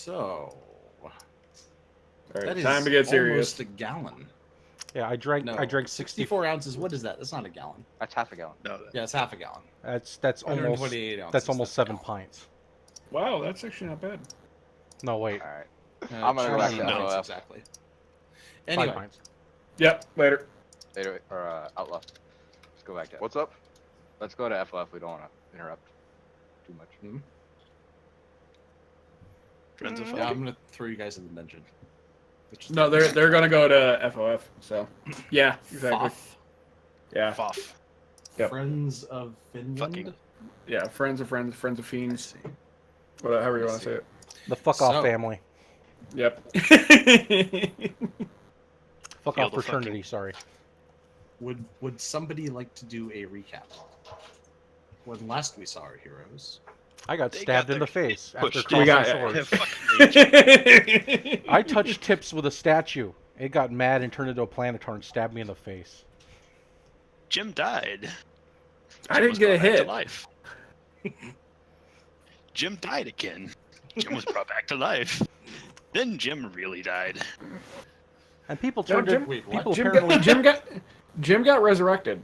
So, All that right, is time to get serious. almost a gallon. Yeah, I drank. No, I drank 64 ounces. What is that? That's not a gallon. That's half a gallon. No, Yeah, it's half a gallon. That's almost 128 ounces. that's almost a 7 gallon. pints. Wow, that's actually not bad. No, wait, All right. I'm gonna go back to pints FOF. exactly. 5 Anyway, pints. Yep, later. Outlaw. Let's go back to. what's up? Let's go to FLF. We don't want to interrupt too much. Friends of yeah, I'm gonna throw you guys in the dungeon. Which is No, they're gonna go to FOF. So, yeah, exactly. FOF. Yeah, Foff. Yep. Friends of Finland. Fucking- yeah. Friends of friends, friends of I fiends. see. Whatever, however you I want to see. say it. The fuck off So- family. Yep. Fuck Feel off the fraternity. Sorry. Would somebody like to do a recap? When last we saw our heroes, I got They stabbed got in the their face after pushed crossing We got- swords. Fucking I touched tips with a statue. It got mad and turned into a planetar and stabbed me in the face. Jim died. I Jim didn't was get brought back to hit. life. Jim died again. Jim was brought back to life. Then Jim really died. And people No, turned Jim- to wait, what? people Jim apparently Jim got resurrected.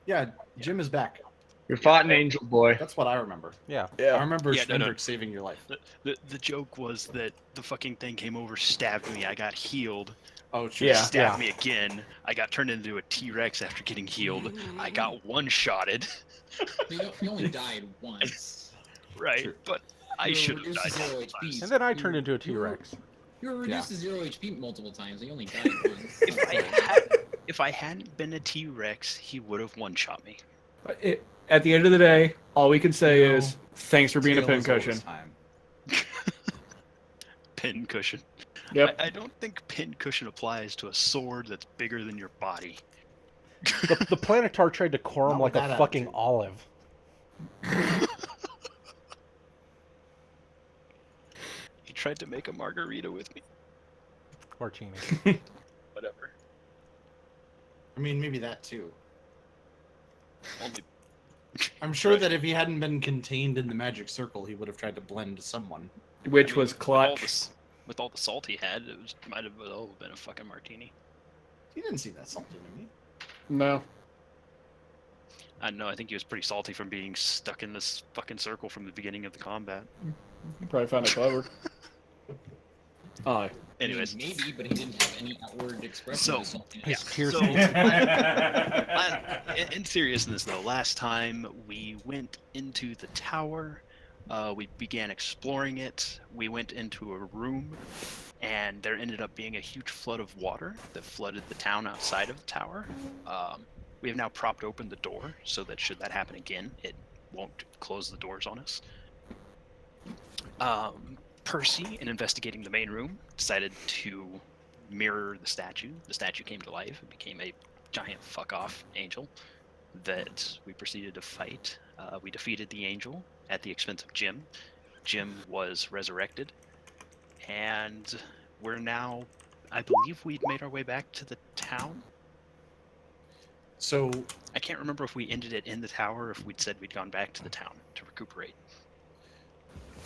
yeah, Jim is back. You fought an angel boy. That's what I remember. yeah. I Yeah. remember Yeah, no, no. Schwindrick saving your life. The joke was that the fucking thing came over, stabbed me, I got healed. Oh, true. Yeah. Stabbed me again. I got turned into a T-Rex after getting healed. I got one-shotted. You only died once. Right, True. but I You were should have reduced died to 0 multiple HP. times. And then I turned into a T-Rex. You were reduced to 0 HP multiple times. You only died once. If I hadn't been a T-Rex, he would have one-shot me. At the end of the day, all we can say No. is thanks for being a Tails all this pincushion. time. Pin cushion. Yep. I don't think pin cushion applies to a sword that's bigger than your body. The planetar tried to core him Not like with a that fucking attitude. olive. He tried to make a margarita with me. Martini. Whatever. I mean, maybe that too. Only I'm sure Right. that if he hadn't been contained in the magic circle, he would have tried to blend someone. Which I mean, was clutch. With all the salt he had, it might have all been a fucking martini. He didn't see that salty to me. No. I don't know. I think he was pretty salty from being stuck in this fucking circle from the beginning of the combat. You probably found it clever. Oh. Anyways, Maybe, but he didn't have any outward expression So- of saltiness. His Yeah, piercing. in seriousness though, last time we went into the tower, we began exploring it. We went into a room, and there ended up being a huge flood of water that flooded the town outside of the tower. We have now propped open the door so that should that happen again, it won't close the doors on us. Percy, in investigating the main room, decided to mirror the statue. The statue came to life and became a giant fuck-off angel that we proceeded to fight. We defeated the angel at the expense of Jim. Jim was resurrected, and we're now, I believe we'd made our way back to the town. So I can't remember if we ended it in the tower or if we'd said we'd gone back to the town to recuperate.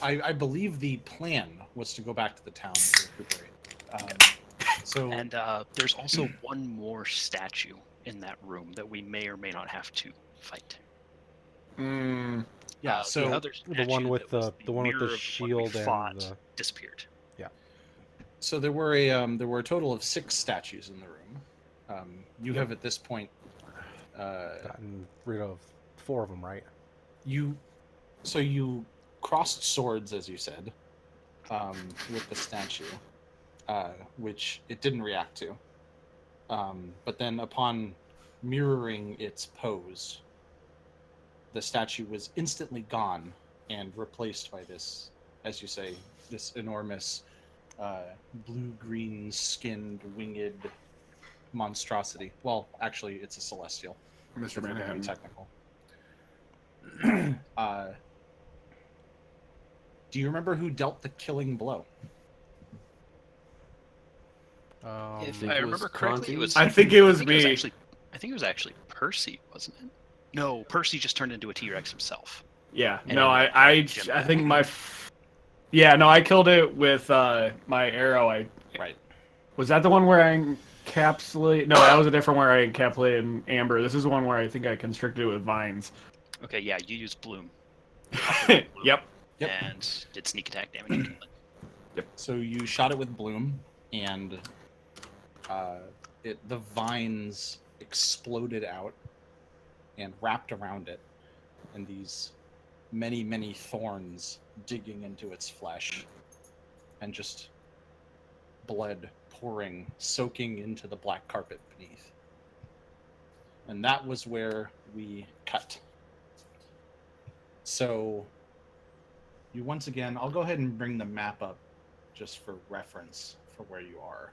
I believe the plan was to go back to the town to recuperate. So And there's also one more statue in that room that we may or may not have to fight. Mm, yeah, so the, other The one statue with that was the one with mirror the of shield we and fought the... disappeared. so there were a total of 6 statues in the room. You have at this point gotten rid of 4 of them, right? you crossed swords, as you said, with the statue, which it didn't react to. But then upon mirroring its pose, the statue was instantly gone and replaced by this, as you say, this enormous blue-green skinned winged monstrosity. Well, actually, it's a celestial. Mr. If we're gonna be Manhattan. technical. Do you remember who dealt the killing blow? If think I it remember was correctly, it was. I think it was I think it was me. actually. I think it was actually Percy, wasn't it? No, Percy just turned into a T-Rex himself. Yeah. And No, then I Jim think my Yeah, no, I killed it with my arrow. Right. Was that the one where I encapsulate? No, that was a different where I encapsulated amber. This is the one where I think I constricted it with vines. Okay, yeah, you used Bloom. Yep. Yep. And did sneak attack damage. and kill it. So you shot it with bloom, and the vines exploded out and wrapped around it, and these many thorns digging into its flesh, and just blood pouring, soaking into the black carpet beneath. And that was where we cut. So you once again, I'll go ahead and bring the map up just for reference for where you are.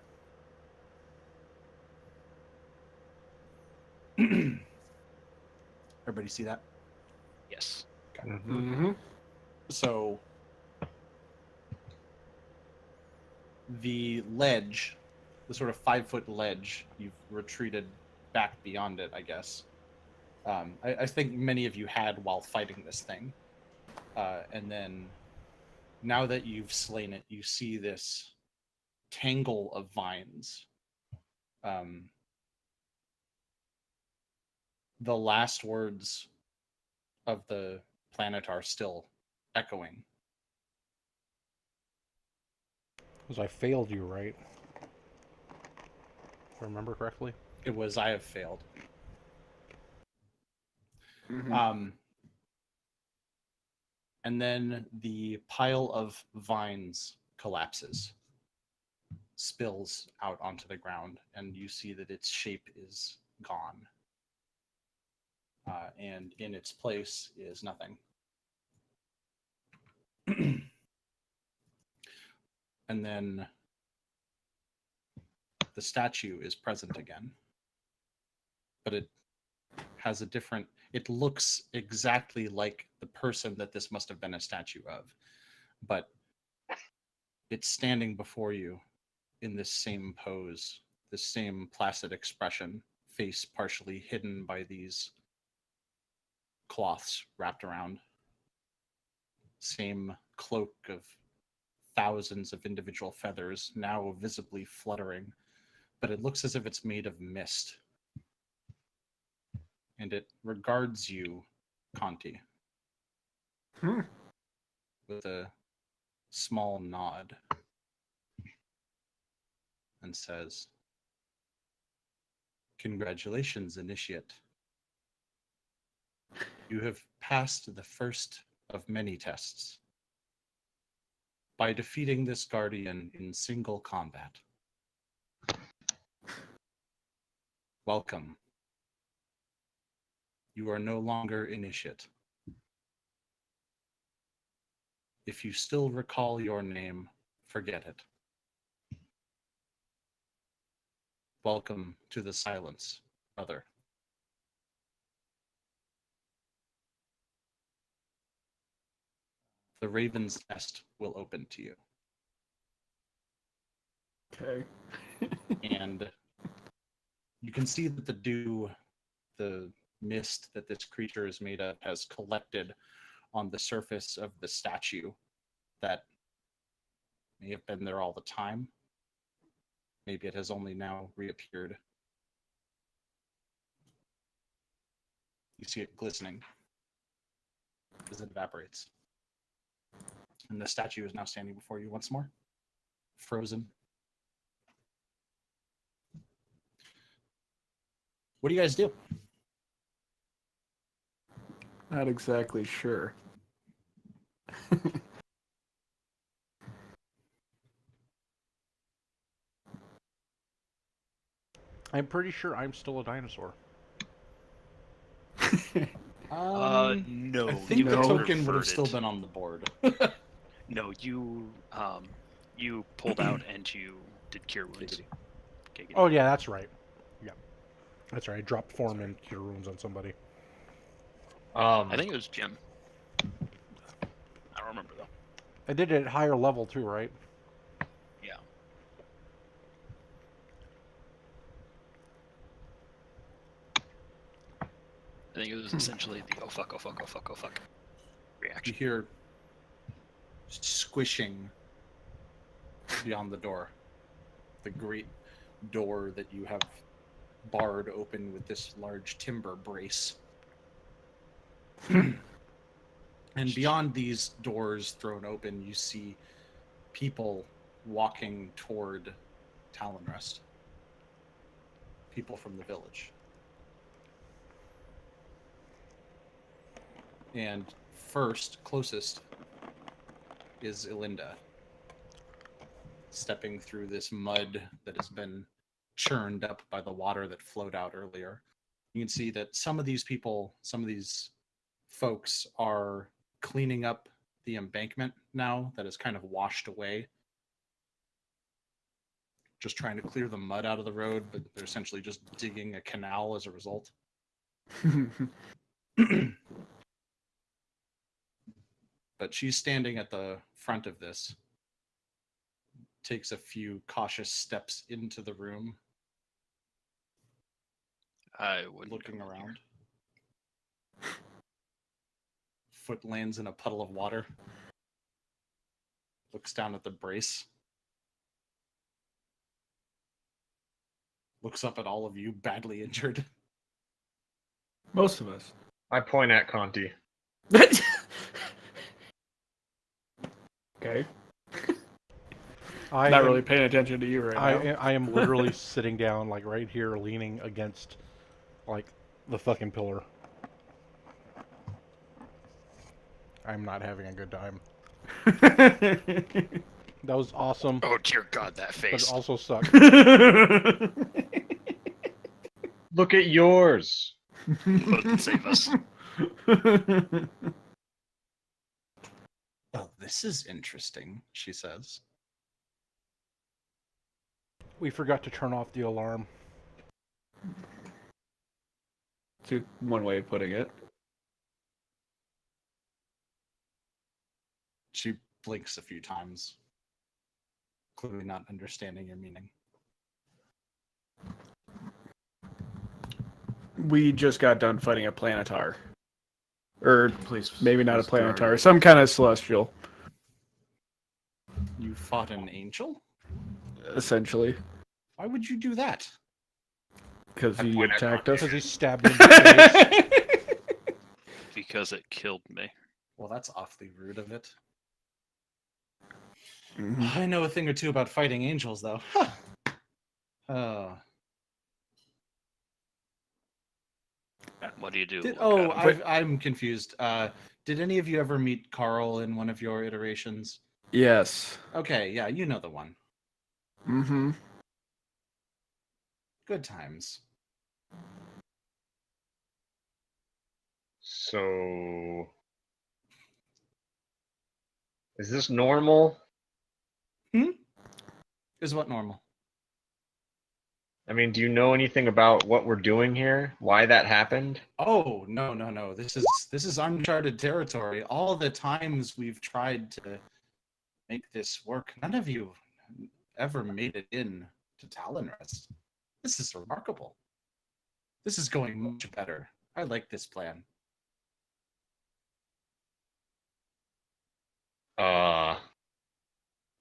Everybody see that? Yes. Mm-hmm. So the ledge, the sort of 5-foot ledge, you've retreated back beyond it, I guess. I think many of you had while fighting this thing. And then now that you've slain it, you see this tangle of vines. The last words of the planet are still echoing. Because I failed you, right? If I remember correctly. It was, I have failed. Mm-hmm. And then the pile of vines collapses, spills out onto the ground, and you see that its shape is gone. And in its place is nothing. And then the statue is present again. But it has a different... It looks exactly like the person that this must have been a statue of. But it's standing before you in this same pose, this same placid expression, face partially hidden by these cloths wrapped around. Same cloak of thousands of individual feathers, now visibly fluttering, but it looks as if it's made of mist. And it regards you, Conti, with a small nod, and says, "Congratulations, Initiate. You have passed the first of many tests by defeating this guardian in single combat. Welcome. You are no longer Initiate. If you still recall your name, forget it. Welcome to the silence, brother." The Raven's Nest will open to you. Okay. And you can see that the dew, the mist that this creature is made of, has collected on the surface of the statue that may have been there all the time. Maybe it has only now reappeared. You see it glistening as it evaporates. And the statue is now standing before you once more, frozen. What do you guys do? Not exactly sure. I'm pretty sure I'm still a dinosaur. No. I think No. the token would have reverted. still been on the board. No, you pulled out and you did cure wounds. Giggity. Giggity. Oh yeah, that's right. Yeah, that's right. I dropped form and cure wounds on somebody. I think it was Jim. I don't remember though. I did it at higher level too, right? Yeah. I think it was essentially the oh fuck You reaction. hear squishing beyond the door. The great door that you have barred open with this large timber brace. And beyond these doors thrown open, you see people walking toward Talonrest. People from the village. And first, closest, is Ilinda. Stepping through this mud that has been churned up by the water that flowed out earlier. You can see that some of these people, some of these folks are cleaning up the embankment now that is kind of washed away. Just trying to clear the mud out of the road, but they're essentially just digging a canal as a result. But she's standing at the front of this, takes a few cautious steps into the room, I would looking around. Foot lands in a puddle of water. Looks down at the brace. Looks up at all of you, badly injured. Most of us. I point at Conti. Okay. I Not am- really paying attention to you right now. I am literally sitting down, like right here, leaning against, like, the fucking pillar. I'm not having a good time. That was awesome, Oh dear God, that but face. it also sucked. Look at yours. Couldn't save us. Oh, this is interesting, she says. We forgot to turn off the alarm. It's one way of putting it. She blinks a few times, clearly not understanding your meaning. We just got done fighting a planetar. Or Please, maybe not a please start. planetar, some kind of celestial, You fought an angel? essentially. Why would you do that? Because I he point at attacked us. Because he stabbed me in the face. Because it killed me. Well, that's awfully rude of it. Mhm. I know a thing or two about fighting angels, though. Oh. What do you do? Did, What oh, kind of- I'm confused. Did any of you ever meet Carl in one of your iterations? Yes. Okay, yeah, you know the one. Mm-hmm. Good times. So, is this normal? Is what normal? I mean, do you know anything about what we're doing here? Why that happened? Oh, no. This is uncharted territory. All the times we've tried to make this work, none of you ever made it in to Talonrest. This is remarkable. This is going much better. I like this plan.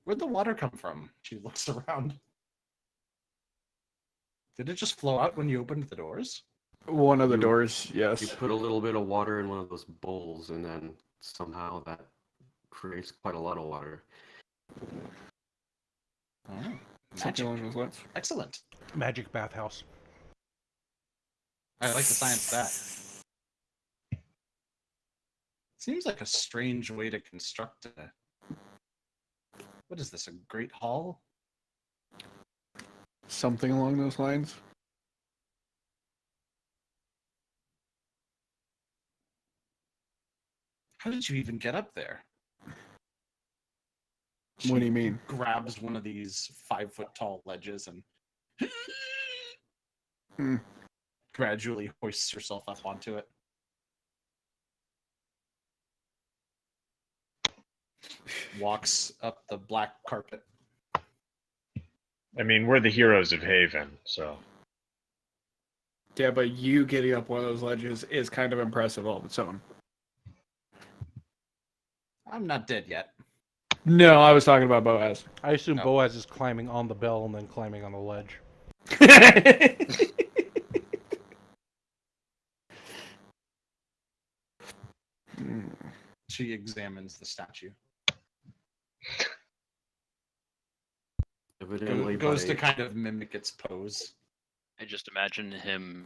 Where'd the water come from? She looks around. Did it just flow out when you opened the doors? One of the You- doors, You yes. put a little bit of water in one of those bowls, and then somehow that creates quite a lot of water. Oh, Something magic. along those lines. Excellent. Magic bathhouse. I like the science of that. Seems like a strange way to construct a... What is this, a great hall? Something along those lines. How did you even get up there? What do you mean? Grabs one of these 5-foot tall ledges and Hmm. gradually hoists herself up onto it. Walks up the black carpet. I mean, we're the heroes of Haven, so. Yeah, but you getting up one of those ledges is kind of impressive all of its own. I'm not dead yet. No, I was talking about Boaz. I assume No. Boaz is climbing on the bell and then climbing on the ledge. She examines the statue. Evidently, Goes by- to kind of mimic its pose. I just imagine him.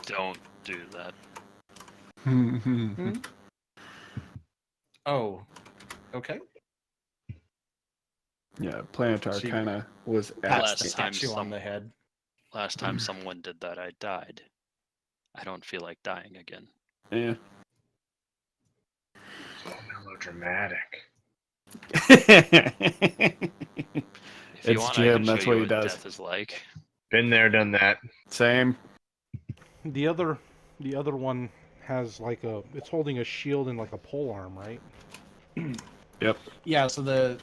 Don't do that. Oh, okay. Yeah, Planetar She kind of was Pats Last the time statue on some- the head. Last time someone did that, I died. I don't feel like dying again. Yeah. So melodramatic. If you It's want, I Jim, can show that's you what he does. death is like. Been there, done that. Same. The other one has like a. It's holding a shield and like a pole arm, right? Yeah, so the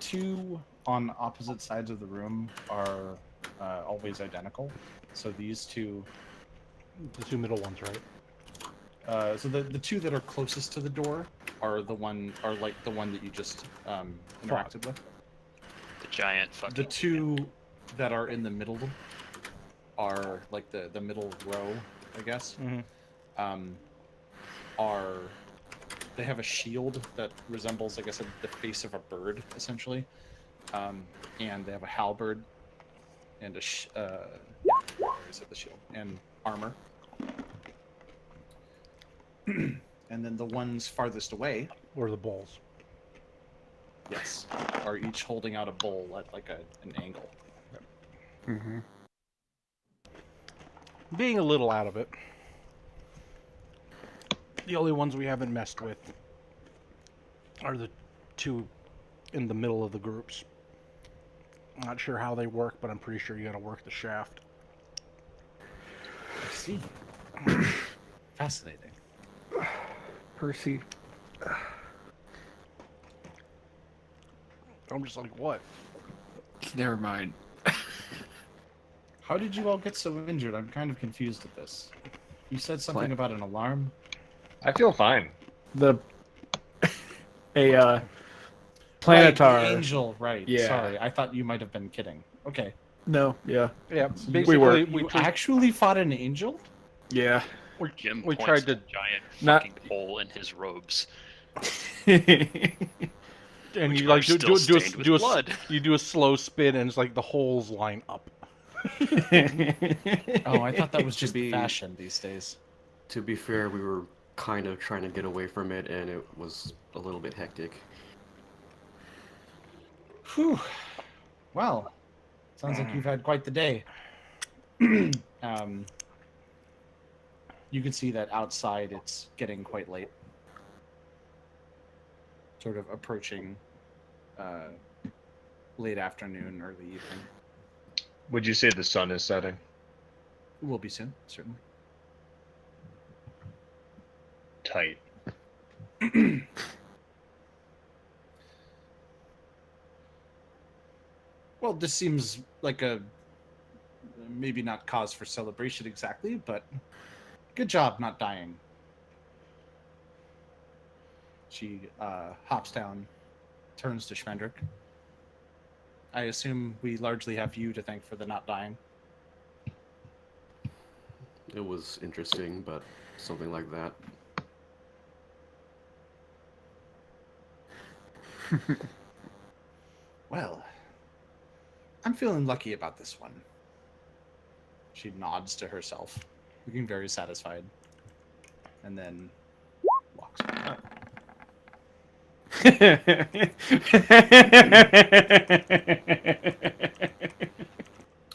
two on opposite sides of the room are always identical. So these two, The two middle ones, right? so the two that are closest to the door are the one that you just interacted with. The giant fucking. The two that are in the middle are like the middle row, I guess. Mm-hmm. They have a shield that resembles, like I said, the face of a bird, essentially, and they have a halberd and a where is it, the shield and armor. And then the ones farthest away, Or the balls. yes, are each holding out a bowl at like an angle. Mm-hmm. Being a little out of it. The only ones we haven't messed with are the two in the middle of the groups. I'm not sure how they work, but I'm pretty sure you gotta work the shaft. I see. Fascinating. Percy. I'm just like, what? Never mind. How did you all get so injured? I'm kind of confused at this. You said something about an alarm. I feel fine. The Right, the Planetar. angel, right? Yeah. Sorry, I thought you might have been kidding. Okay. No, yeah, Yeah, So basically, were. You actually fought an angel? yeah. Jim we points tried to to- a giant not- fucking hole in his robes. and Which you like are do still a stained with do a blood. you do a slow spin, and it's like the holes line up. Oh, I thought that was just be- fashion these days. To be fair, we were kind of trying to get away from it, and it was a little bit hectic. Whew. Well, sounds like you've had quite the day. You can see that outside it's getting quite late. Sort of approaching late afternoon, early evening. Would you say the sun is setting? It will be soon, certainly. Tight. Well, this seems like a maybe not cause for celebration exactly, but good job not dying. She hops down, turns to Schmendrick. I assume we largely have you to thank for the not dying. It was interesting, but something like that. Well, I'm feeling lucky about this one. She nods to herself, looking very satisfied, and then walks back.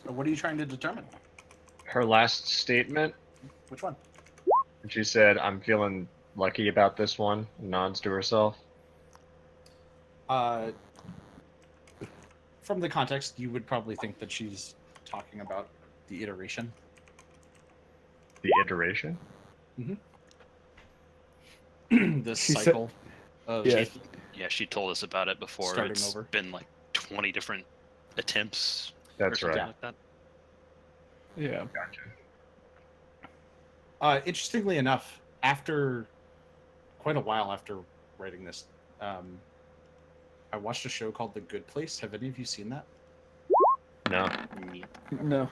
What are you trying to determine? Her last statement, Which one? she said, "I'm feeling lucky about this one." Nods to herself. From the context, you would probably think that she's talking about the iteration. The iteration. This She said- cycle of Yeah. Yeah, she told us about it before. Starting It's over. been like 20 different attempts. That's or something right. like that. Yeah. Gotcha. Interestingly enough, after quite a while after writing this, I watched a show called The Good Place. Have any of you seen that? No. No.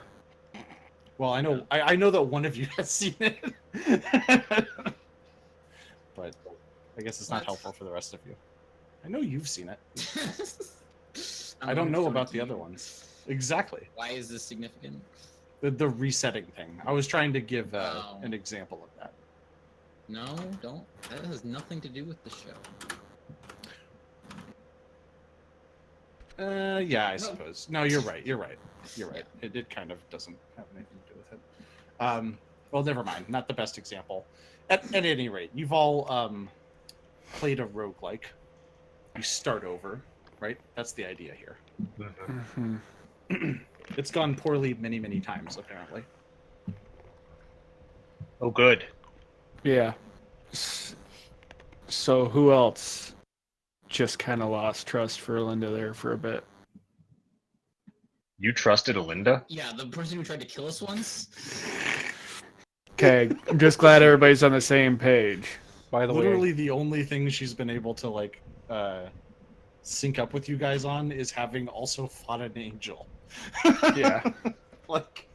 Well, I know that one of you has seen it, but I guess it's not What? helpful for the rest of you. I know you've seen it. I I'm don't know showing about it the to other you. ones. Exactly. Why is this significant? The resetting thing. I was trying to give Oh. an example of that. No, don't. That has nothing to do with the show. Yeah, I No. suppose. No, you're right. You're right. You're right. It kind of doesn't have anything to do with it. Well, never mind. Not the best example. At any rate, you've all played a roguelike. You start over, right? That's the idea here. Mm-hmm. It's gone poorly many, many times, apparently. Oh, good. Yeah. So who else just kind of lost trust for Linda there for a bit? You trusted Alinda? Yeah, the person who tried to kill us once. Okay, I'm just glad everybody's on the same page. By the Literally, way, the only thing she's been able to like sync up with you guys on is having also fought an angel. Yeah. Like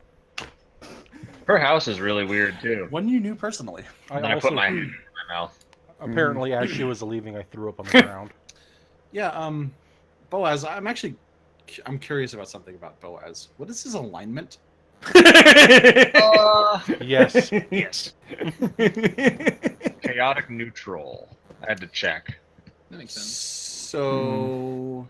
Her house is really weird too. one you knew personally. I And I also put my hand in my mouth. apparently as she was leaving, I threw up on the ground. Yeah, Boaz, I'm curious about something about Boaz. What is his alignment? Yes. Yes. Chaotic neutral. I had to check. That makes sense. So,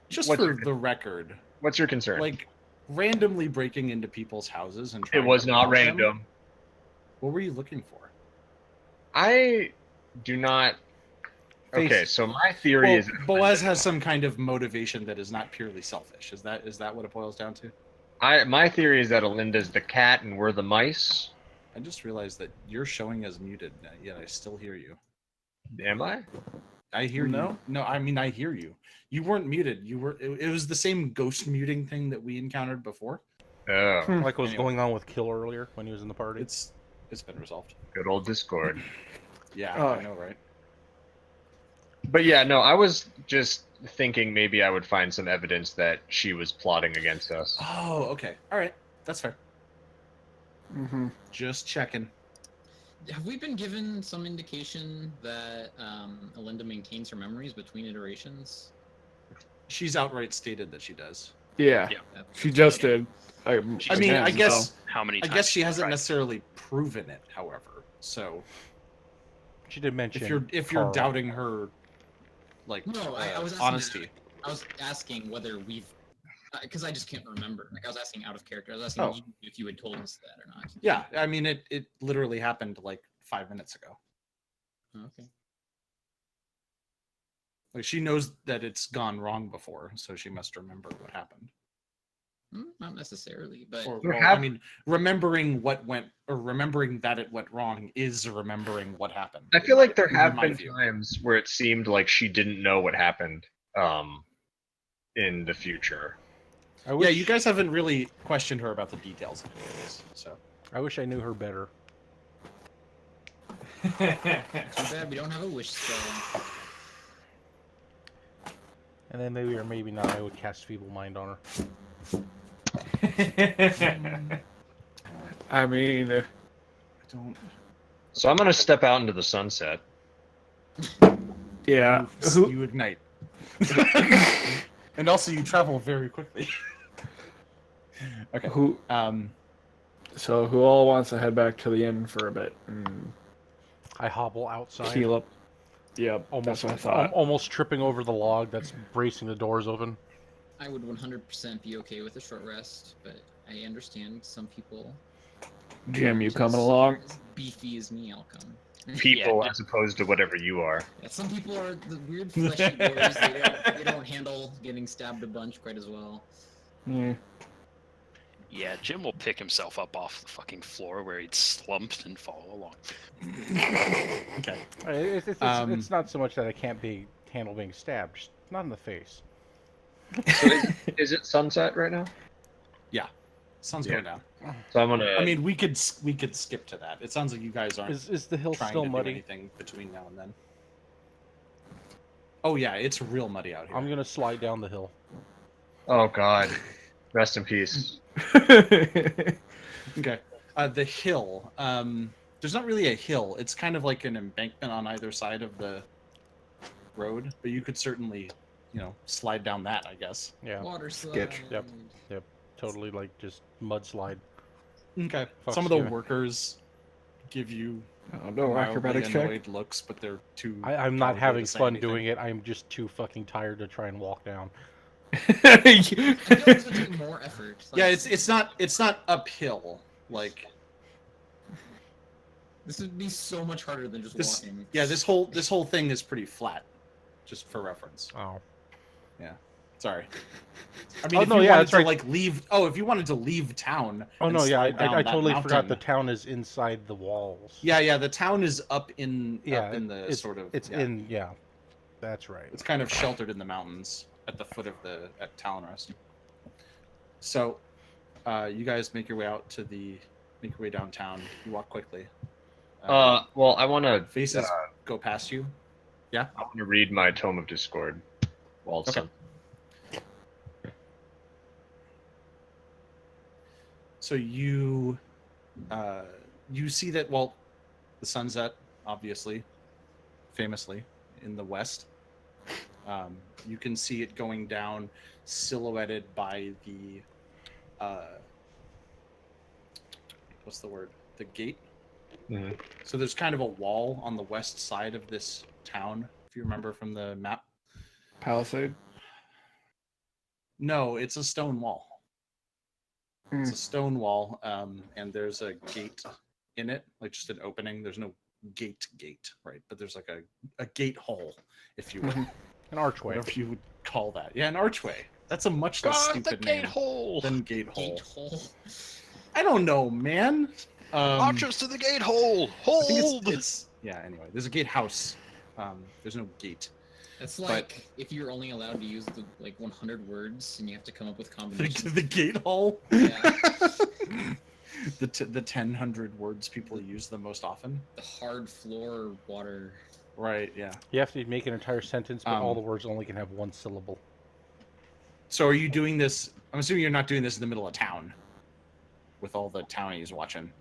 just What's for your- the record, What's your concern? like randomly breaking into people's houses and it trying was to not rob them, random. What were you looking for? I do not. Okay, Face- so my theory Well, is Boaz has some kind of motivation that is not purely selfish. Is that what it boils down to? my theory is that Alinda's the cat and we're the mice. I just realized that you're showing as muted, yet I still hear you. Am I? I hear No? you. No, I mean I hear you. You weren't muted. You were. It was the same ghost muting thing that we encountered before. Oh, Like what was Anyway. going on with Kill earlier when he was in the party. It's been resolved. good old Discord. Yeah, Oh. I know, right? But yeah, no, I was just thinking maybe I would find some evidence that she was plotting against us. Oh, okay. All right, that's fair. Mm-hmm. Just checking. Have we been given some indication that Alinda maintains her memories between iterations? She's outright stated that she does. Yeah, Yeah. she just did. I mean, I again, guess. so- How many I times? guess she she's hasn't tried. necessarily proven it. However, so She did mention if you're Carl. doubting her, like No, I was asking honesty. I was asking whether we've, because I just can't remember. Like I was asking out of character. I was asking Oh. you if you had told us that or not. Yeah, I mean it literally happened like 5 minutes ago. Okay. Like she knows that it's gone wrong before, so she must remember what happened. Not necessarily, but Or, There well, have- I mean, remembering what went or remembering that it went wrong is remembering what happened. I feel like there in have my been view. times where it seemed like she didn't know what happened in the future. I wish, Yeah, you guys haven't really questioned her about the details of this, so. I wish I knew her better. too bad we don't have a wish spell. And then maybe or maybe not, I would cast Feeble Mind on her. I mean, I don't. So I'm gonna step out into the sunset. yeah. You ignite. And also, you travel very quickly. Okay. Who? So who all wants to head back to the inn for a bit and I hobble outside, heal up? Yep, almost, that's what I thought. almost tripping over the log that's bracing the doors open. I would 100% be okay with a short rest, but I understand some people. Jim, you just coming along? As beefy as me, I'll come. People Yeah. as opposed to whatever you are. Yeah, some people are the weird fleshy boys. They don't handle getting stabbed a bunch quite as well. Yeah. Yeah, Jim will pick himself up off the fucking floor where he'd slumped and follow along. Okay. It's not so much that I can't handle being stabbed, just not in the face. So is it sunset right now? Sun's Yeah. going down. So I'm gonna. I mean, we could skip to that. It sounds like you guys aren't Is the hill trying still to do muddy? anything between now and then. Oh yeah, it's real muddy out here. I'm gonna slide down the hill. Oh God. Rest in peace. Okay. The hill. There's not really a hill. It's kind of like an embankment on either side of the road, but you could certainly, slide down that, I guess. Yeah, Water slide. Sketch. Yep. totally like just mudslide. Okay. Fuck Some of the you. workers give you Oh, no mildly acrobatics check. annoyed looks, but they're too. I'm not cowardly having to say fun anything. doing it. I'm just too fucking tired to try and walk down. I feel like this would take more effort. Yeah, Like, it's not uphill. Like this would be so much harder than just this. walking. Yeah, this whole thing is pretty flat, just for reference. Oh. Sorry. I mean, Oh, if no, you yeah, wanted that's to right. like leave. Oh, if you wanted to leave town. Oh and no, yeah, slide down I that totally forgot mountain- the town is inside the walls. Yeah, the town is up in the it's, sort of. It's yeah. in yeah, that's right. It's kind of sheltered in the mountains at the foot of at Talonrest. So, you guys make your way downtown. You walk quickly. Well, I want to Faces go past you. I want to read my Tome of Discord while it's Okay. So you see that, well, the sunset, obviously, famously, in the west. You can see it going down, silhouetted by the what's the word? The gate. Mhm. So there's kind of a wall on the west side of this town, if you remember from the map. Palisade. No, it's a stone wall. It's a stone wall, and there's a gate in it, like just an opening. There's no gate, right? But there's like a gate hole, if you would, An archway. whatever you would call that. Yeah, an archway. That's a much less stupid name hole. than gate hole. Gate hole. I don't know, man. Archers to the gate hole. I think Hold. it's yeah. Anyway, there's a gatehouse. There's no gate. It's like if you're only allowed to use the 100 words and you have to come up with The, combinations. the gate hole. Yeah, the 1,000 words people use the most often. the hard floor water. Right. Yeah. You have to make an entire sentence, but all Um, the words only can have one syllable. So are you doing this? I'm assuming you're not doing this in the middle of town, with all the townies watching.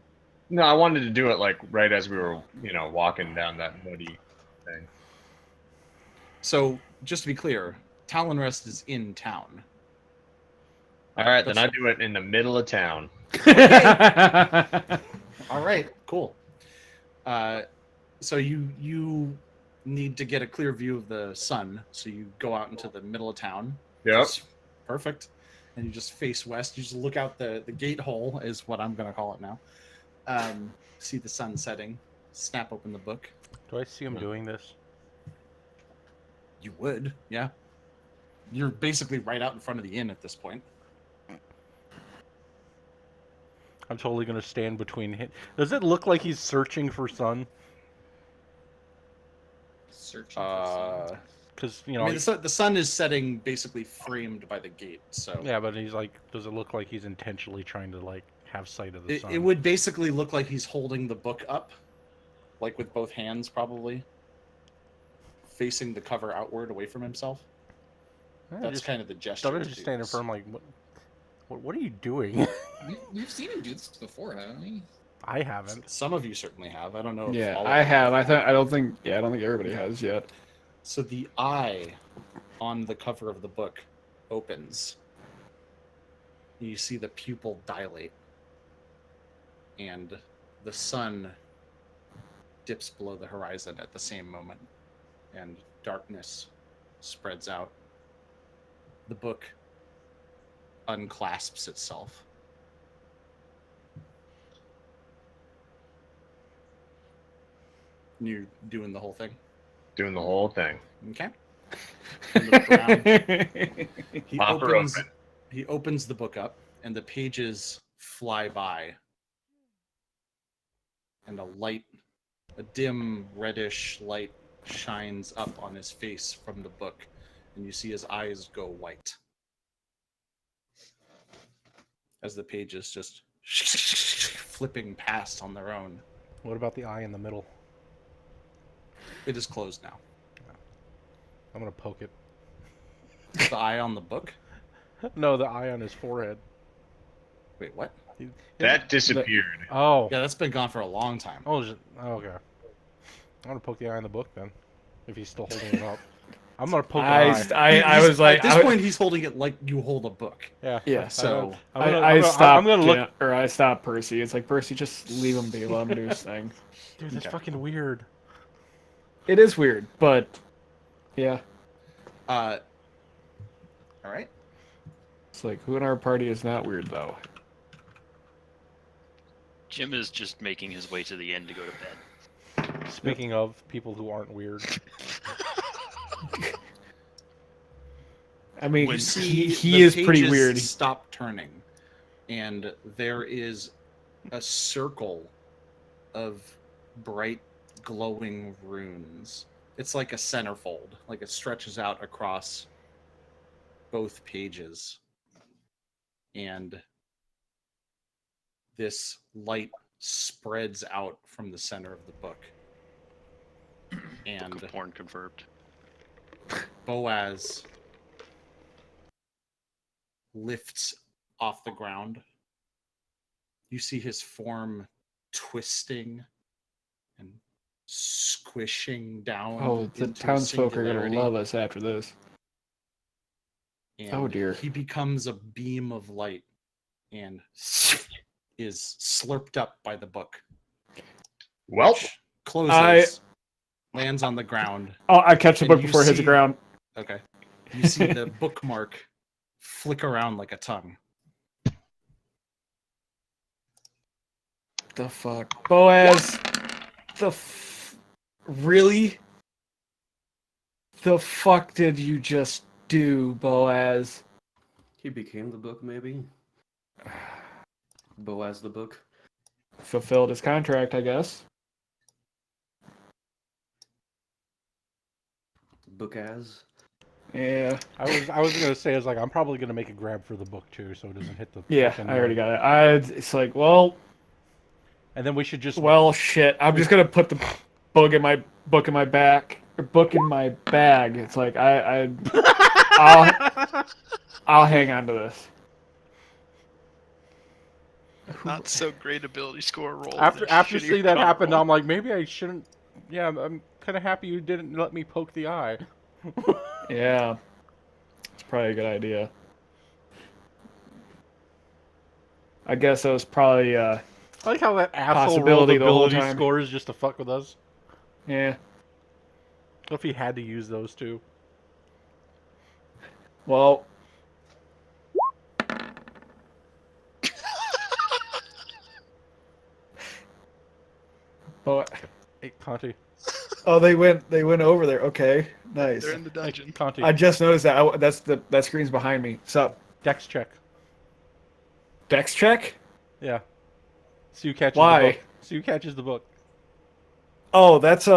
No, I wanted to do it like right as we were, walking down that muddy thing. So just to be clear, Talonrest is in town. All right, then I do it in the middle of town. All right, cool. So you need to get a clear view of the sun, so you go out into the middle of town. Yep. Which is perfect. And you just face west. You just look out the gate hole, is what I'm going to call it now. See the sun setting. Snap open the book. Do I see him doing this? You would, yeah. You're basically right out in front of the inn at this point. I'm totally gonna stand between him. Does it look like he's searching for sun? Searching for sun. Because I mean, the sun is setting basically framed by the gate, so yeah, but he's like, does it look like he's intentionally trying to have sight of the sun? it would basically look like he's holding the book up, like with both hands, probably facing the cover outward, away from himself. Yeah, That's just, kind of the gesture. Don't it just stand in is. front of him like, what are you doing? We've seen him do this before, haven't we? I haven't. Some of you certainly have. I don't know. If Yeah, all of I you have. I don't think everybody has yet. So the eye on the cover of the book opens. You see the pupil dilate. And the sun dips below the horizon at the same moment. And darkness spreads out. The book unclasps itself. You're doing the whole thing? Doing the whole thing. Okay. You look around. He Hopper opens. open. He opens the book up, and the pages fly by, and a dim reddish light, shines up on his face from the book, and you see his eyes go white as the pages just flipping past on their own. What about the eye in the middle? It is closed now. I'm gonna poke it. The eye on the book. No, the eye on his forehead. Wait, what? That disappeared. Oh. Yeah, that's been gone for a long time. Oh, okay. I'm gonna poke the eye on the book then, if he's still holding it up. I'm gonna poke the eye. I was like, at this point, he's holding it like you hold a book. Yeah. Yeah. So I stopped. I'm gonna look. I stopped Percy. It's like, Percy, just leave him be. Let him do his thing. Dude, that's Okay. fucking weird. It is weird, but yeah, all right. it's like, who in our party is not weird though? Jim is just making his way to the end to go to bed. Speaking of people who aren't weird, I mean, You he see, he the is pretty pages weird. Stop turning, and there is a circle of bright, glowing runes. It's like a centerfold, like it stretches out across both pages, and this light spreads out from the center of the book. And Book of porn confirmed. Boaz lifts off the ground. You see his form twisting and squishing down. Oh, the into townsfolk are gonna singularity, love us after this. and Oh, dear. He becomes a beam of light and is slurped up by the book. Well, which closes, lands on the ground. Oh, I catch the And book you before it hits the see- ground. Okay. You see the bookmark flick around like a tongue. The fuck, Boaz? Really? The fuck did you just do, Boaz? He became the book, maybe? Boaz the book. Fulfilled his contract, I guess. Book as? Yeah. I was gonna say, is like, I'm probably gonna make a grab for the book too, so it doesn't hit the. Yeah, fucking I already note. got it. It's like, well, And then we should just. shit. I'm just gonna put the book in my bag. It's like I'll hang on to this. Not so great ability score roll. After seeing that happen, I'm like, maybe I shouldn't. Yeah, I'm kind of happy you didn't let me poke the eye. Yeah, it's probably a good idea. I guess that was probably I like how that asshole rolled Possibility the whole ability time. scores just to fuck with us. yeah. What if he had to use those two? Well, oh, Hey, Conti. they went over there. Okay, nice. They're in the dungeon. Conti. I just noticed that. That screen's behind me. Sup? Dex check. Dex check? Yeah. Sue catches Why? the book. Sue catches the book. Oh, that's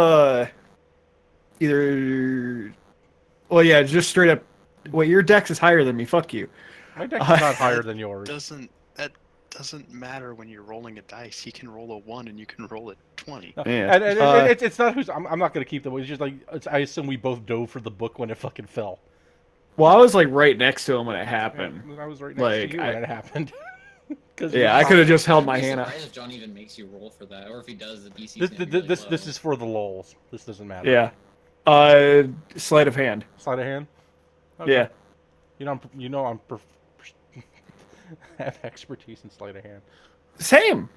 either. Well, yeah, just straight up. Wait, your dex is higher than me. Fuck you. My dex is not higher than yours. That doesn't matter when you're rolling a dice. He can roll a 1 and you can roll a 20. No, Yeah. And Uh, it's not who's. I'm not gonna keep them. It's just like I assume we both dove for the book when it fucking fell. Well, I was like right next to him when it happened. And I was right next Like, to you when it happened. 'Cause Yeah, I could have just held my I'd be hand out. surprised if John even makes you roll for that, or if he does, the DC. is gonna be really This low. is for the lols. This doesn't matter. Yeah. Sleight of hand. Sleight of hand. Okay. Yeah. You know I'm have expertise in sleight of hand. Same.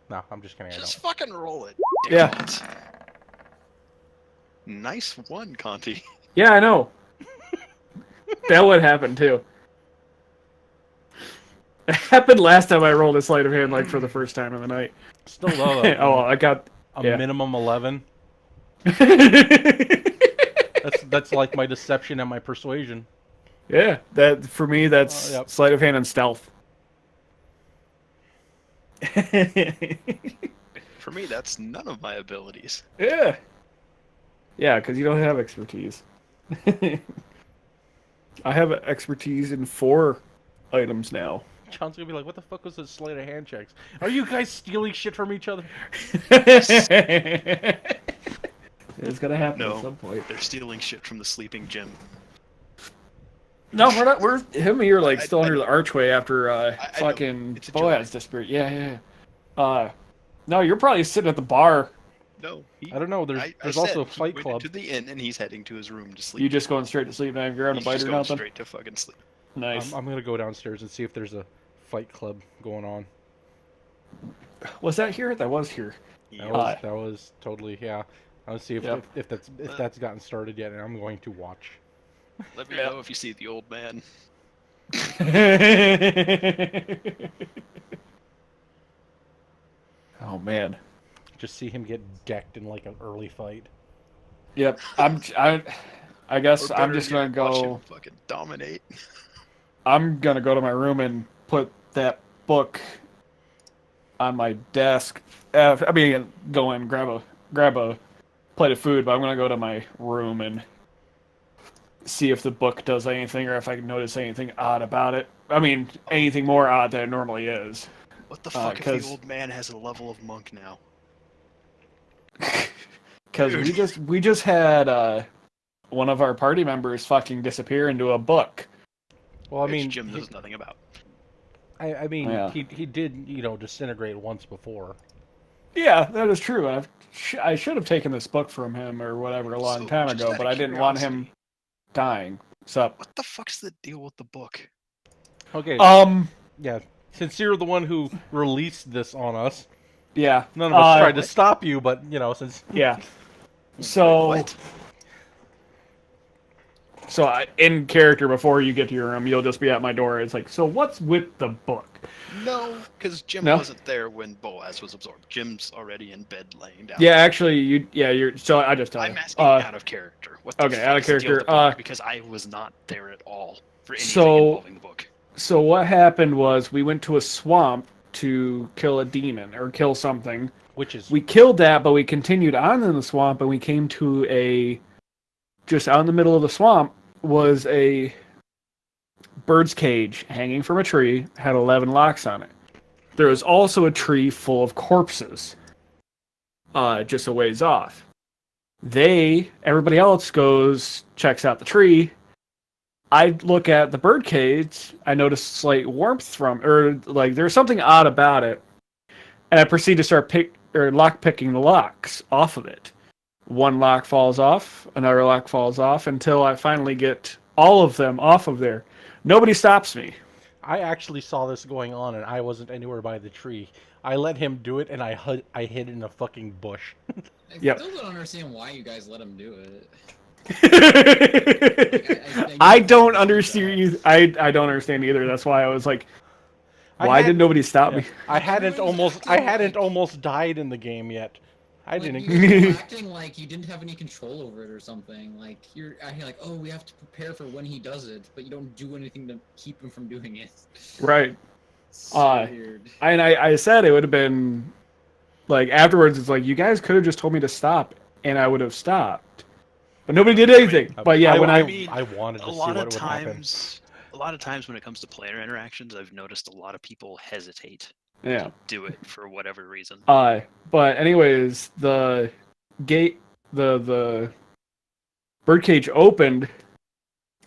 No, I'm just kidding. I Just don't. fucking roll it. Yeah. dickwads. Nice one, Conti. Yeah, I know. That would happen too. It happened last time I rolled a sleight of hand, like for the first time of the night. Still low. Oh, I got. a yeah. minimum 11. Yeah, That's like my deception and my persuasion. that for me, that's Yep. sleight of hand and stealth. For me, that's none of my abilities. Yeah. Yeah, because you don't have expertise. I have expertise in 4 items now. John's gonna be like, "What the fuck was this sleight of hand checks? Are you guys stealing shit from each other?" It's gonna happen No. at some point. They're stealing shit from the sleeping gym. No, we're not. We're him and me are like still I under the archway after know. fucking It's a Boaz disappeared. Yeah. No, you're probably sitting at the bar. No, he, I don't know. There's also a Fight he Club. went into the inn and he's heading to his room to sleep. You just going straight to sleep, not even grabbing a He's bite just or going nothing. straight to fucking sleep. Nice. I'm gonna go downstairs and see if there's a Fight Club going on. Was that here? That was here. Yeah. That was totally, yeah. I'll see if Yep. if that's gotten started yet, and I'm going to watch. Let me Yeah. know if you see the old man. Oh man. Just see him get decked in like an early fight. Yep. I guess Or I'm better just yet, gonna watch go. him fucking dominate. I'm gonna go to my room and put that book on my desk. I mean, go in, grab a plate of food, but I'm gonna go to my room and see if the book does anything or if I can notice anything odd about it. I mean, anything more odd than it normally is. What the fuck if 'cause- the old man has a level of monk now? Because Dude. we just had one of our party members fucking disappear into a book. Well, I Which mean, Jim knows nothing about. I mean, Yeah. he did disintegrate once before. Yeah, that is true. I should have taken this book from him or whatever a long So, time just ago, out but of I didn't want him curiosity, dying. So, What the fuck's the deal with the book? Okay, um, yeah. Since you're the one who released this on us, yeah, none of us tried to what? stop you, but since yeah. So, What? in character, before you get to your room, you'll just be at my door. It's like, so what's with the book? No, because Jim No? wasn't there when Boaz was absorbed. Jim's already in bed laying down. Yeah, actually, you're. So I just tell you. I'm asking out of character. What the okay, fuck out of is the deal character, with the book? Because I was not there at all for anything So- involving the book. So what happened was we went to a swamp to kill a demon or kill something. which is We killed that, but we continued on in the swamp, and we came to just out in the middle of the swamp was a bird's cage hanging from a tree, had 11 locks on it. There was also a tree full of corpses, just a ways off. Everybody else checks out the tree. I look at the bird cage, I notice slight warmth there's something odd about it, and I proceed to start lock picking the locks off of it. One lock falls off, another lock falls off, until I finally get all of them off of there. Nobody stops me. I actually saw this going on, and I wasn't anywhere by the tree. I let him do it, and I hid in a fucking bush. I Yep. still don't understand why you guys let him do it. I don't understand. I don't understand either. That's why I was like, why did nobody stop me? I hadn't Everyone's acting like- almost died in the game yet. I Like, didn't. you were acting like you didn't have any control over it or something. Like you're acting like, oh, we have to prepare for when he does it, but you don't do anything to keep him from doing it. Right. So weird. And I said it would have been like afterwards. It's like you guys could have just told me to stop, and I would have stopped. But nobody did anything. But yeah, when I I wanted to A see lot what of would happen. times, when it comes to player interactions, I've noticed a lot of people hesitate yeah. to do it for whatever reason. But anyways, the gate, the birdcage opened.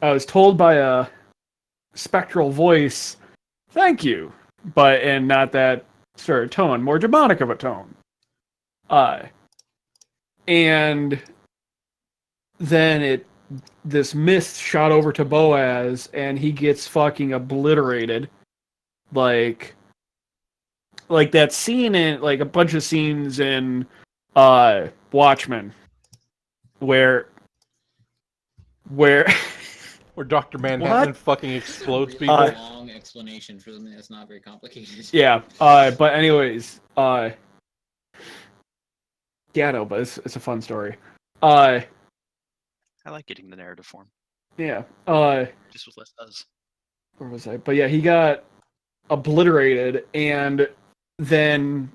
I was told by a spectral voice, "Thank you," but in not that sort of tone, more demonic of a tone. And then this mist shot over to Boaz, and he gets fucking obliterated, like that scene in like a bunch of scenes in Watchmen, where Where Dr. Manhattan What? fucking This is a explodes really people. long explanation for something that's not very complicated. yeah. But anyways, yeah, no, but it's a fun story. I like getting the narrative form, Yeah. just with less does. Where was I? But yeah, he got obliterated and then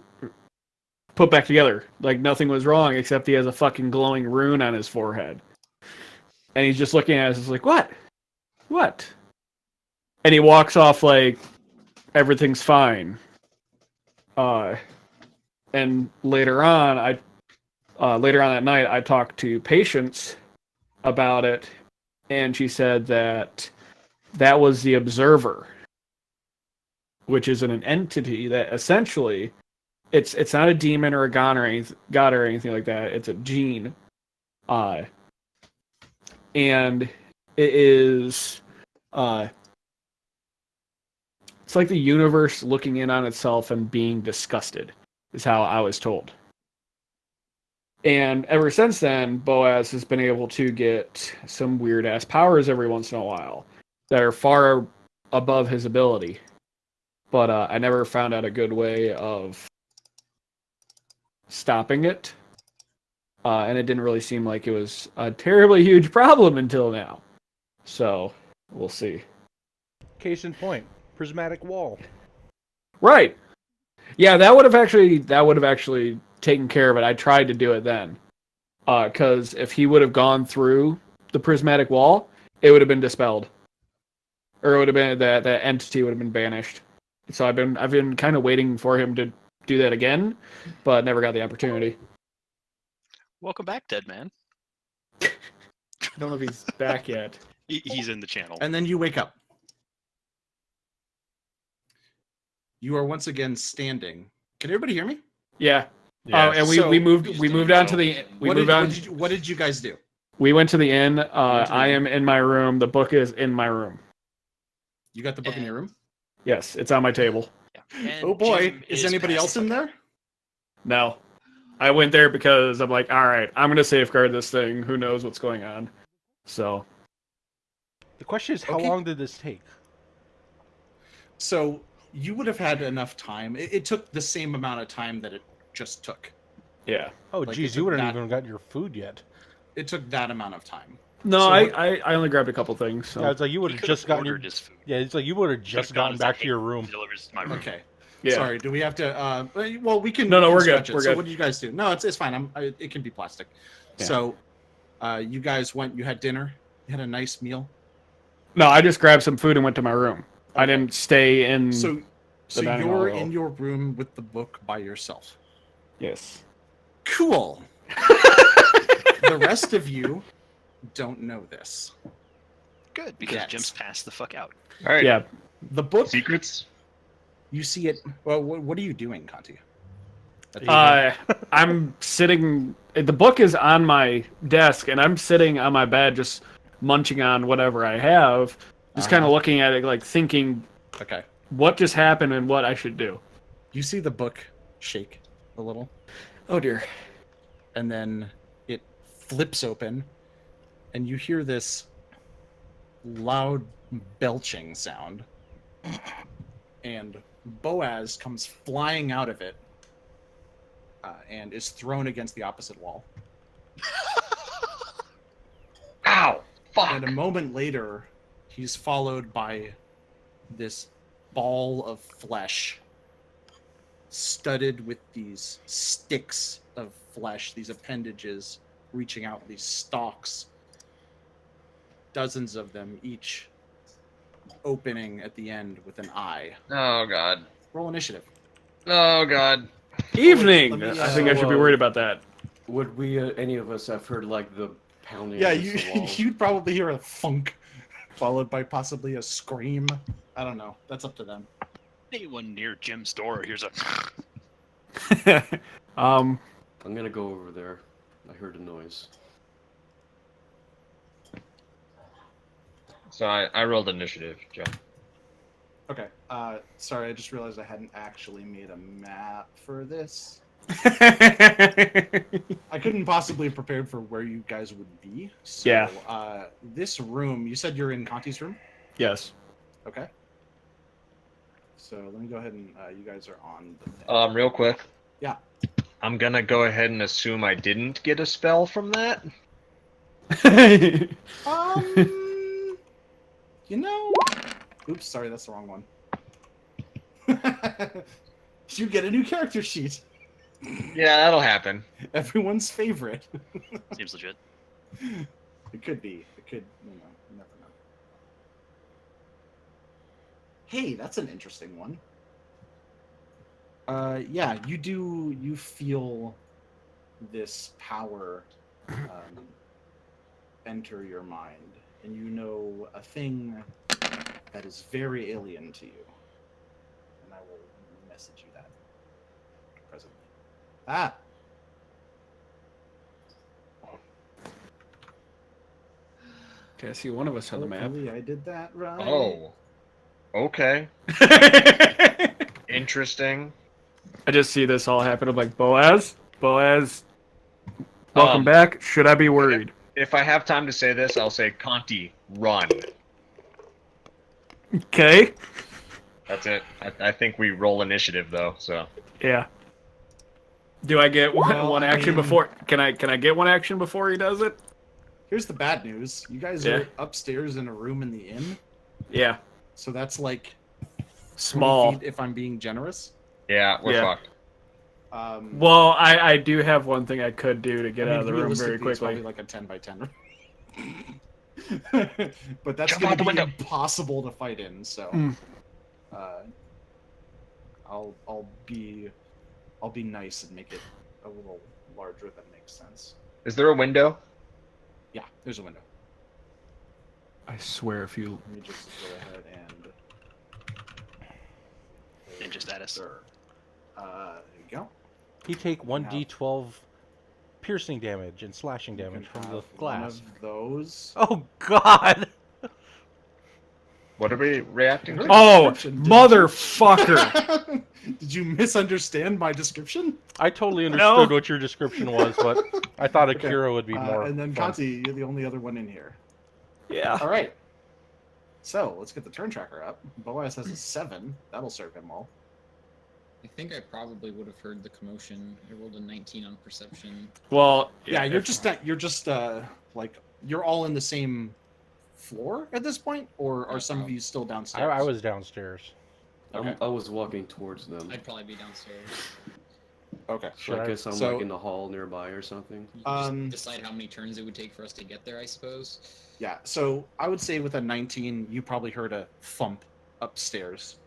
put back together. Like nothing was wrong except he has a fucking glowing rune on his forehead. And he's just looking at us, like, what? What? And he walks off like everything's fine. And later on, later on that night, I talked to Patience about it, and she said that that was the Observer, which is an entity that essentially it's not a demon or a god or anything like that. It's a gene, and it is it's like the universe looking in on itself and being disgusted, is how I was told. And ever since then, Boaz has been able to get some weird ass powers every once in a while that are far above his ability. But I never found out a good way of stopping it. And it didn't really seem like it was a terribly huge problem until now. So, we'll see. Case in point, prismatic wall. Right. Yeah, that would have actually taken care of it. I tried to do it then. Because if he would have gone through the prismatic wall, it would have been dispelled. Or it would have been that entity would have been banished. So I've been kind of waiting for him to do that again, but never got the opportunity. Welcome back, dead man. I don't know if he's back yet. He's in the channel. And then you wake up. You are once again standing. Can everybody hear me? Yeah. Yeah. And So- we moved on to the What did you guys do? we went to the inn. to the I inn. am in my room. The book is in my room. You got the book in your room? Yes, it's on my table. Yeah. And Oh boy, Jim is anybody past else the in fuck there? out. No. I went there because I'm like, all right, I'm going to safeguard this thing. Who knows what's going on? So, The question is, how Okay. long did this take? So you would have had enough time. It took the same amount of time that it just took. yeah. Oh, Like, geez, it's you wouldn't not- even gotten your food yet. It took that amount of time. No, So I only grabbed a couple things. So. Yeah, it's like you would He have could just gotten your. ordered his food. Yeah, it's like you would have just Could've gone gotten and back said, to your "Hey, room. Delivers to my room." Okay. Yeah. Sorry. Do we have to? Well, we can. No, we can we're good, stretch it. we're So good. what did you guys do? No, it's fine. It can be plastic. Yeah. So, you guys went. You had dinner. You had a nice meal. No, I just grabbed some food and went to my room. I Okay. didn't stay in. So dining you're hall. in your room with the book by yourself. Yes. Cool. The rest of you don't know this. Good, because Yes. Jim's passed the fuck out. All right. Yeah. The book, Secrets. you see it. Well, what are you doing, Conti? I'm sitting. The book is on my desk, and I'm sitting on my bed, just munching on whatever I have, just kind of looking at it, like thinking Okay. what just happened and what I should do. You see the book shake a little, Oh dear. and then it flips open, and you hear this loud belching sound. And Boaz comes flying out of it and is thrown against the opposite wall. Ow! Fuck! And a moment later, he's followed by this ball of flesh studded with these sticks of flesh, these appendages reaching out, these stalks. Dozens of them, each opening at the end with an eye. Oh god. Roll initiative. Oh god. Evening. Let me, I think I should be worried about that. Would we, any of us, have heard like the pounding? Yeah, against the wall? you'd probably hear a thunk, followed by possibly a scream. I don't know. That's up to them. Anyone near Jim's door hears a. Um. I'm gonna go over there. I heard a noise. So I rolled initiative, Joe. Okay. Sorry, I just realized I hadn't actually made a map for this. I couldn't possibly have prepared for where you guys would be. So, Yeah. This room, you said you're in Conti's room? Yes. Okay. So let me go ahead and you guys are on the thing. Real quick. Yeah. I'm gonna go ahead and assume I didn't get a spell from that. You know. Oops, sorry, that's the wrong one. You get a new character sheet. Yeah, that'll happen. Everyone's favorite. Seems legit. It could be. It could. You never know. Hey, that's an interesting one. Yeah, you do. You feel this power enter your mind, and you know a thing that is very alien to you. And I will message you that presently. Ah! Okay, I see one of us on the map. Hopefully I did that right. Oh. Okay. Interesting. I just see this all happen. I'm like, Boaz, welcome Um, back. Should I be worried? If I have time to say this, I'll say Conti, run. Okay. That's it. I think we roll initiative though, so. Yeah. Do I get Well, one I action mean- before? Can I get one action before he does it? Here's the bad news. You guys Yeah. are upstairs in a room in the inn, Yeah. so that's like 20 Small. feet if I'm being generous. Yeah, we're Yeah. fucked. Well, I do have one thing I could do to get out of the room very realistically, it's quickly. probably like a 10 by 10 but that's Jump going out the to be window. impossible to fight in. So, Mm. I'll be nice and make it a little larger. That makes sense. Is there a window? Yeah, there's a window. I swear, if you Let me just go ahead and just add us. There you go. You take have- 1d12 piercing damage and slashing You can damage from the have glass. One of those. Oh God! What are we reacting to? Oh, Description, didn't you? motherfucker! Did you misunderstand my description? I totally No. understood what your description was, but I thought Okay. Akira would be more. And then fun. Kanti, you're the only other one in here. Yeah. All right. So let's get the turn tracker up. Boaz has a 7. That'll serve him well. I think I probably would have heard the commotion. I rolled a 19 on perception. Well, Yeah, you're if- just like you're all in the same floor at this point, or are some of you still downstairs? I was downstairs. Okay. I was walking towards them. I'd probably be downstairs. Okay. So I guess I'm So- like in the hall nearby or something. You just Um, decide how many turns it would take for us to get there, I suppose. Yeah. So I would say with a 19, you probably heard a thump upstairs,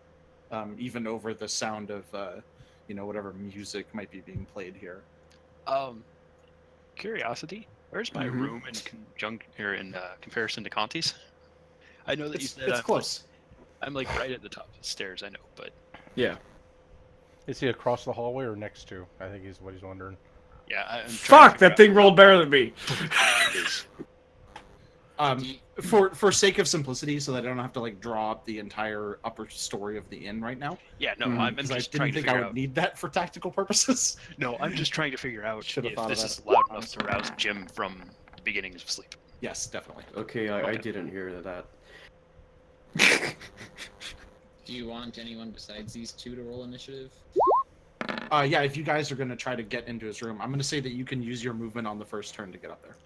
even over the sound of whatever music might be being played here. Curiosity. Where's my Mhm. room in comparison to Conti's? I know that you It's, said it's close. I'm like right at the top of the stairs. I know, but yeah. Is he across the hallway or next to? I think is what he's wondering. yeah, I'm trying to Fuck! figure That thing rolled better than me. Um, Do you- for sake of simplicity, so that I don't have to like draw up the entire upper story of the inn right now, Yeah, no, Mhm. I'm because I just didn't trying to think I figure would out. need that for tactical purposes. No, I'm just trying to figure out Should've if thought of this that. is loud enough I'm to sorry. rouse Jim from the beginnings of sleep. Yes, definitely. Okay, I Okay. didn't hear that. Do you want anyone besides these two to roll initiative? Yeah, if you guys are going to try to get into his room, I'm going to say that you can use your movement on the first turn to get up there.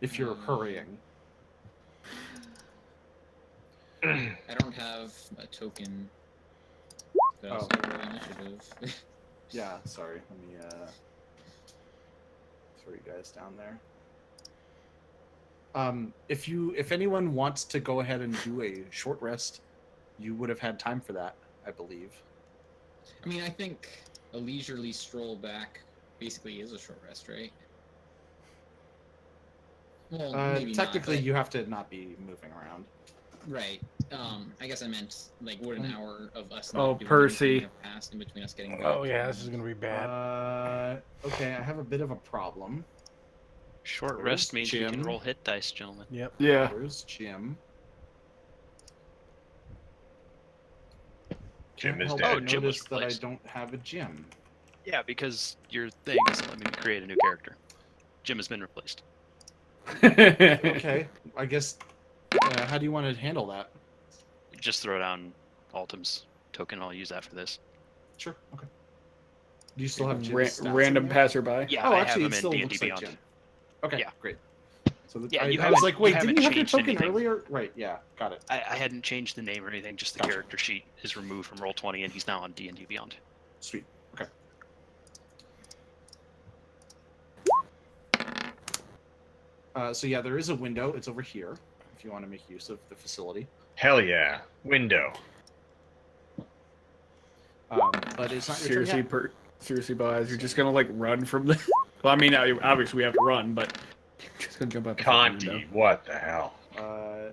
If you're hurrying. I don't have a token. But I'll Oh. still roll initiative. Yeah, sorry. Let me throw you guys down there. If anyone wants to go ahead and do a short rest, you would have had time for that, I believe. I mean, I think a leisurely stroll back basically is a short rest, right? Well, maybe Technically, not, you have to not be moving around. but- right. I guess I meant like would an hour of us Oh, not doing Percy. anything have passed in between us getting back. Oh yeah, this is gonna be bad. Okay, I have a bit of a problem. Short Where's rest means we can Jim? roll hit dice, gentlemen. Yep. Yeah. Where's Jim? Jim is Help dead. but Oh, Jim was notice that I replaced. don't have a Jim. Yeah, because your thing doesn't let me create a new character. Jim has been replaced. Okay, I guess. How do you want to handle that? Just throw down Altum's token. I'll use that for this. Sure. Okay. Do you still have Jim's Ra- stats in random there? passerby. Yeah, Oh, I actually, have it him still in D&D looks like Beyond. Jim. Okay, Yeah. great. So Yeah, I, you I was haven't- like, you wait, didn't haven't you have your changed token anything. earlier? Right. Yeah, got it. I hadn't changed the name or anything. Just the Gotcha. character sheet is removed from Roll20, and he's now on D&D Beyond. Sweet. Okay. So yeah, there is a window. It's over here. If you want to make use of the facility, Hell yeah. Window. but it's not your turn Seriously, yet. Seriously, Boaz, you're just gonna like run from the. Well, I mean, obviously we have to run, but you're just gonna jump out the fucking Conti, what the hell? I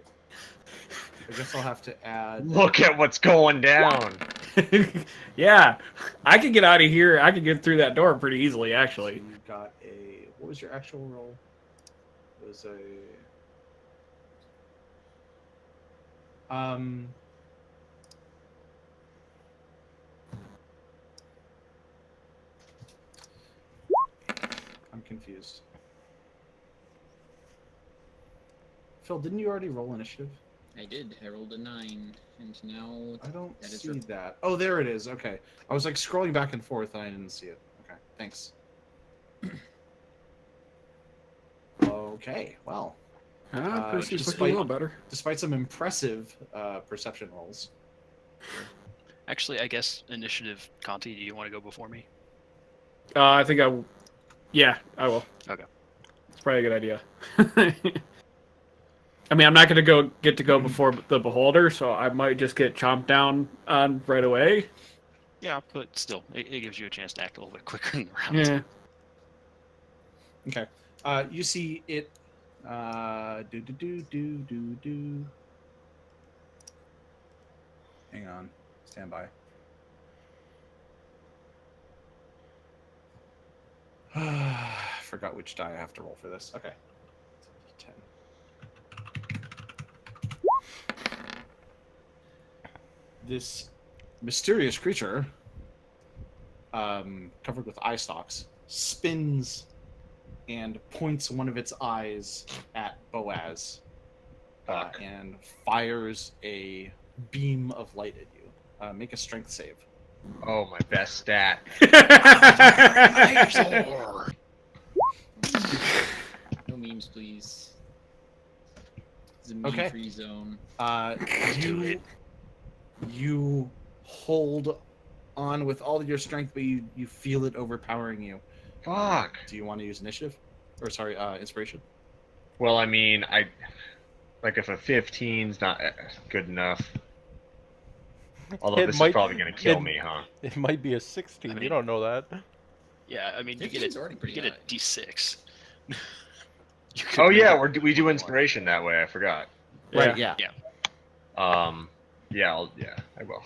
guess I'll have to add. Look at what's going down. window. Yeah, I could get out of here. I could get through that door pretty easily, actually. You got a. What was your actual roll? It was a. I'm confused. Phil, didn't you already roll initiative? I did. I rolled a 9, and now I don't That is see re- that. Oh, there it is. Okay. I was like scrolling back and forth and I didn't see it. Okay. Thanks. Okay. Well, Percy's despite- looking a little better. despite some impressive perception rolls. Actually, I guess initiative, Conti. Do you want to go before me? I think I. Yeah, I will. Okay. It's probably a good idea. I mean, I'm not gonna get to go before the beholder, so I might just get chomped down on right away. Yeah, but still, it gives you a chance to act a little bit quicker in the round. Yeah. Okay. You see it. Do. Hang on. Stand by. Forgot which die I have to roll for this. Okay. 10. This mysterious creature, covered with eye stalks, spins and points one of its eyes at Boaz and fires a beam of light at you. Make a strength save. Oh, my best stat. no memes, please. It's a Okay. meme-free zone. You hold on with all your strength, but you feel it overpowering you. Fuck. Do you want to use initiative? Or sorry, inspiration? Well, I mean, like if a 15's not good enough. Although It this might- is probably gonna kill it- me, huh? It might be a 16. I you mean- don't know that. Yeah, I mean, you get 15's already you pretty get a high. D6. You could Oh yeah, make it we do more. inspiration that way. I forgot. Right, yeah. Yeah. Yeah, I will.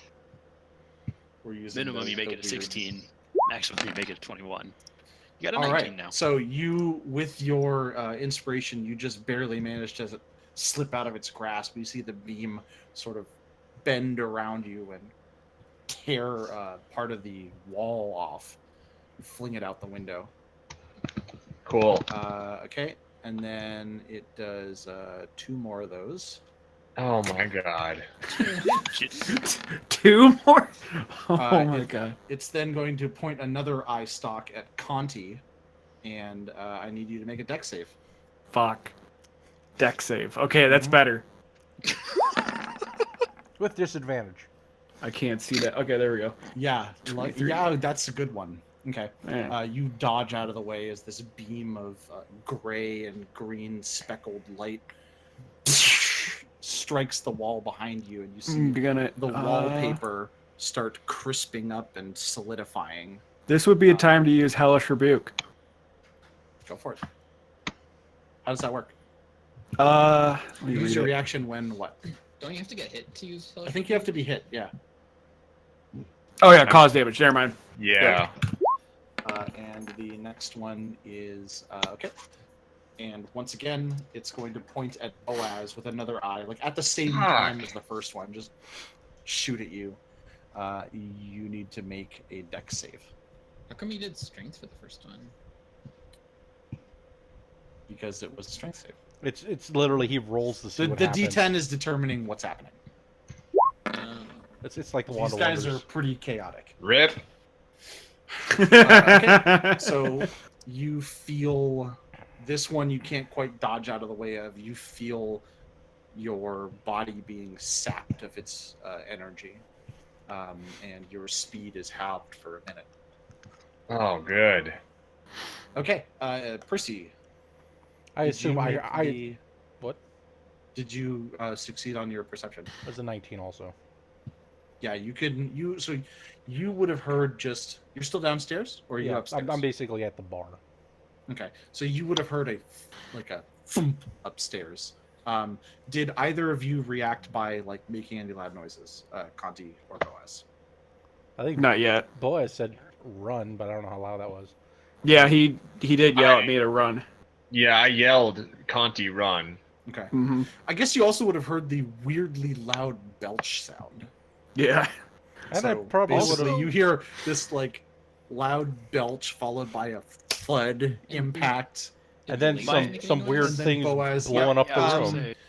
We're using Minimum, the- you make the it a weird- 16. Maximum, you make it a 21. You got a All 19 right. now. So you, with your inspiration, you just barely managed to slip out of its grasp. You see the beam sort of bend around you and tear part of the wall off. You fling it out the window. Cool. Okay, and then it does 2 more of those. Oh my god. Two more? Oh my it- god. It's then going to point another eye stalk at Conti, and I need you to make a dex save. Fuck. Deck save. Okay, that's Mhm. better. With disadvantage. I can't see that. Okay, there we go. Yeah, 23. yeah, that's a good one. Okay. Yeah. You dodge out of the way as this beam of gray and green speckled light strikes the wall behind you, and you see You're gonna. the wallpaper start crisping up and solidifying. This would be a time to use Hellish Rebuke. Go for it. How does that work? Let me You use read your it. reaction when what? Don't you have to get hit to use I think you have to be hit. Yeah. Oh yeah, cause damage. Never mind. Yeah. And the next one is okay. And once again, it's going to point at Boaz with another eye, like at the same Fuck. time as the first one. Just shoot at you. You need to make a dex save How come you did strength for the first one? because it was a strength save. It's literally he rolls to see The, what the happens. D10 is determining what's happening. It's like the These Wonder guys Wonders. are pretty chaotic. Rip. Okay. So you feel this one you can't quite dodge out of the way of. You feel your body being sapped of its energy, and your speed is halved for a minute. Oh, good. Okay, Percy. I did assume you I make the- what? Did you succeed on your perception? As a 19 also. Yeah, so you would have heard just. You're still downstairs, or are you Yeah, upstairs? I'm basically at the bar. Okay, so you would have heard a thump upstairs. Did either of you react by like making any loud noises, Conti or Boaz? I think Not yet. Boaz said run, but I don't know how loud that was. Yeah, he did yell at me to run. Yeah, I yelled, Conti, run. Okay, Mm-hmm. I guess you also would have heard the weirdly loud belch sound. Yeah. And I So probably would basically, have. you hear this like loud belch followed by a thud impact. And then Did My- Lady make any some weird noise? And then things Boaz- blowing up Yeah, I the was room. gonna say,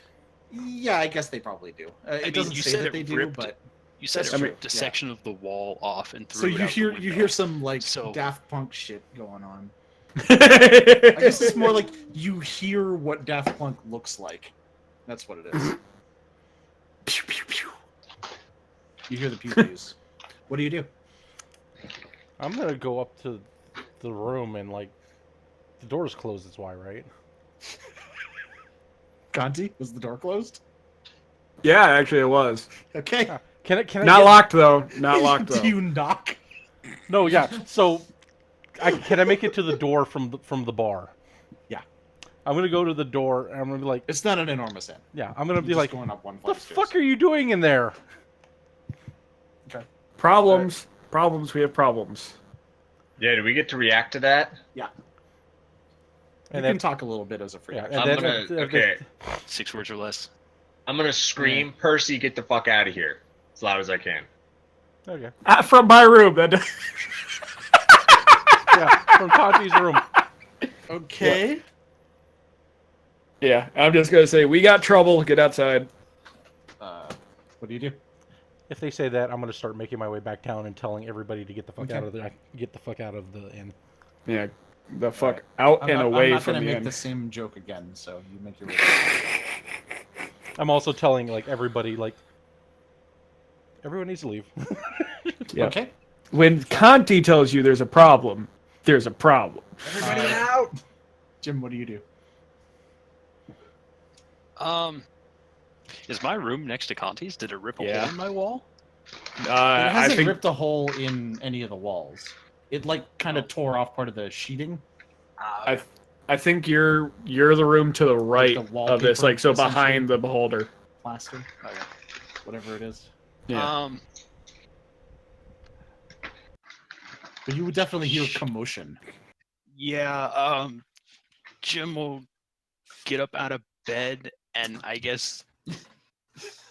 Yeah, I guess they probably do. It mean, doesn't you say said that it they do, ripped but you said That's it true, ripped a yeah. section of the wall off and so threw it you out the hear window. some like So- Daft Punk shit going on. I guess it's more like you hear what Daft Punk looks like. That's what it is. Pew, pew, pew. You hear the pew pews. What do you do? I'm gonna go up to the room and like the door's closed. That's why, right? Conti, was the door closed? Yeah, actually it was. Okay. Can I Not get- locked though. Not locked though. Do you knock? No, yeah. So, can I make it to the door from the bar? Yeah. I'm gonna go to the door and I'm gonna be like, It's not an enormous end. yeah. I'm gonna be Just like, going up one the flight of stairs. fuck are you doing in there? Problems. Problems. We have problems. Yeah, do we get to react to that? You And can then, talk a little bit as a free yeah, action. and I'm then gonna okay. 6 words or less. I'm gonna scream, Percy, get the fuck out of here, as loud as I can. Okay. From my room. That. Yeah, from Conti's room. Okay. Yeah, I'm just gonna say we got trouble. Get outside. What do you do? If they say that, I'm gonna start making my way back down and telling everybody to get the fuck Okay. out of the inn. Yeah, the fuck out and away I'm not from gonna the make end. the same joke again, so you make your way. I'm also telling like everybody like everyone needs to leave. Yeah. Okay. When Conti tells you there's a problem, there's a problem. Everybody out. Jim, what do you do? Is my room next to Conti's? Did it rip a Yeah. hole in my wall? It I hasn't think ripped a hole in any of the walls. It like kind of tore off part of the sheeting. I think you're the room to the right the of this, wallpaper, like so essentially? behind the beholder. Plaster. Okay. Whatever it is. Yeah. But you would definitely hear commotion. Yeah, Jim will get up out of bed and I guess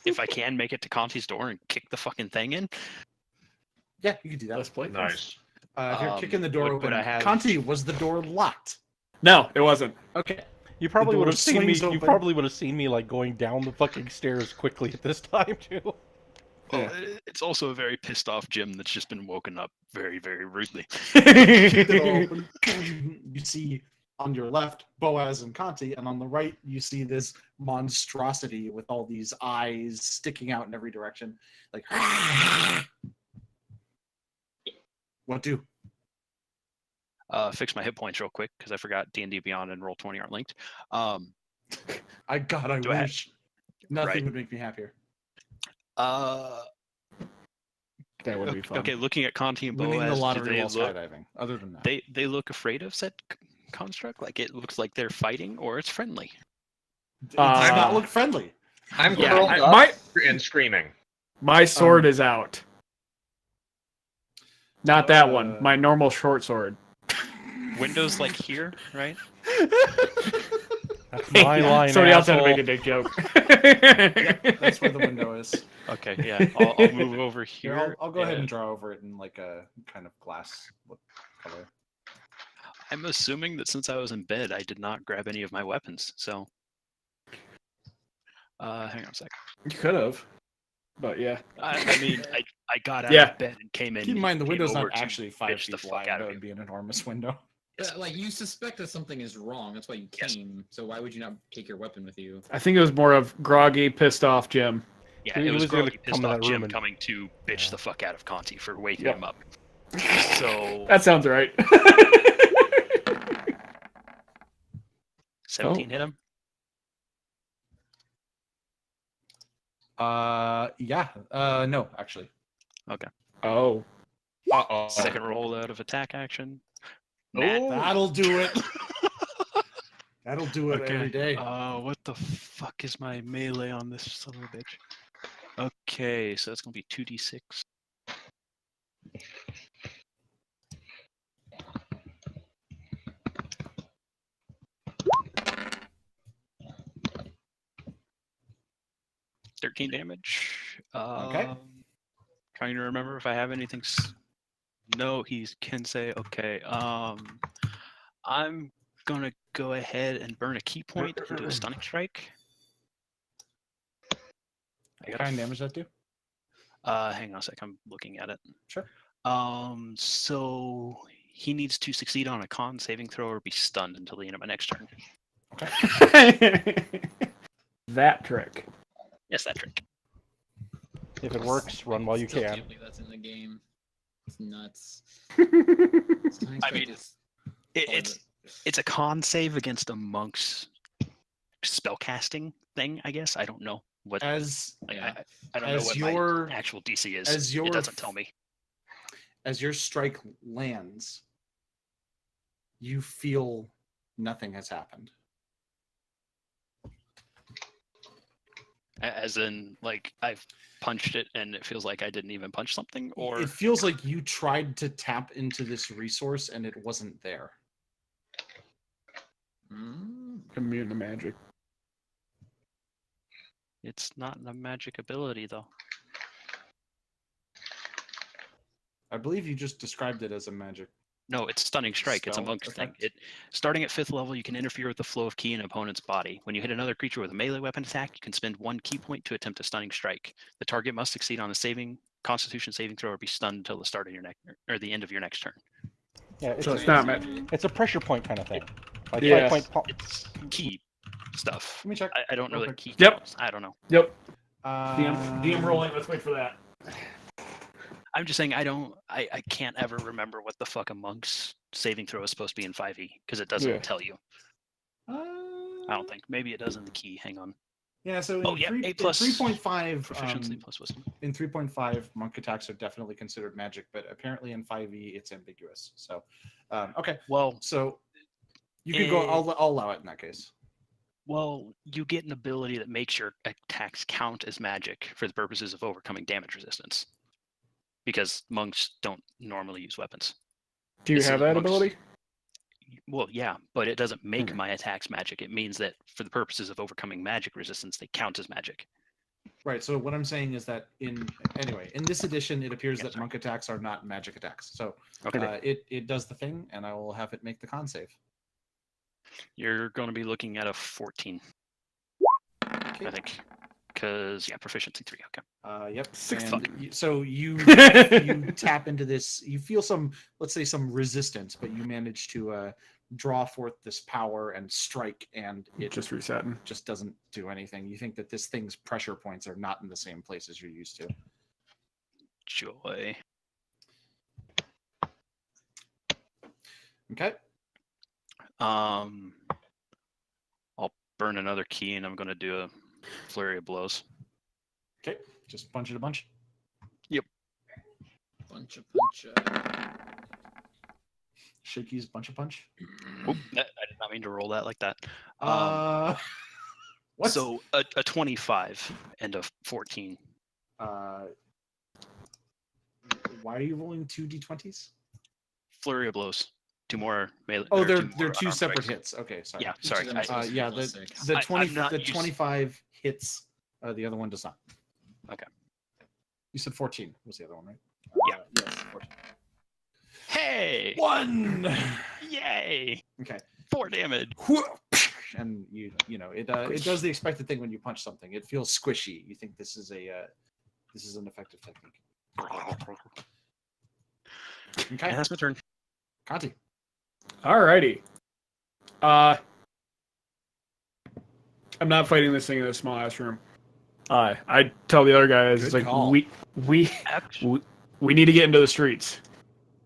if I can make it to Conti's door and kick the fucking thing in. Yeah, you could do that. Let's play. Nice. If you're kicking the door would open, I have- Conti, was the door locked? No, it wasn't. Okay. You probably door would have seen me. swings You open. probably would have seen me like going down the fucking stairs quickly at this time too. Well, it's also a very pissed off Jim that's just been woken up very, very rudely. Kick the door open. You see on your left Boaz and Conti, and on the right you see this monstrosity with all these eyes sticking out in every direction. Like, what do? Fix my hit points real quick because I forgot D&D Beyond and Roll20 aren't linked. I Do I have- wish. Nothing Right. would make me happier. That would be fun. Okay, looking at Conti and Winning the Boaz, do lottery they while look, skydiving. Other than that, they look afraid of said construct? Like it looks like they're fighting or it's friendly? it does Uh, not look friendly. I'm Yeah, curled I- up my- and screaming. My sword is out. Not that one. Uh, My normal short sword. Windows like here, right? That's my line. Somebody else had to asshole. make a dick joke. That's where the window is. Okay, yeah. I'll move over Here, here. I'll go ahead and draw over it in like a kind of glass color. I'm assuming that since I was in bed, I did not grab any of my weapons. So, hang on a sec. You could have, but yeah. I mean, I got out Yeah. of bed and came in. Keep in mind the came window's over not to actually 5 bitch the feet fuck wide. out That of would you. be an enormous window. Like you suspect that something is wrong. That's why you Yes. came. So why would you not take your weapon with you? I think it was more of groggy, pissed off Jim. Yeah, He it was was gonna groggy, pissed come in off that room Jim and- coming to bitch Yeah. the fuck out of Conti for waking Yep. him up. So That sounds right. 17 hit him. Yeah. No, actually. Oh. Uh-oh. Second roll out of attack action. Nat. Oh, That'll do it. That'll do it Okay. every day. What the fuck is my melee on this son of a bitch? Okay, so that's gonna be 2d6. $13 damage. Okay. Trying to remember if I have anything. No, he can say okay. I'm gonna go ahead and burn a key point into a stunning strike. I What got kind of damage that do? hang on a sec, I'm looking at it. Sure. So he needs to succeed on a con saving throw or be stunned until the end of my next turn. That trick. Yes, that trick. If it works, run while you Still can. can't believe that's in the game. It's nuts. I mean, it's a con save against a monk's spellcasting thing, I guess. I don't know what As I Yeah. don't know as what your- my actual DC is. as your It doesn't tell me. as your strike lands, you feel nothing has happened. As in, like, I've punched it and it feels like I didn't even punch something, or It feels like you tried to tap into this resource and it wasn't there. Immune to magic. it's not a magic ability, though. I believe you just described it as a magic. No, it's stunning strike. It's a Spell monk's thing. effect. It starting at 5th level, you can interfere with the flow of ki in an opponent's body. When you hit another creature with a melee weapon attack, you can spend 1 ki point to attempt a stunning strike. The target must succeed on a Constitution saving throw or be stunned until the start of your next or the end of your next turn. Yeah, So it's not magic. it's a pressure point kind of thing. Like Yes. 5 point It's key stuff. Let me check. I don't know real that quick. key. Yep. counts. I don't know. Yep. DM DM rolling. Let's wait for that. I'm just saying I can't ever remember what the fuck a monk's saving throw is supposed to be in 5e because it doesn't Yeah. tell you. I don't think. Maybe it does in the key. Hang on. Yeah, so in, Oh, yeah, 3, A plus 3.5, Proficiency plus wisdom. in 3.5, monk attacks are definitely considered magic, but apparently in 5e it's ambiguous. So, okay, Well, so you could go. I'll allow it in that case. you get an ability that makes your attacks count as magic for the purposes of overcoming damage resistance. Because monks don't normally use weapons. Do you This have is that monks. ability? Well, yeah, but it doesn't make Okay. my attacks magic. It means that for the purposes of overcoming magic resistance, they count as magic. Right. So what I'm saying is that in this edition, it appears Yeah, that sorry. monk attacks are not magic attacks. So Okay. it does the thing, and I will have it make the con save. You're going to be looking at a 14, I think. Because, yeah, proficiency 3. Okay. Yep. Six and fucking- so you you tap into this. You feel some, let's say, some resistance, but you manage to draw forth this power and strike, and it Just resetting. just doesn't do anything. You think that this thing's pressure points are not in the same place as you're used to. Joy. Okay. I'll burn another key, and I'm going to do a flurry of blows. Okay. Just punch it a bunch. Bunch of. Shaky's bunch of punch. Oop, I did not mean to roll that like that. What? So a 25 and a 14. Why are you rolling 2d20s? Flurry of blows. 2 more melee. Oh, or they're 2 more two unarmed separate strikes. hits. Okay, sorry. Yeah, Each sorry. of them is supposed to be Yeah, plus 6. the I'm 20 not the used- 25 hits. The other one does not. Okay. You said 14 was the other one, right? Yeah. Yes. 14. Hey! 1. Yay! Okay. 4 damage. And you know it does the expected thing when you punch something. It feels squishy. You think this is an effective technique. Okay. And that's my turn. Conti. Alrighty. I'm not fighting this thing in a small ass room. I tell the other guys, it's Good like call. we Actually, need to get into the streets.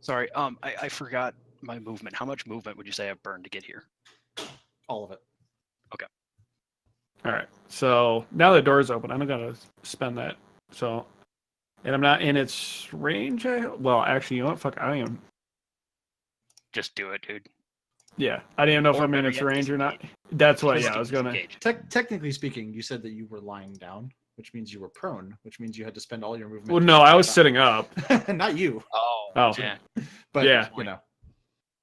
sorry. I forgot my movement. How much movement would you say I've burned to get here? All of it. All right. So now the door's open. I don't gotta spend that. So And I'm not in its range. Well, actually, you know what? Fuck, I am. Just do it, dude. Yeah, I didn't know if Or I'm in better its yet, range or not. disengage. That's what. Just Yeah, I was gonna. disengage. Technically speaking, you said that you were lying down, which means you were prone, which means you had to spend all your movement. Well, to no, I was get sitting up. up. Not you, Oh, Oh. yeah. but Yeah. you know.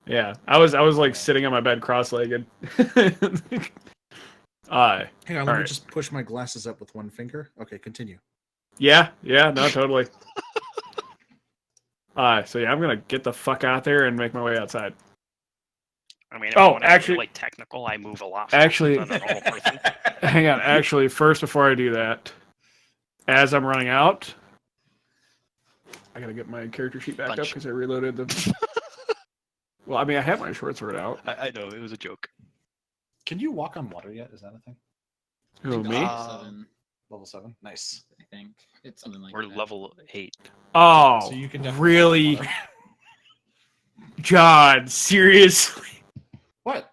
Yeah, I was like sitting on my bed cross-legged. Hang on, let me Alright. just push my glasses up with one finger. Okay, continue. yeah, no, totally. So yeah, I'm gonna get the fuck out there and make my way outside. I mean, if Oh, you want to be actually- really technical, I move a lot Actually- faster than a normal person. Hang on, actually, first before I do that, as I'm running out, I gotta get my character sheet back up Punch. because I reloaded them. Well, I mean, I have my short sword out. I know, it was a joke. Can you walk on water yet? Is that a thing? Who, think me? level 7, Level 7? Nice. I think it's something like We're that. level 8. Oh, So you can definitely really? walk on water. John, seriously? What?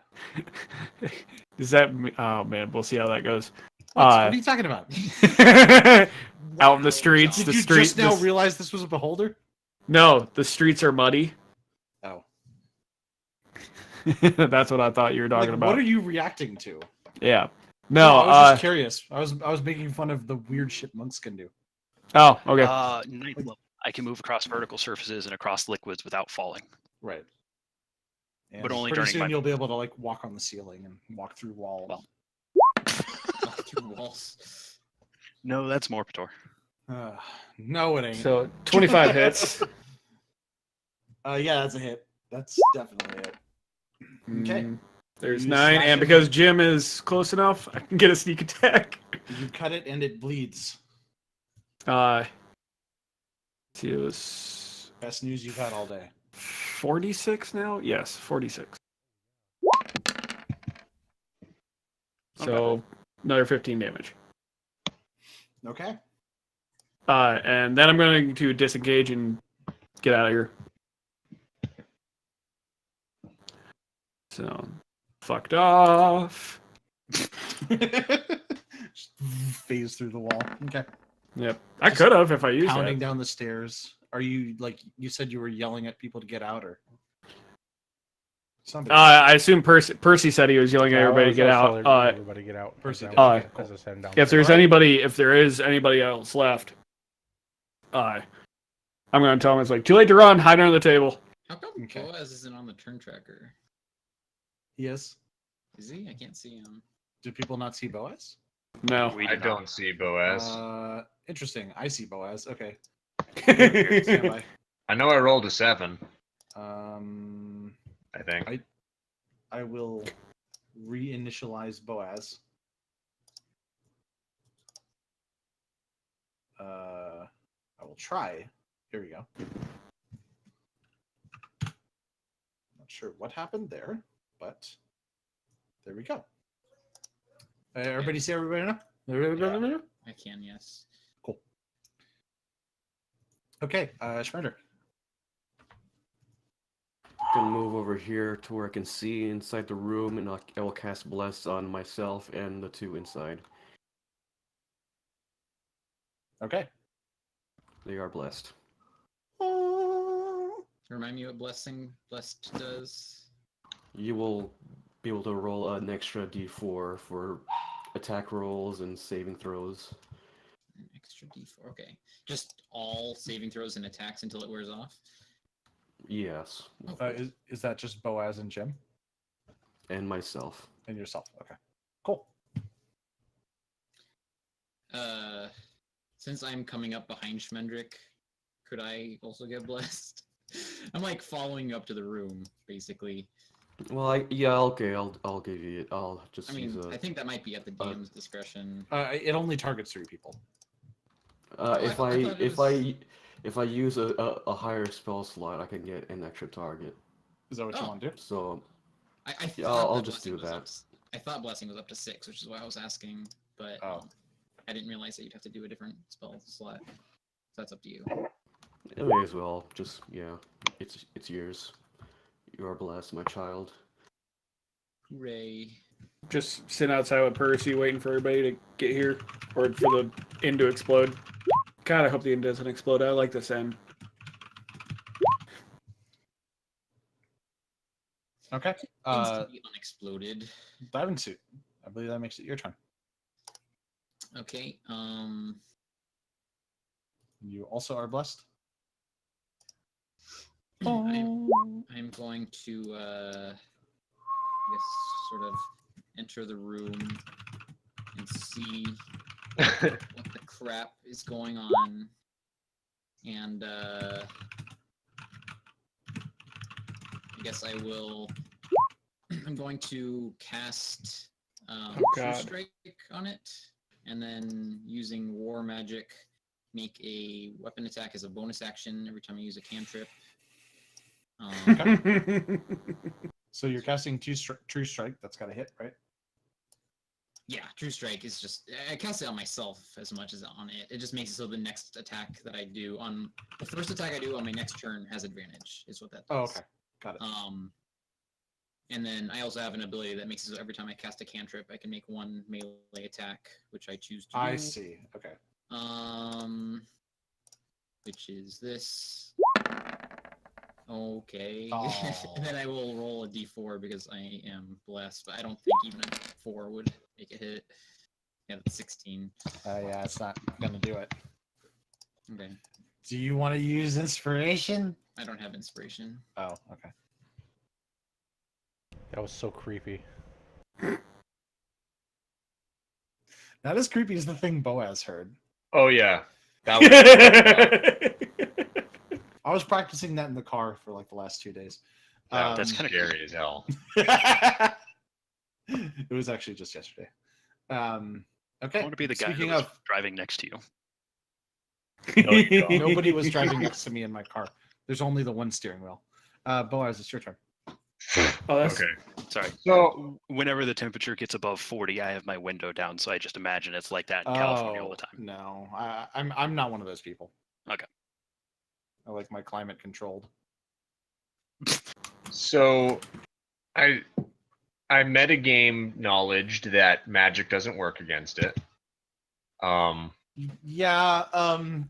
Does that? Oh man, we'll see how that goes. What are you talking about? Out in the streets, Did the you streets. just now realize this was a beholder? No, the streets are muddy. Oh. That's what I thought you were talking Like, about. what are you reacting to? Yeah. No. I was just curious. I was making fun of the weird shit monks can do. Oh, okay. Ninth level. I can move across vertical surfaces and across liquids without falling. Right. And But only pretty during soon my- you'll be able to like walk on the ceiling and walk through walls. Well. Walk through walls. No, that's Morptor. No, it ain't. So 25 hits. Yeah, that's a hit. That's definitely it. Okay. There's You 9, slash and it. because Jim is close enough, I can get a sneak attack. You cut it and it bleeds. See, it was Best news you've had all day. 46 now. Yes, 46. Not So another 15 damage. Okay. And then I'm going to disengage and get out of here. So, fucked off. Just phase through the wall. Okay. Yep. I Just could have if I used Pounding that. down the stairs. Are you like you said you were yelling at people to get out or somebody? I assume Percy said he was yelling at Yeah, everybody to get I was out. telling everybody to get out. Percy as did. I was- Okay, as I cool. was heading down. If there's if there is anybody else left, I'm going to tell him it's like too late to run. Hide under the table. How come Okay. Boaz isn't on the turn tracker? Yes. Is he? I can't see him. Do people not see Boaz? No. We I do not. don't see Boaz. Interesting. I see Boaz. Okay. yeah, Stand by. I know I rolled a 7. I think. I will reinitialize Boaz. I will try. Here we go. Not sure what happened there, but there we go. Everybody see everybody now? Everybody now? I can, yes. Cool. Okay, Schmender. Gonna move over here to where I can see inside the room, and I will cast Bless on myself and the 2 inside. Okay. They are blessed. Remind me what blessed does. You will be able to roll an extra d4 for attack rolls and saving throws. An extra d4. Okay. Just all saving throws and attacks until it wears off. Yes, Oh, cool. Is that just Boaz and Jim and myself. and yourself? Okay. Cool. Since I'm coming up behind Schmendrick, could I also get blessed? I'm like following you up to the room, basically. Well, yeah, okay, I'll give you it. I'll just I mean, use a. I think that might be at the DM's discretion. It only targets 3 people. If I I thought it if was- I if I use a higher spell slot, I can get an extra target. Is that what you Oh. want to do? So I Yeah, thought I'll that just blessing do was that. up I thought blessing was up to 6, which is why I was asking, but Oh. I didn't realize that you'd have to do a different spell slot. So that's up to you. it may as well. Just yeah, it's yours. You are blessed, my child. Hooray. Just sit outside with Percy, waiting for everybody to get here, or for the inn to explode. God, I hope the end doesn't explode. I like this end. Okay. Instantly unexploded. Diving suit. I believe that makes it your turn. Okay. You also are blessed. I'm going to I guess sort of enter the room and see what the crap is going on, and I guess I will. I'm going to cast True God. Strike on it, and then using War Magic, make a weapon attack as a bonus action every time I use a cantrip. So you're casting True Strike. That's got to hit, right? Yeah, True Strike is just I cast it on myself as much as on it. It just makes it so the next attack that I do on the first attack I do on my next turn has advantage. Is what that does. Oh, okay. Got it. And then I also have an ability that makes it so every time I cast a cantrip, I can make one melee attack, which I choose to do. I see. Okay. Which is this. Okay. Oh. And then I will roll a d4 because I am blessed, but I don't think even a 4 would make it hit. Yeah, that's 16. Yeah, it's not gonna do it. Okay. Do you want to use inspiration? I don't have inspiration. Oh, okay. That was so creepy. Not as creepy as the thing Boaz heard. Oh yeah, that was I was practicing that in the car for like the last 2 days. That's kinda scary as hell. It was actually just yesterday. Okay. I want to be the guy Speaking who was of, driving next to you. nobody was driving next to me in my car. There's only the one steering wheel. Boaz, it's your turn. Oh, that's Okay. Sorry. So Whenever the temperature gets above 40, I have my window down, so I just imagine it's like that in California all the time. No, I'm not one of those people. Okay. I like my climate controlled. So, I metagame knowledged that magic doesn't work against it. Yeah.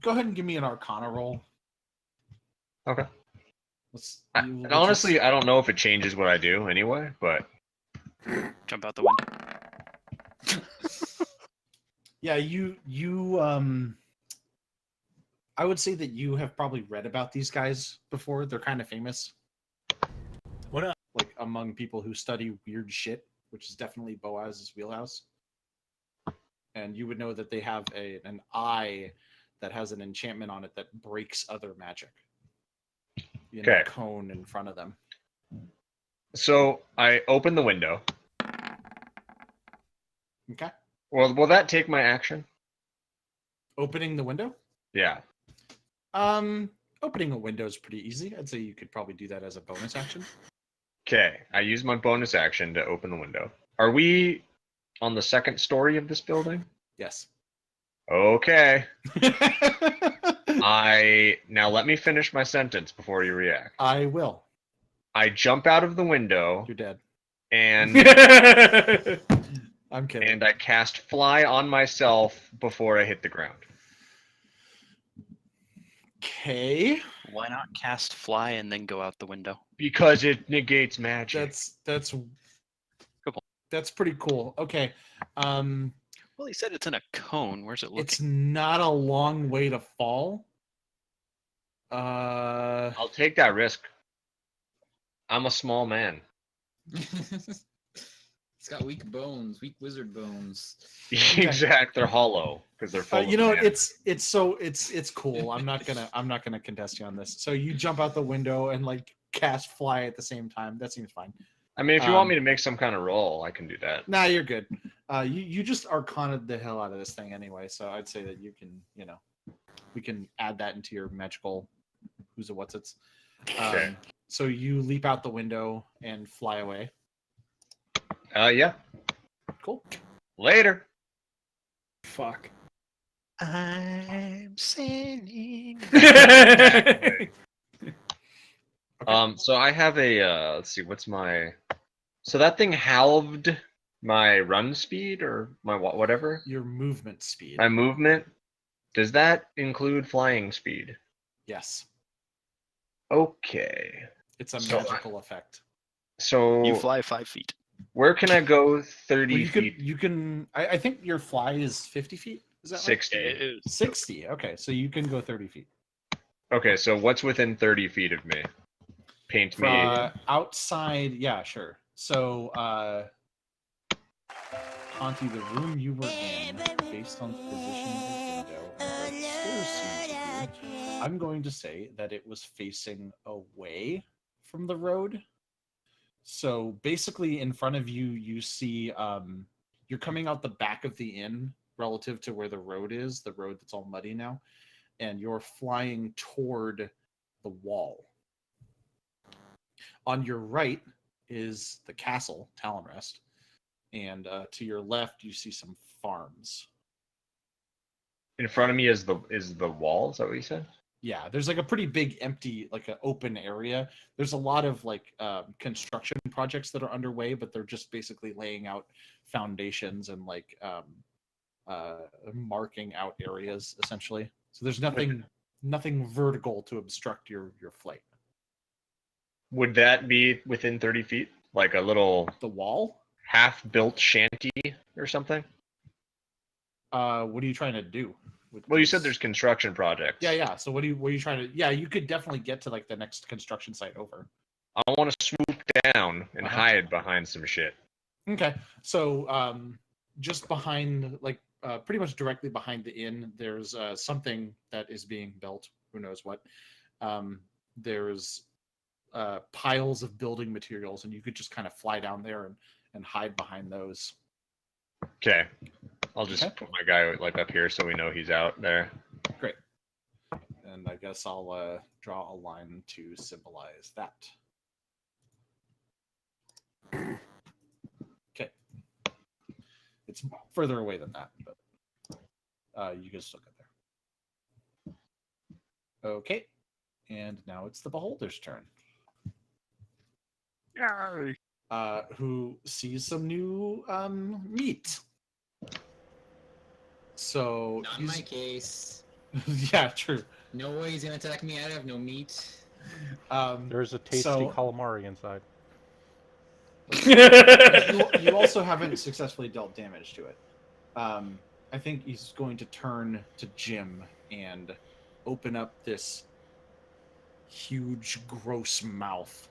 Go ahead and give me an Arcana roll. Okay. We'll Honestly, I don't know if it changes what I do anyway, but Jump out the window. Yeah, you I would say that you have probably read about these guys before. They're kind of famous. What up? Like among people who study weird shit, which is definitely Boaz's wheelhouse. And you would know that they have an eye that has an enchantment on it that breaks other magic. In a cone in front of them. So I open the window. Okay. Well, will that take my action? Opening the window? Yeah. Opening a window is pretty easy. I'd say you could probably do that as a bonus action. Okay. I use my bonus action to open the window. Are we on the second story of this building? Yes. Okay. Now let me finish my sentence before you react. I will. I jump out of the window You're dead. and I'm kidding. and I cast fly on myself before I hit the ground. Okay. Why not cast fly and then go out the window? Because it negates magic. That's pretty cool. Okay. Well, he said it's in a cone. Where's it looking? It's not a long way to fall. I'll take that risk. I'm a small man. It's got weak bones, weak wizard bones. Exact. They're hollow because they're full. You know, of mana. it's cool. I'm not gonna contest you on this. So you jump out the window and like cast fly at the same time. That seems fine. I mean, if you want me to make some kind of roll, I can do that. Nah, you're good. You just Arcana'd the hell out of this thing anyway, so I'd say that you can, we can add that into your magical who's a what's it's. Okay. So you leap out the window and fly away. Yeah. Cool. Later. Fuck. I'm sailing. So I have a let's see, what's my so that thing halved my run speed or my whatever? Your movement speed. My movement. Does that include flying speed? Yes, Okay. it's a So- magical effect. So You fly 5 feet. where can I go 30 Well, you feet? can. You can. I think your fly is 50 feet. Is that right? 60. 60. Okay, so you can go 30 feet. Okay, so what's within 30 feet of me? Paint me. Outside, yeah, sure. So, Conti, the room you were in, based on the position of the window and where the stairs seem to be, I'm going to say that it was facing away from the road. So basically, in front of you, you see you're coming out the back of the inn relative to where the road is, the road that's all muddy now, and you're flying toward the wall. On your right is the castle, Talonrest, and to your left you see some farms. In front of me is the wall. Is that what you said? Yeah, there's like a pretty big empty, like an open area. There's a lot of like construction projects that are underway, but they're just basically laying out foundations and like marking out areas essentially. So there's nothing vertical to obstruct your flight. Would that be within 30 feet? Like a little The wall? half-built shanty or something? What are you trying to do? Well, you said there's construction projects. Yeah. So what are you trying to? Yeah, you could definitely get to like the next construction site over. I want to swoop down and hide behind some shit. Okay, so just behind, like pretty much directly behind the inn, there's something that is being built. Who knows what? There's piles of building materials, and you could just kind of fly down there and hide behind those. Okay. I'll just put my guy like up here so we know he's out there. Great. And I guess I'll draw a line to symbolize that. Okay. It's further away than that, but you can still get there. Okay. And now it's the beholder's turn. Who sees some new meat. So Not in my case. yeah, true. No way he's gonna attack me. I have no meat. There's a tasty calamari inside. You also haven't successfully dealt damage to it. I think he's going to turn to Jim and open up this huge, gross mouth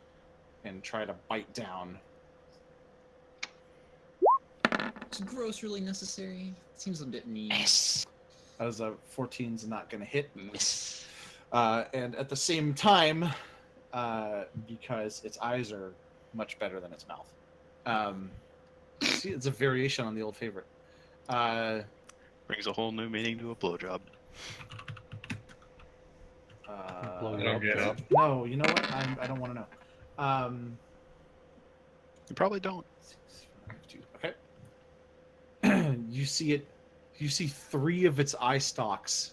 and try to bite down. Is gross really necessary? Seems a bit mean. Yes. As a 14's not going to hit. Miss. And at the same time, because its eyes are much better than its mouth. See, it's a variation on the old favorite. Brings a whole new meaning to a blowjob. Blow I don't get up. No, you know what? I don't want to know. You probably don't. 6, 5, 2. Okay. You see it. You see 3 of its eye stalks,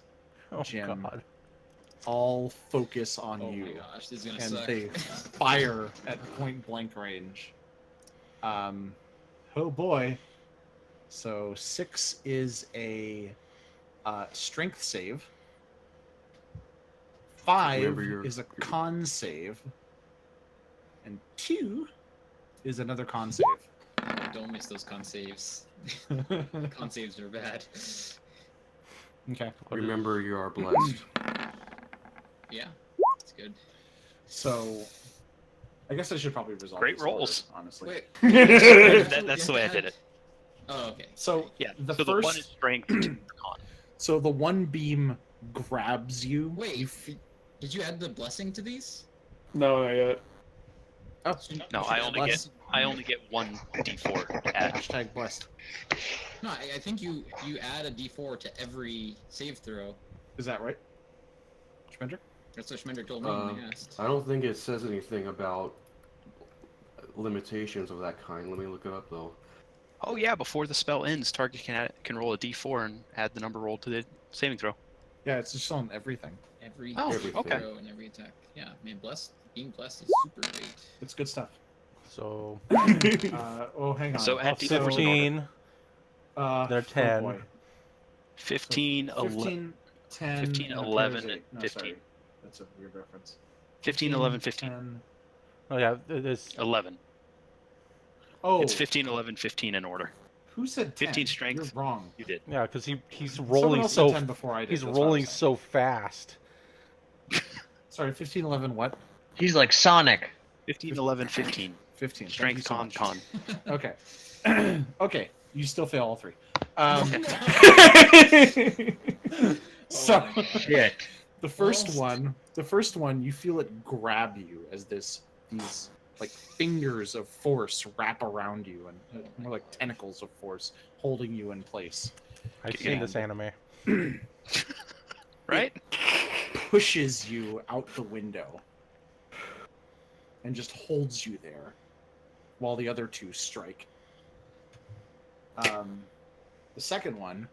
Oh Jim, God. all focus on Oh you, my gosh, this is gonna and suck. they fire at point blank range. Oh boy! So 6 is a strength save. 5 Remember is a con save, and 2 is another con save. Don't miss those con saves. Con saves are bad. Okay. Remember, you are blessed. Yeah, it's good. So, I guess I should probably resolve. Great this order, rolls. honestly. Wait. That's the way I did it. Oh, okay. So Yeah. the so first, the one is strength, the two are con. so the one beam grabs you. Wait, did you add the blessing to these? No, not yet. Oh, No, I only get one d4 to add. Hashtag blessed. No, I think you add a d4 to every save throw. Is that right, Schmender? That's what Schmender told me when I asked. I don't think it says anything about limitations of that kind. Let me look it up though. Oh yeah, before the spell ends, target can roll a d4 and add the number rolled to the saving throw. Yeah, it's just on everything. Every Oh, save okay. throw and every attack. Yeah, man, being blessed is super great. It's good stuff. So Oh, hang on. So at the so 15. They're They're 10. Oh boy. 15, 11. 15. 10, 15, and 11, Appear's and 8. No, 15. sorry. That's a weird reference. 15, 11, 15. 10. Oh yeah, it is. 11. Oh, It's 15, 11, 15 in order. who said 10? 15 strength. You're wrong. You did. Yeah, because he's Someone rolling else so said 10 before I did. he's that's what I was rolling saying. so fast. Sorry, 15, 11, what? He's like Sonic. 15, 11, 15. 15. Thank Strength, you so con, much. con. Okay. Okay. You still fail all three. So Shit. the first Almost. one, you feel it grab you as these like fingers of force wrap around you, and more like tentacles of force holding you in place. I've seen this anime. Right? Pushes you out the window and just holds you there while the other two strike. The second one,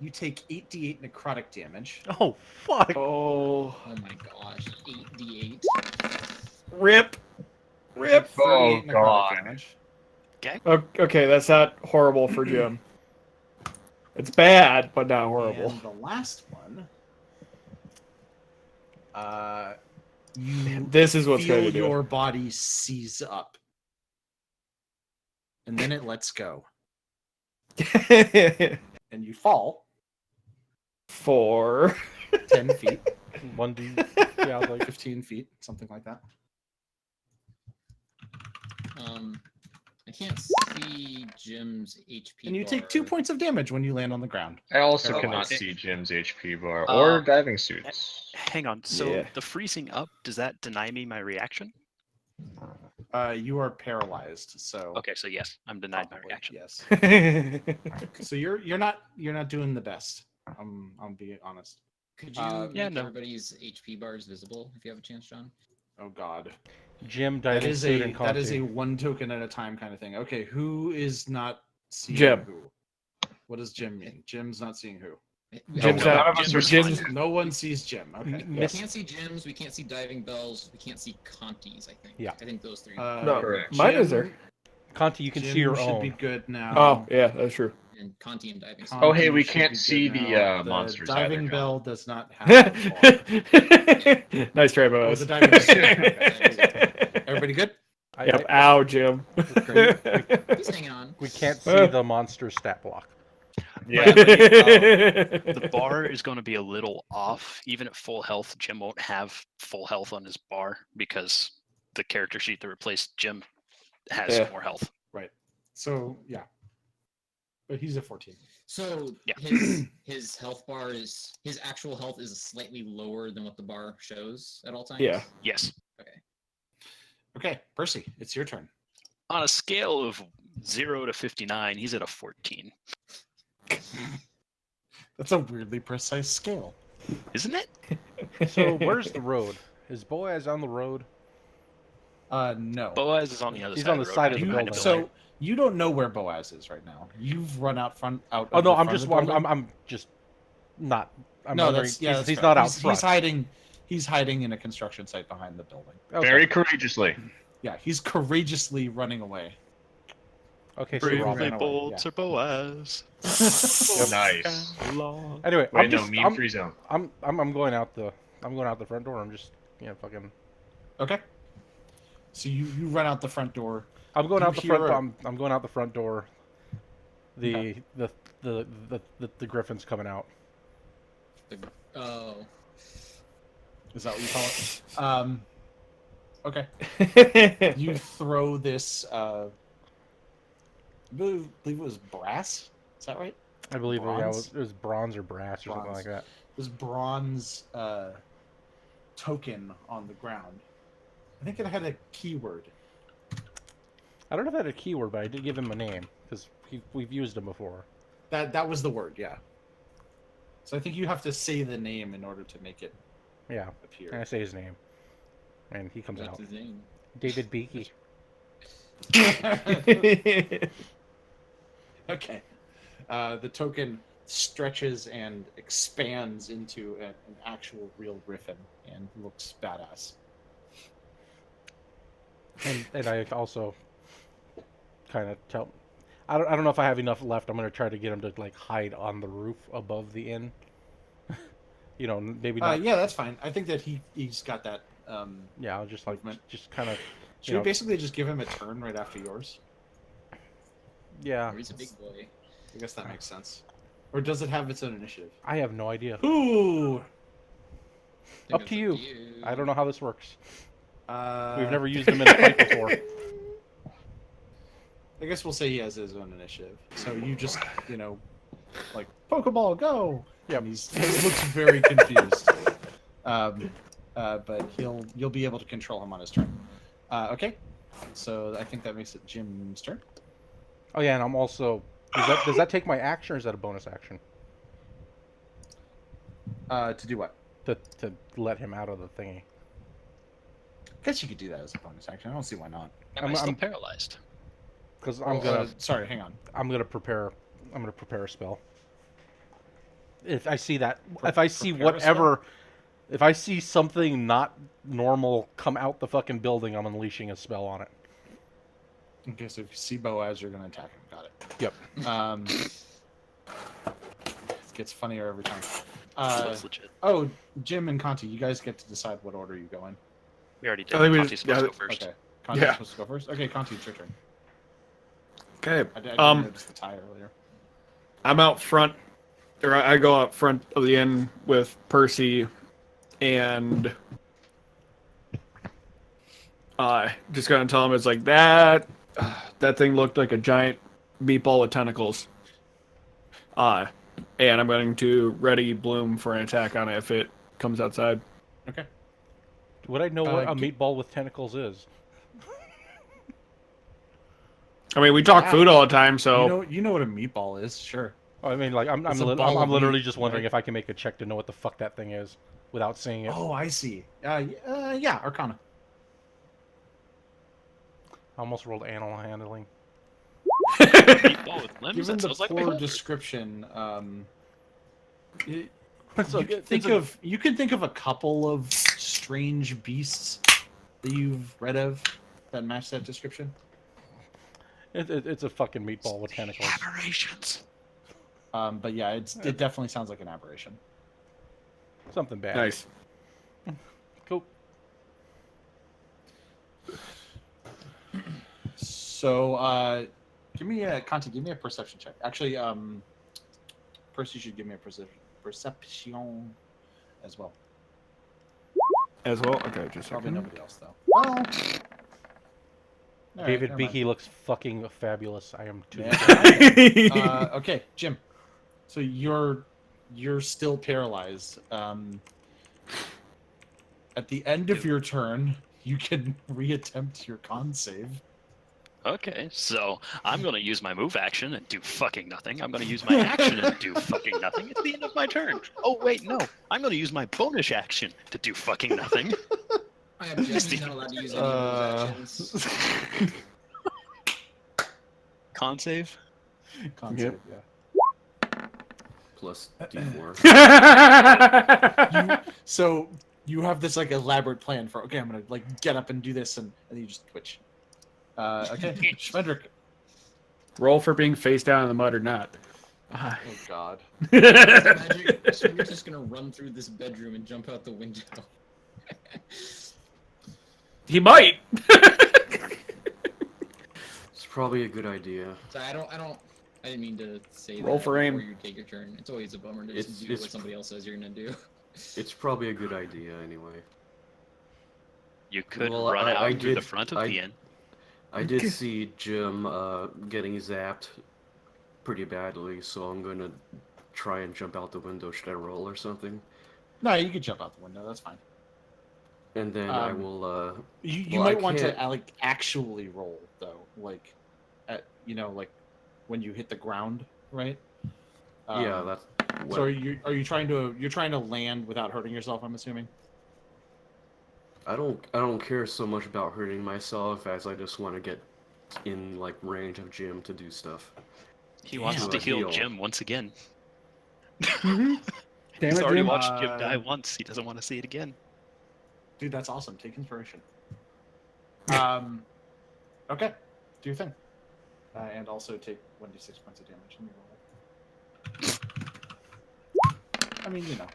you take 8d8 necrotic damage. Oh fuck! Oh, Oh my gosh. 8d8. rip. Rip. 38 Oh, necrotic God. damage. Okay, that's not horrible for Jim. It's bad, but not horrible. And the last one, you This is what's feel going to do. your body seize up, and then it lets go, and you fall 4. 10 feet, 1d, yeah, like 15 feet, something like that. I can't see Jim's HP. And you take 2 bar. points of damage when you land on the ground. I also Oh, cannot okay. see Jim's HP bar or diving suits. Hang on. So Yeah. the freezing up, does that deny me my reaction? You are paralyzed, so Okay, so yes, I'm denied my probably, reaction. Yes. So you're not doing the best. I'm being honest. Could you Yeah, make no. everybody's HP bars visible if you have a chance, John? Oh God. Jim That diving is suit a and that is a Conti. one token at a time kind of thing. Okay, who is not seeing Jim. who? What does Jim mean? Jim's not seeing who? Jim's none out. of us are Jim's, No one sees Jim. Okay. M- We Miss- can't see Jims, we can't see diving bells, we can't see Contis, I think. Yeah. I think those three. No, Correct. mine is there. Conti, you can Jim see your should own. be good now. Oh, yeah, that's true. And Conti and diving. Conti Oh, hey, we should can't be good see the, now. monsters diving either, John. bell does not have. Nice try, Oh, boys. the diving suit. Everybody good? Yep. Ow, Jim. He's hanging on. We can't see the monster stat block. Yeah. The bar is going to be a little off. Even at full health, Jim won't have full health on his bar because the character sheet that replaced Jim has Yeah. more health. Right. So yeah. But he's at 14. So Yeah. his health bar is his actual health is slightly lower than what the bar shows at all times. Yeah. Yes. Okay, Percy, it's your turn. On a scale of 0 to 59, he's at a 14. That's a weirdly precise scale. Isn't it? So where's the road? Is Boaz on the road? No. Boaz is on the other He's side. on of the road, side of right the behind building. So you don't know where Boaz is right now. You've run out front. Out. Oh of no, the I'm front just of the building. I'm just not. I'm no, wondering- that's yeah. He's that's not fair. out front. He's hiding. He's hiding in a construction site behind the building. Okay. Very courageously. Yeah, he's courageously running away. Okay, so Bravely Rob. ran Bravely away, bold yeah. Sir Boaz. Nice. Anyway, Wait, I'm no, just meme free zone. I'm going out the front door. I'm just fucking. Okay. So you run out the front door. I'm going You out the front. hear a- I'm going out the front door. The Okay. the griffin's coming out. Oh. Is that what you call it? Okay. You throw this. I believe it was brass. Is that right? I believe Bronze? it was bronze or brass or something Bronze. like that. This bronze token on the ground. I think it had a keyword. I don't know if that had a keyword, but I did give him a name because we've used him before. That was the word, yeah. So I think you have to say the name in order to make it Yeah, appear. and I say his name, and he comes What's out. his name? David Beaky. Okay. The token stretches and expands into an actual real griffin and looks badass. And I also kind of I don't know if I have enough left. I'm gonna try to get him to like hide on the roof above the inn. You know, maybe not. Yeah, that's fine. I think that he's got that. Yeah, I'll just like movement. just kind of. Should we basically just give him a turn right after yours? Yeah. Or he's a big boy. I guess that makes sense. Or does it have its own initiative? I have no idea. Ooh. Up to you. I don't know how this works. We've We've never used him in a fight before. I guess we'll say he has his own initiative. So you just, like Pokeball, go. Yep. And he looks very confused. But you'll be able to control him on his turn. Okay. So I think that makes it Jim's turn. Oh yeah, and I'm also. Does that take my action, or is that a bonus action? To do what? To let him out of the thingy. I guess you could do that as a bonus action. I don't see why not. Am I still paralyzed? Because I'm gonna. Sorry, hang on. I'm gonna prepare a spell. If I see that, if I see whatever, if I see something not normal come out the fucking building, I'm unleashing a spell on it. Okay, so if you see Boaz, you're gonna attack him. Got it. Yep. It gets funnier every time. So it's legit. Oh, Jim and Conti, you guys get to decide what order you go in. We already did. I think we Conti's just- supposed to yeah, go first. Okay. Conti, you're supposed to go first. Okay, Conti, it's your turn. Okay. I didn't notice the tie earlier. I'm out front, or I go out front of the inn with Percy, and just gonna tell him it's like that. That thing looked like a giant meatball with tentacles. And I'm going to ready Bloom for an attack on it if it comes outside. Okay. Would I know what a meatball with tentacles is? I mean, we talk food all the time, so You know what a meatball is, sure. I mean, like I'm It's a ball of literally meat, just wondering right? if I can make a check to know what the fuck that thing is without seeing it. Oh, I see. Yeah, Arcana. I almost rolled animal handling. Meatball with limbs? Given That the sounds like poor my description, you So can think of a couple of strange beasts that you've read of that match that description. It's a fucking meatball with tentacles. aberrations. But yeah, it definitely sounds like an aberration. Something bad. nice. Cool. So, give me a perception check. Actually, Percy should give me a perception as well. As well? Okay, just a Probably second. nobody else though. Well, all right, David never mind. Beaky looks fucking fabulous. I am too. Yeah. Okay, Jim. So you're still paralyzed. At the end of your turn, you can reattempt your con save. Okay, so I'm going to use my move action and do fucking nothing. I'm going to use my action and do fucking nothing. It's the end of my turn. Oh, wait, no. I'm going to use my bonus action to do fucking nothing. I object. He's not allowed to use any of those actions. Con save? Con Yep. save, yeah. Plus D4. So you have this like elaborate plan for I'm gonna like get up and do this and then you just twitch. Okay, Schmendrick. Roll for being face down in the mud or not. Oh God. Magic. So we're just gonna run through this bedroom and jump out the window. He might. It's probably a good idea. So I didn't mean to say Roll that for aim. before you take your turn. It's always a bummer to just do It's- what somebody else says you're gonna do. It's probably a good idea anyway. You could Well, run I out through the did- front of I- the inn. I did see Jim getting zapped pretty badly, so I'm gonna try and jump out the window. Should I roll or something? No, you can jump out the window. That's fine. And then I Um, will. You Well, I might want can't- to like actually roll though, like at like when you hit the ground, right? Yeah, that's. So are you trying to land without hurting yourself? I'm assuming. I don't care so much about hurting myself as I just want to get in like range of Jim to do stuff. He wants Yeah. to heal Heal. Jim once again. Damn He's it, already Jim. watched Jim die once. He doesn't want to see it again. Dude, that's awesome. Take inspiration. Okay, do your thing. And also take 1d6 points of damage. Let me roll. I mean, you know.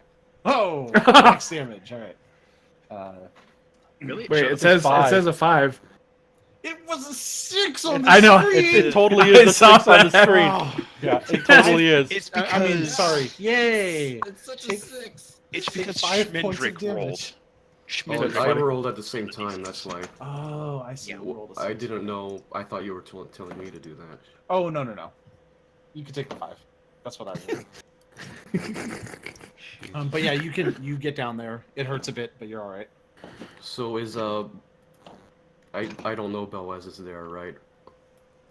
Oh, max damage. All right. Really? Wait, Show it the- says five. a 5. It was a 6 on the I know. screen. It totally I is a saw 6 on the that. screen. Oh, Yeah, it totally is. It's I because mean, sorry. Yay. It's such a Take- 6. It's Take because 5 points of Schmendrick rolled. damage. Oh, Schmendrick I funny. rolled at the same time. That's why. Oh, I see. Yeah. You rolled a I 6. didn't know. I thought you were telling me to do that. Oh, no. You can take the 5. That's what I rolled. But yeah, you get down there. It hurts a bit, but you're all right. So is I don't know Belwez is there, right?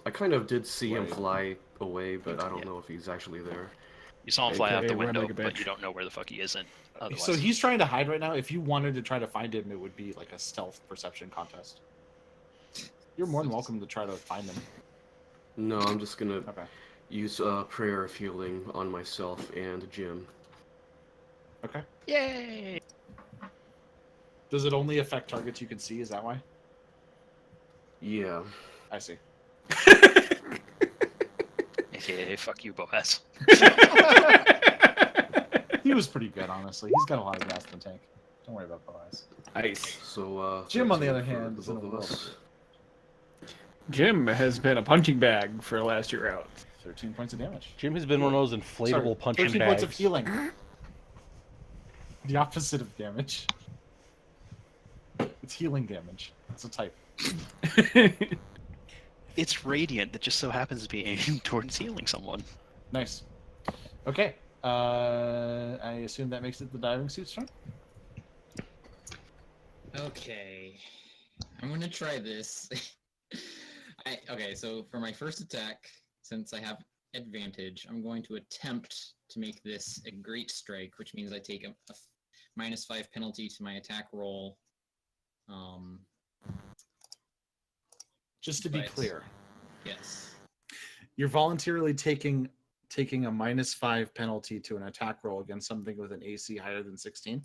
I kind of did see him Right. fly away, but I don't Yeah. know if he's actually there. You saw him fly out AKA the run window, like a but bitch. you don't know where the fuck he isn't. Otherwise. So he's trying to hide right now. If you wanted to try to find him, it would be like a stealth perception contest. You're more than welcome to try to find him. No, I'm just gonna Okay. use prayer of healing on myself and Jim. Okay. Yay! Does it only affect targets you can see? Is that why? Yeah. I see. AKA fuck you, Boaz. He was pretty good, honestly. He's got a lot of gas in the tank. Don't worry about Boaz. Nice. So Jim, on the 13 other for hand, the is in a both of world us. of Jim has been a punching bag for the last year out. 13 points of damage. Jim has been one of those inflatable Sorry, punching 13 bags. points of healing. The opposite of damage. It's healing damage. It's a type. It's radiant that just so happens to be aimed towards healing someone. Nice. Okay. I assume that makes it the diving suit's turn. Okay. I'm gonna try this. Okay, so for my first attack, since I have advantage, I'm going to attempt to make this a great strike, which means I take a -5 penalty to my attack roll. Just to be Right. clear, Yes. you're voluntarily taking a -5 penalty to an attack roll against something with an AC higher than 16.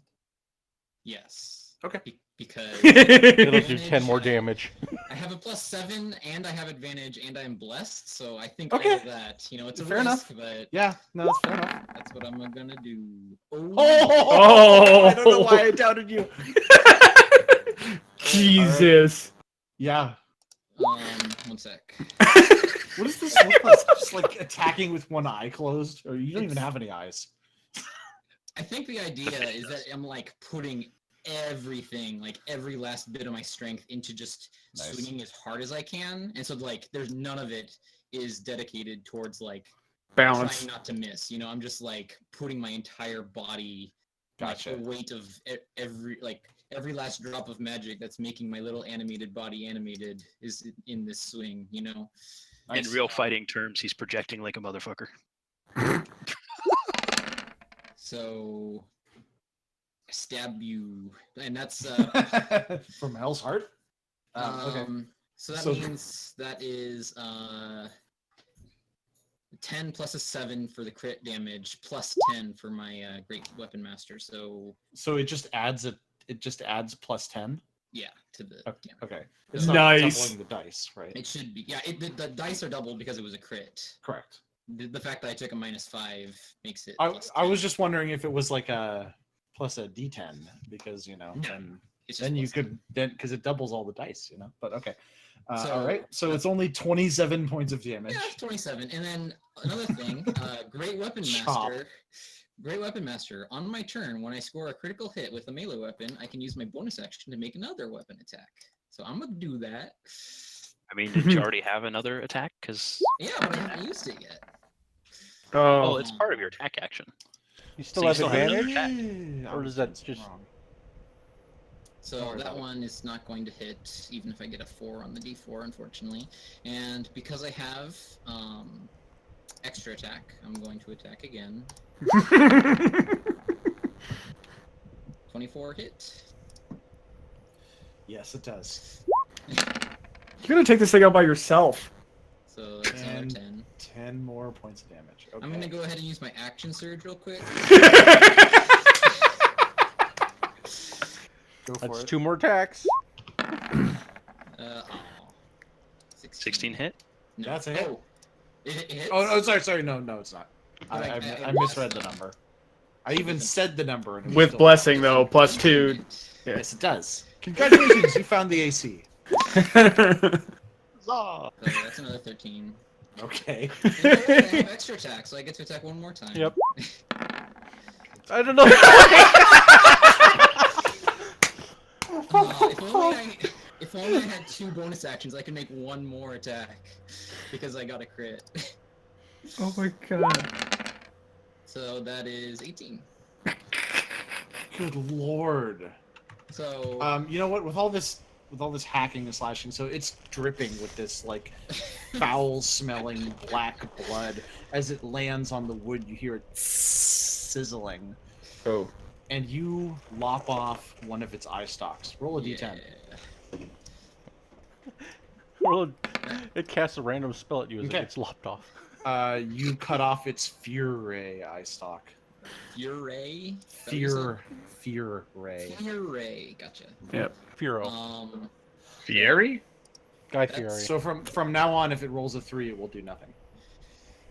Yes. Okay. Because It'll do 10 more damage. I have a +7 and I have advantage and I'm blessed, so I think Okay. all of that, it's a Fair risk, enough. but Yeah, no, that's fair enough. that's what I'm gonna do. Oh, I don't know why I doubted you. Jesus. Yeah. 1 sec. What does this look like? Just like attacking with one eye closed, or you don't even have any eyes. I think the idea is that I'm like putting everything, like every last bit of my strength into just Nice. swinging as hard as I can, and so like there's none of it is dedicated towards like Balance. trying not to miss. I'm just like putting my entire body, Gotcha. like the weight of every last drop of magic that's making my little animated body animated is in this swing. Nice. In real fighting terms, he's projecting like a motherfucker. So I stab you, and that's From Hell's Heart. Okay. So that So- means that is 10 plus a 7 for the crit damage, plus 10 for my great weapon master. So So it just adds +10. yeah, to the Okay. damage. Okay. It's not Nice. doubling the dice, right? It should be. Yeah, the dice are doubled because it was a crit. Correct. The fact that I took a -5 makes it. I plus was 10. just wondering if it was like a plus a D10 because then It's just then you plus 10. could because it doubles all the dice, But okay. So- All right. So it's only 27 points of damage. Yeah, 27. And then another thing, Great Weapon Chop. Master. Great Weapon Master. On my turn, when I score a critical hit with a melee weapon, I can use my bonus action to make another weapon attack. So I'm gonna do that. I mean, did you already have another attack? Because Yeah, but I haven't used it yet. oh, Oh, it's part of your attack action. You still So you have still have advantage? another Or does that just- Wrong. So Don't worry that about it. one is not going to hit, even if I get a 4 on the D4, unfortunately. And because I have extra attack, I'm going to attack again. 24 hit. Yes, it does. you're gonna take this thing out by yourself. So that's another And- 10. 10 more points of damage. Okay. I'm gonna go ahead and use my action surge real quick. Go for That's it. 2 more attacks. Oh, 16 hit. No. That's a hit. Oh, it hits? Oh, sorry. No, it's not. But I misread the number. I even said the number. And it was With still blessing though, +2. wrong. Yes, it does. Congratulations, you found the AC. So that's another 13. Okay. And I have extra attack, so I get to attack one more time. Yep. I don't know. If only I had 2 bonus actions, I could make one more attack. Because I got a crit. Oh my god. So that is 18. Good lord. So You know what? With all this hacking and slashing, so it's dripping with this like foul-smelling black blood. As it lands on the wood, you hear it sizzling, Oh. and you lop off one of its eye stalks. Roll a d10. yeah. Well, it casts a random spell at you as Okay. it gets lopped off. You cut off its Fury eye stalk. Fury? Fear ray. Fury. Gotcha. Yep. Furo. Fieri? Guy that's- Fieri. So from now on, if it rolls a 3, it will do nothing.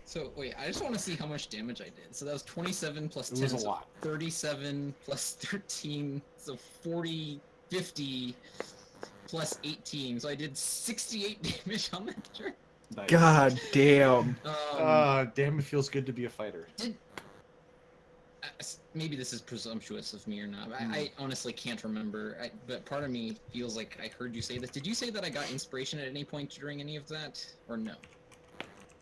So wait, I just want to see how much damage I did. So that was 27 plus It 10, was a so lot. 37 plus 13, so 40, 50 plus 18. So I did 68 damage on that turn. Nice. God damn. Damn, it feels good to be a fighter. Maybe this is presumptuous of me or not. I honestly can't remember. But part of me feels like I heard you say this. Did you say that I got inspiration at any point during any of that, or no?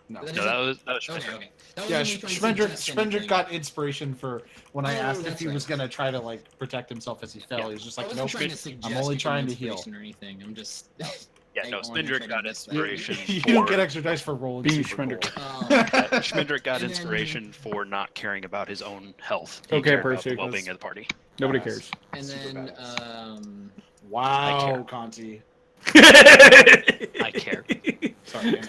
No. No, that was Okay, Schmidt. okay. That was Yeah, me trying to Schmendrick suggest anything. got inspiration for when I Oh, asked if that's he was right. gonna try to like protect himself as he fell. He was just I like, wasn't nope, trying to suggest I'm only you trying get to heal. inspiration or anything. I'm just. Yeah, no, I wanted to Spindrick try to got miss that. inspiration You for don't get extra dice for rolling. Being super Schmendrick. cool. Schmidrick got And then- inspiration for not caring about his own health. He Okay, cared about the perfect. well-being of the party. Nobody Badass. cares. And Super then, badass. I Wow, care. Conti. I care. Sorry.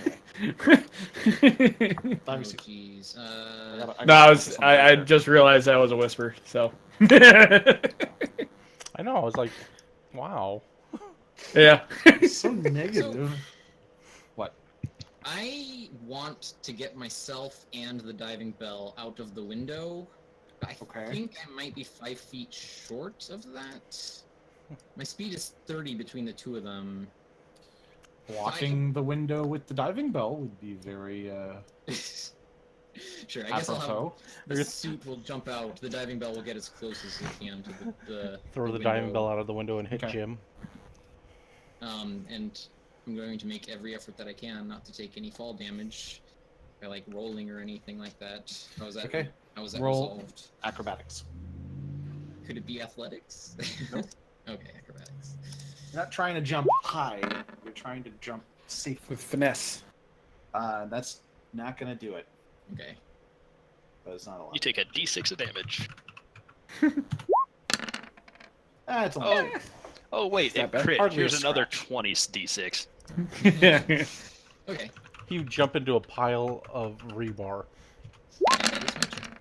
Anyway, oh obviously, jeez. I gotta No, I focus was. on my I character. just realized that was a whisper. So. I know. I was like, wow. Yeah. so negative. What? I want to get myself and the diving bell out of the window. I Okay. think I might be 5 feet short of that. My speed is 30 between the two of them. Blocking the window with the diving bell would be very Sure, I guess I'll have apropos. the suit will jump out. The diving bell will get as close as it can to the Throw the diving bell out of the window and hit Okay. Jim. And I'm going to make every effort that I can not to take any fall damage by like rolling or anything like that. How was that? Okay. How was that Roll. resolved? Acrobatics. Could it be athletics? Nope. Okay, acrobatics. You're not trying to jump high. You're trying to jump safely. With finesse. That's not gonna do it. Okay. But it's not a lot. You take a d6 of damage. It's a lot. Oh wait, not it bad. crit. Hardly a Here's another scratch. 20 d6. Okay. You jump into a pile of rebar. And it's my turn.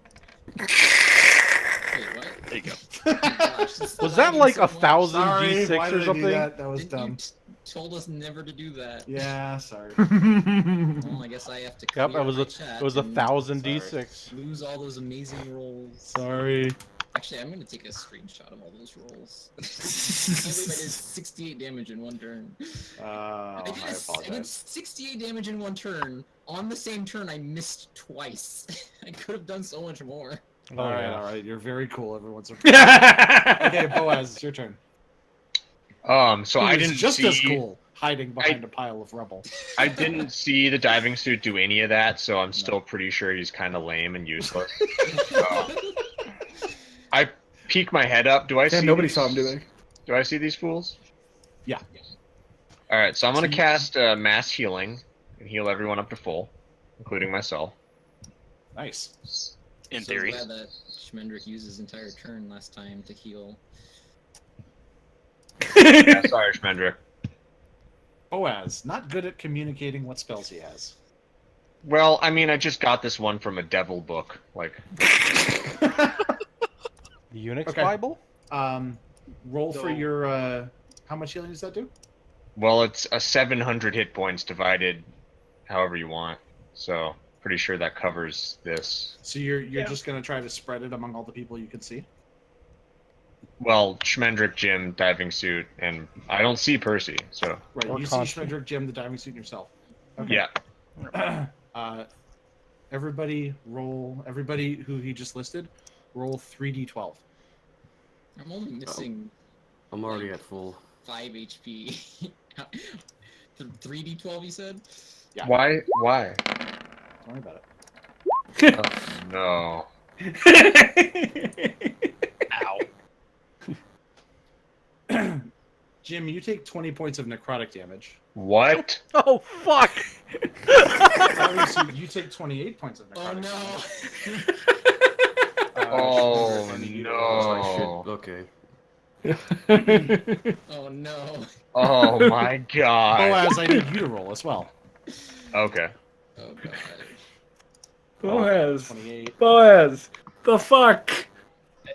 Wait, what? There you go. Oh my gosh, this Was that lagging like so a much. 1,000 Sorry, d6 why or did I do something? that? That was Didn't dumb. you told us never to do that. Yeah, sorry. Well, I guess I have to. Yep, clear it was my a chat it was a and 1,000 sorry. d6. Lose all those amazing rolls. Sorry. Actually, I'm gonna take a screenshot of all those rolls. I believe I did 68 damage in one turn. I I did 68 damage in one turn. On the same turn, I missed twice. I could have done so much more. Oh, All right, yeah. all right. You're very cool. Everyone's okay. Boaz, it's your turn. So He I was didn't just see. as cool, hiding behind a pile of rubble. I didn't see the diving suit do any of that, so I'm still pretty sure he's kind of lame and useless. I peek my head up. Do I Yeah, see? nobody these- saw him, do they? Do I see these fools? Yeah. All right, so I'm gonna So you- cast mass healing and heal everyone up to full, including myself. Nice. In So theory. glad that Schmendrick used his entire turn last time to heal. Yeah, sorry, Schmendrick. Boaz, not good at communicating what spells he has. Well, I mean, I just got this one from a devil book. Like, The Unix Okay. Bible? Roll for So- your. How much healing does that do? well, it's a 700 hit points divided however you want. So pretty sure that covers this. So you're just gonna try to spread it among all the people you can see. Well, Schmendrick, Jim, diving suit, and I don't see Percy. So Right. Or You constant. see Shredrick, Jim, the diving suit, and yourself. Okay. yeah, Everybody roll. Everybody who he just listed, roll 3d12. I'm only missing I'm already at full. 5 HP. 3d12, you said? Yeah. Why? Don't worry about it. Oh, no. Ow. Jim, you take 20 points of necrotic damage. What? Oh fuck! Diving suit, you take 28 points of necrotic Oh damage. no! Oh and you- no! Okay. Oh no! Oh my god! Boaz, I need you to roll as well. Okay. Oh god. Boaz. 28. Boaz. The fuck?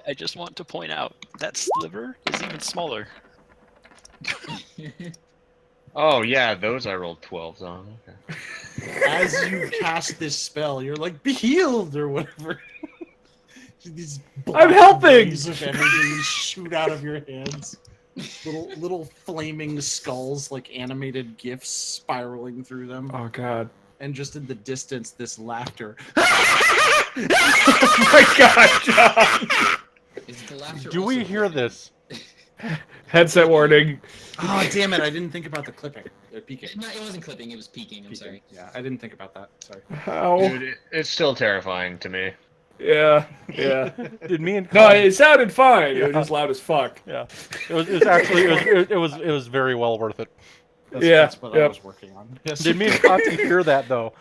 I just want to point out that sliver is even smaller. Oh yeah, those I rolled 12s on. Okay. As you cast this spell, you're like, be healed or whatever. These black helping! rays of energy shoot out of your hands. Little flaming skulls, like animated gifs spiraling through them. Oh god. And just in the distance, this laughter. Oh my god, John! Is the laughter Do we also hear this? Headset warning. Oh, damn it. I didn't think about the clipping. Peeking. No, it wasn't clipping, it was peeking, I'm sorry. Yeah, I didn't think about that. Sorry. How? Dude, it's still terrifying to me. Yeah, yeah. Did me and No, Colin- it sounded fine. It Yeah. was just loud as fuck. Yeah, it was actually it was very well worth it. That's what I yep. was working on. Yes. Did me and Conti hear that though?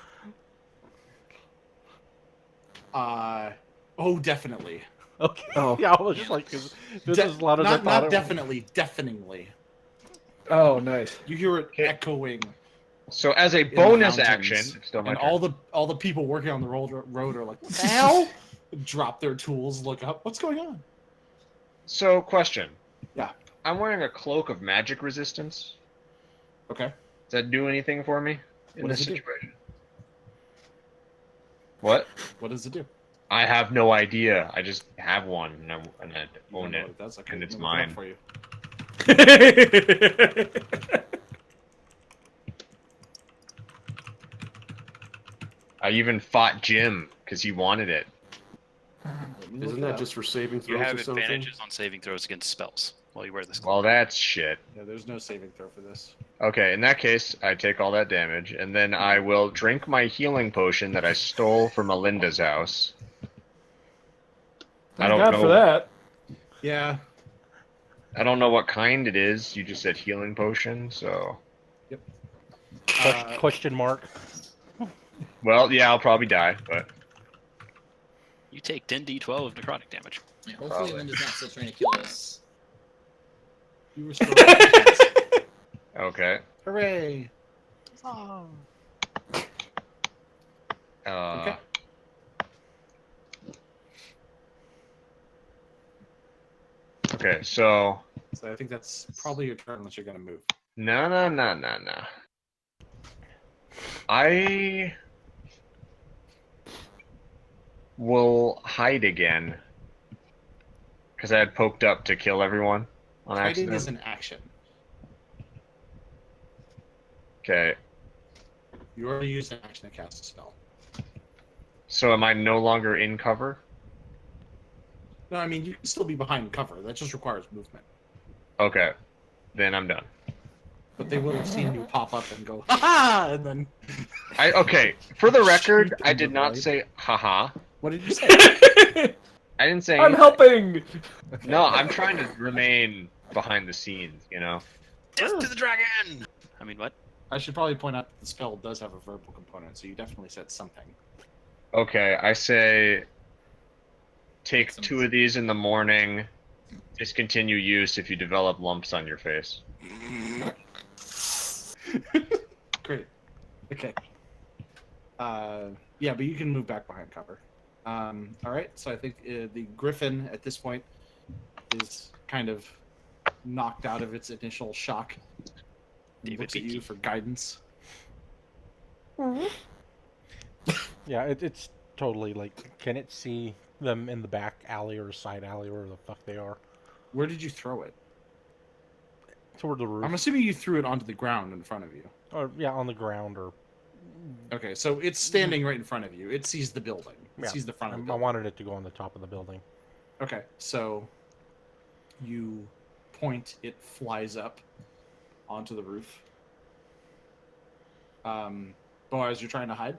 Oh, definitely. Okay. Oh. Yeah, I was just like, this is as loud as I not, thought. not it was. definitely, deafeningly. Oh, nice. You hear it Okay. echoing, So as a the bonus mountains, action, it's still my and turn. all the people working on the road are like, "Ow!" Drop their tools, look up. What's going on? So question. Yeah. I'm wearing a cloak of magic resistance. Okay. Does that do anything for me in What this does it do? situation? What? What does it do? I have no idea. I just have one and I You own don't know it. what it does? Okay, and it's let me look it up mine. for you. I even fought Jim because he wanted it. Let me look Isn't it that up. just for saving You throws have or something? advantages on saving throws against spells while you wear this. Well, that's shit. Yeah, there's no saving throw for this. Okay, in that case, I take all that damage, and then I will drink my healing potion that I stole from Melinda's house. I Thank don't God know. for that. Yeah. I don't know what kind it is. You just said healing potion, so. Question mark. Well, yeah, I'll probably die, but You take 10d12 of necrotic damage. Yeah, hopefully Probably. Linda's not still trying to kill us. You restore consciousness. okay. Hooray! Okay. Okay, so So I think that's probably your turn unless you're gonna move. no. I will hide again because I had poked up to kill everyone on Hiding accident. is an action. Okay, You already used an action to cast a spell. so am I no longer in cover? No, I mean you can still be behind cover. That just requires movement. Okay, then I'm done. But they will have seen you pop up and go, ha ha! And then, Okay, for the record, Shoot I them did with not light. say haha. what did you say? I didn't say I'm anything. helping. No, I'm trying to remain behind the scenes, you know? Death to the dragon! I mean, what? I should probably point out that the spell does have a verbal component, so you definitely said something. Okay, I say take 2 of these in the morning. Discontinue use if you develop lumps on your face. Great. Okay. Yeah, but you can move back behind cover. All right. So I think the griffin at this point is kind of knocked out of its initial shock. It David looks at you Beaky. for guidance. Yeah, it's totally like, can it see them in the back alley or side alley, wherever the fuck they are? Where did you throw it? Toward the roof. I'm assuming you threw it onto the ground in front of you. Or, yeah, on the ground or... Okay, so it's standing right in front of you. It sees the building. It Yeah, sees the front of the I building. wanted it to go on the top of the building. Okay, so you point, it flies up onto the roof. Boaz, you're trying to hide?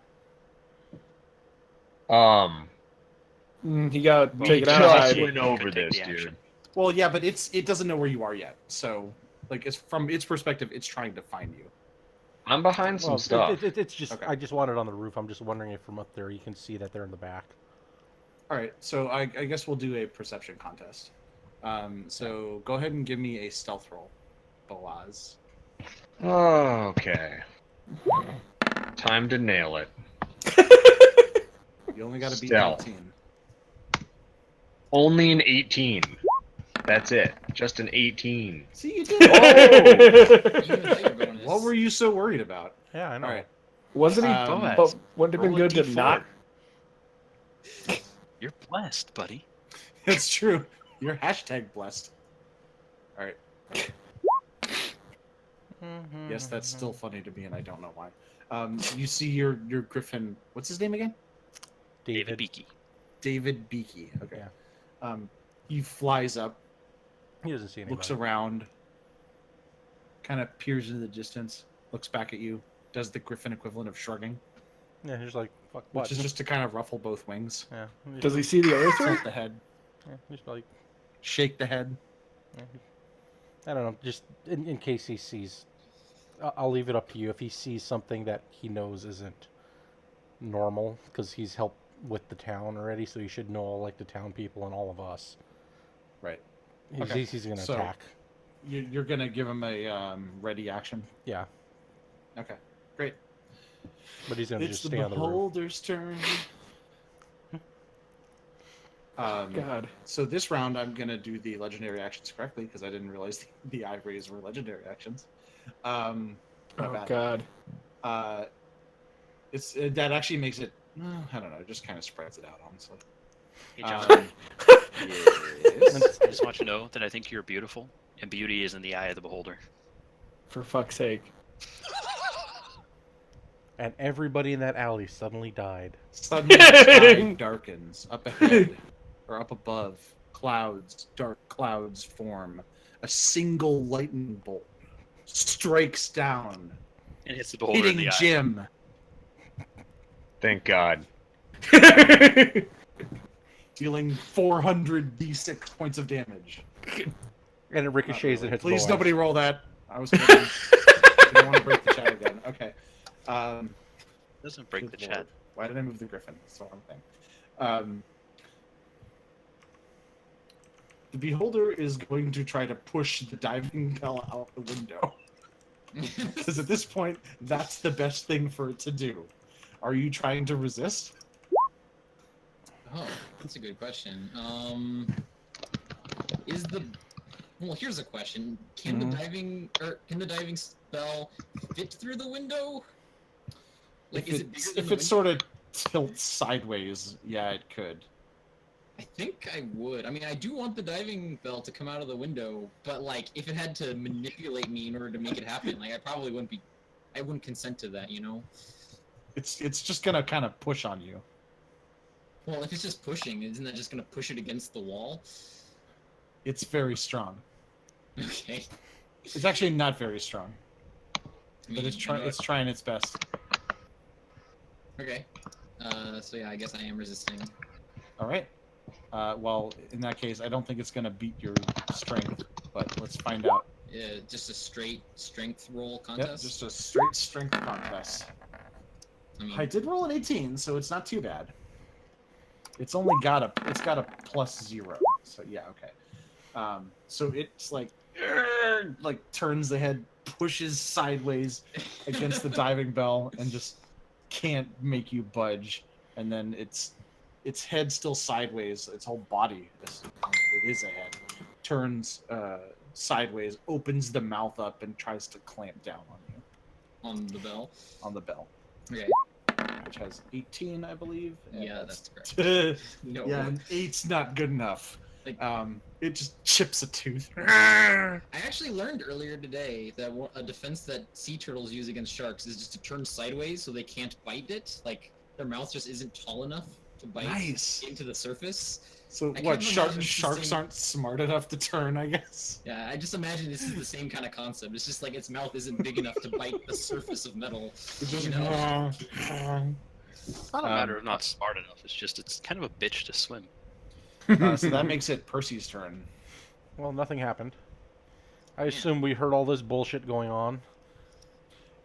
He got We taken out. just Hide. went over Could take this, the action. dude. Well, yeah, but it doesn't know where you are yet. So, like, it's from its perspective, it's trying to find you. I'm behind some Well, stuff. it's just, Okay. I just want it on the roof. I'm just wondering if from up there you can see that they're in the back. All right, so I guess we'll do a perception contest. So go ahead and give me a stealth roll, Boaz. Okay. Time to nail it. You only got to beat Stealth. 19. Only an 18. That's it. Just an 18. See, you did. Even with your bonus. What were you so worried about? Yeah, I know. All right. Wasn't he? Boaz, But wouldn't it have been roll a good to D4. not? You're blessed, buddy. It's true. You're hashtag blessed. All right. Yes, that's still funny to me, and I don't know why. You see your griffin. What's his name again? David Beaky. David Beaky. Okay. Yeah. He flies up, He doesn't see anybody. looks around, kind of peers into the distance, looks back at you, does the griffin equivalent of shrugging, Yeah, he's like, fuck what? which is just to kind of ruffle both wings, Yeah. He's Does he like- see the other three? tilt the head, Yeah, he's like, shake the head. yeah, I don't know. Just in case he sees, I'll leave it up to you. If he sees something that he knows isn't normal, because he's helped with the town already, so he should know all like the town people and all of us. Right. He's, Okay, he's gonna so- attack. You're gonna give him a ready action. Yeah, Okay. Great. but he's gonna It's just the stay on the roof. beholder's turn. God. So this round, I'm gonna do the legendary actions correctly because I didn't realize the ivories were legendary actions. My Oh bad. God. It's that actually makes it. I don't know. It just kind of spreads it out, honestly. Hey, John, Yes. I just want you to know that I think you're beautiful, and beauty is in the eye of the beholder. For fuck's sake. And everybody in that alley suddenly died. Suddenly, the sky darkens up ahead or up above. Clouds, dark clouds form. A single lightning bolt strikes down, And hits the beholder in hitting the eye. Jim. Thank God. Dealing 400 d6 points of damage. And it ricochets and hits Please, Boaz. nobody roll that. I was kidding. I don't want to break the chat again. Okay. Doesn't break the Good chat. lord. Why did I move the griffin? That's the wrong thing. The beholder is going to try to push the diving bell out the window. Because at this point, that's the best thing for it to do. Are you trying to resist? Oh, that's a good question. Well, here's a question. Can the diving spell fit through the window? Like, is it bigger than If the it sort of tilts sideways, yeah, it could. I think I would. I mean, I do want the diving bell to come out of the window, but like, if it had to manipulate me in order to make it happen, like, I wouldn't consent to that, you know? It's just gonna kind of push on you. Well, if it's just pushing, isn't that just gonna push it against the wall? It's very strong. Okay. It's actually not very strong, I but mean, it's I know it's trying its best. Okay. So yeah, I guess I am resisting. All right. Well, in that case, I don't think it's gonna beat your strength, but let's find out. Just a straight strength roll Yep, contest. just a straight strength contest. I mean, I did roll an 18, so it's not too bad. It's only got a +0, so yeah, okay. So it's like turns the head, pushes sideways against the diving bell, and just can't make you budge. And then its head still sideways, its whole body, it is a head, turns sideways, opens the mouth up, and tries to clamp down on you on the bell. on the bell. Okay. which has 18, I believe. and Yeah, that's correct. No. Yeah, an 8's not good enough. Like- It just chips a tooth. I actually learned earlier today that a defense that sea turtles use against sharks is just to turn sideways so they can't bite it. Like their mouth just isn't tall enough to bite Nice. into the surface. So I what? can't imagine it's the Sharks same- aren't smart enough to turn, I guess. Yeah, I just imagine this is the same kind of concept. It's just like its mouth isn't big enough to bite the surface of metal. It's just, You know? It's not a matter of not smart enough. It's just it's kind of a bitch to swim. so that makes it Percy's turn. Well, nothing happened. I assume we heard all this bullshit going on.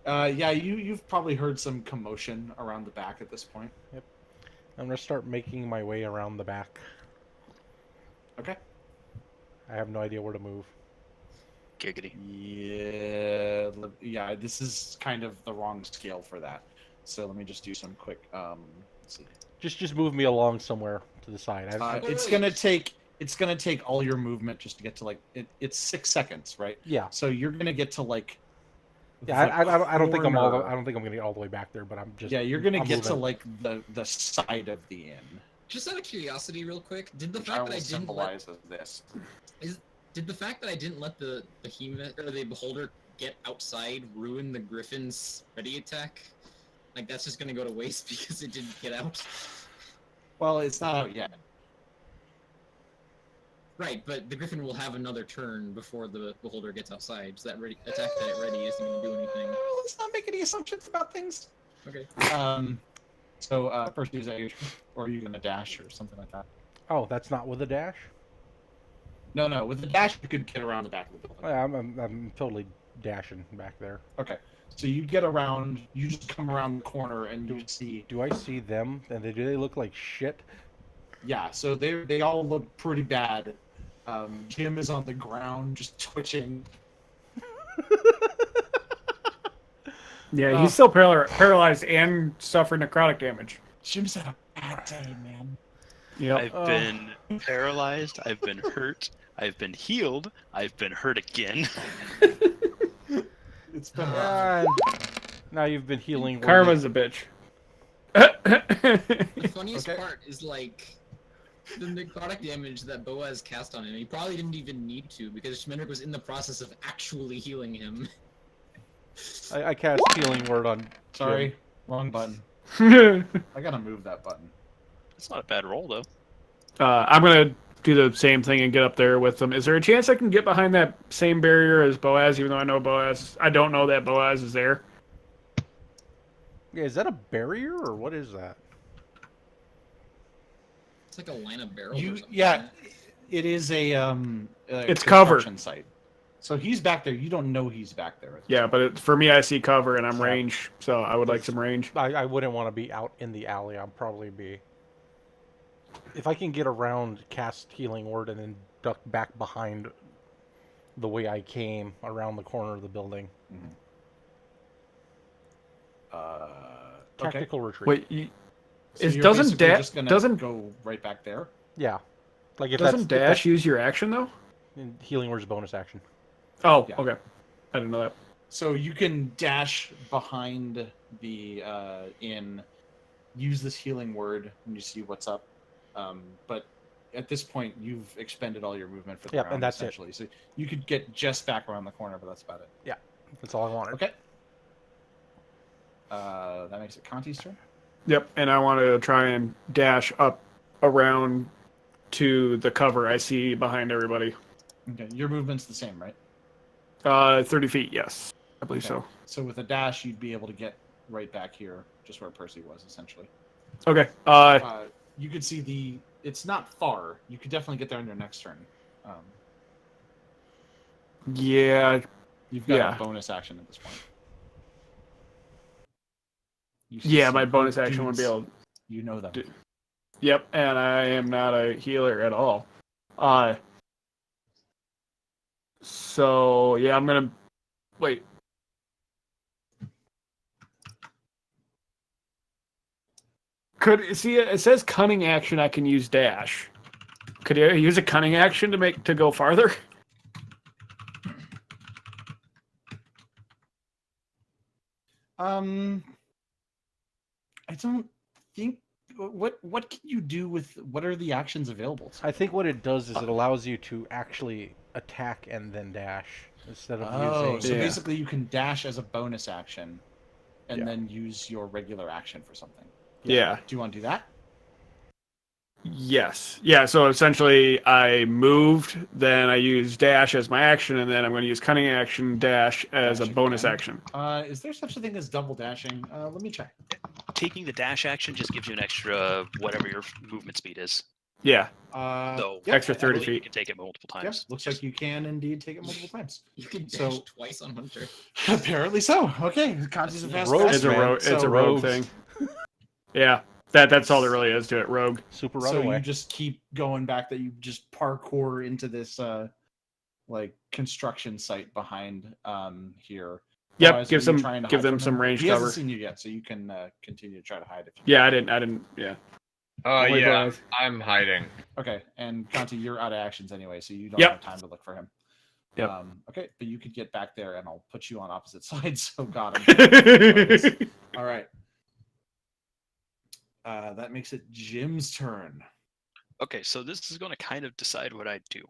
Yeah, you've probably heard some commotion around the back at this point. I'm gonna start making my way around the back. Okay. I have no idea where to move. Giggity. Yeah. This is kind of the wrong scale for that. So let me just do some quick. Let's see. Just move me along somewhere to the side. It's gonna take all your movement just to get to like it's 6 seconds, right? Yeah. So you're gonna get to like. Yeah, I don't think I'm corner. I don't think I'm gonna get all the way back there, but I'm just. Yeah, you're gonna I'm get to moving. like the side of the inn. Just out of curiosity, real quick, did the Which I fact will that I didn't let symbolize as this. did the fact that I didn't let the behemoth or the beholder get outside ruin the griffin's ready attack? Like that's just gonna go to waste because it didn't get out. Well, it's not out yet. Right, but the griffin will have another turn before the beholder gets outside. So that ready attack that it ready isn't gonna do anything. Let's not make any assumptions about things. Okay. So first use that, or are you gonna dash or something like that? Oh, that's not with a dash. No. With the dash, you could get around the back of the building. Yeah, I'm totally dashing back there. Okay. So you get around. You just come around the corner and you see. Do I see them? And do they look like shit? Yeah. So they all look pretty bad. Jim is on the ground, just twitching. Yeah, he's still paralyzed and suffering necrotic damage. Jim's had a bad day, man. Yep. I've been paralyzed. I've been hurt. I've been healed. I've been hurt again. It's been rough. Now you've been healing. Karma's a bitch. The funniest part is like the necrotic damage that Boaz cast on him. He probably didn't even need to because Schmendrick was in the process of actually healing him. I cast healing word on. Sorry, wrong button. I gotta move that button. It's not a bad roll though. I'm gonna do the same thing and get up there with them. Is there a chance I can get behind that same barrier as Boaz, even though I know Boaz? I don't know that Boaz is there. Yeah, is that a barrier or what is that? It's like a line of barrels. or something. Yeah, it is a It's cover. construction site. So he's back there. You don't know he's back there. Yeah, but for me, I see cover and I'm range, so I would like some range. I wouldn't want to be out in the alley. I'd probably be. If I can get around, cast healing word, and then duck back behind the way I came around the corner of the building. Okay. Tactical retreat. Wait, So you're doesn't basically just gonna doesn't go right back there? Yeah. Like if doesn't that's, dash use your action though? healing word's bonus action. Oh, Yeah. okay. I didn't know that. So you can dash behind the inn, use this healing word when you see what's up. But at this point, you've expended all your movement for the Yep, round, and that's it. essentially. So you could get just back around the corner, but that's about it. That's all I wanted. Okay. That makes it Conti's turn. Yep, and I want to try and dash up around to the cover I see behind everybody. Okay. Your movement's the same, right? 30 feet, yes. I believe Okay. so. So with a dash, you'd be able to get right back here, just where Percy was, essentially. Okay. You could see it's not far. You could definitely get there on your next turn. Yeah. You've got Yeah. a bonus action at this point. You Yeah, see my bonus those action would be dudes. able. You know them. Yep, and I am not a healer at all. So yeah, I'm gonna wait. Could see it says cunning action. I can use dash. Could you use a cunning action to go farther? I don't think. What can you do with? What are the actions available? I think what it does is it allows you to actually attack and then dash instead of So using. Yeah. basically, you can dash as a bonus action, and Yeah. then use your regular action for something. Yeah. Do you want to do that? Yes. Yeah, so essentially I moved, then I used dash as my action, and then I'm going to use cunning action dash as a Dash bonus again. action. Is there such a thing as double dashing? Let me check. Taking the dash action just gives you an extra whatever your movement speed is. Yeah. So yep, extra I 30 believe you feet. can take it multiple Yep, times. looks like you can indeed take it multiple times. You can dash So- twice on one turn. Apparently so. Okay, Conti's a fast Rogue. fast It's a man. rogue. It's a So- rogue rogues. thing. Yeah, that's all there really is to it. Rogue. Super So runaway. you just keep going back. That you just parkour into this like construction site behind here. Yep. Otherwise, Give are you some trying to give hide them from some him? range He cover. hasn't seen you yet, so you can continue to try to hide if you. Yeah, I didn't. Yeah. Only Yeah, bonus. I'm hiding. Okay, and Conti, you're out of actions anyway, so you don't Yep. have time to look for him. Yep. Okay, but you could get back there, and I'll put you on opposite sides. So got him. All right. That makes it Jim's turn. Okay, so this is going to kind of decide what I do.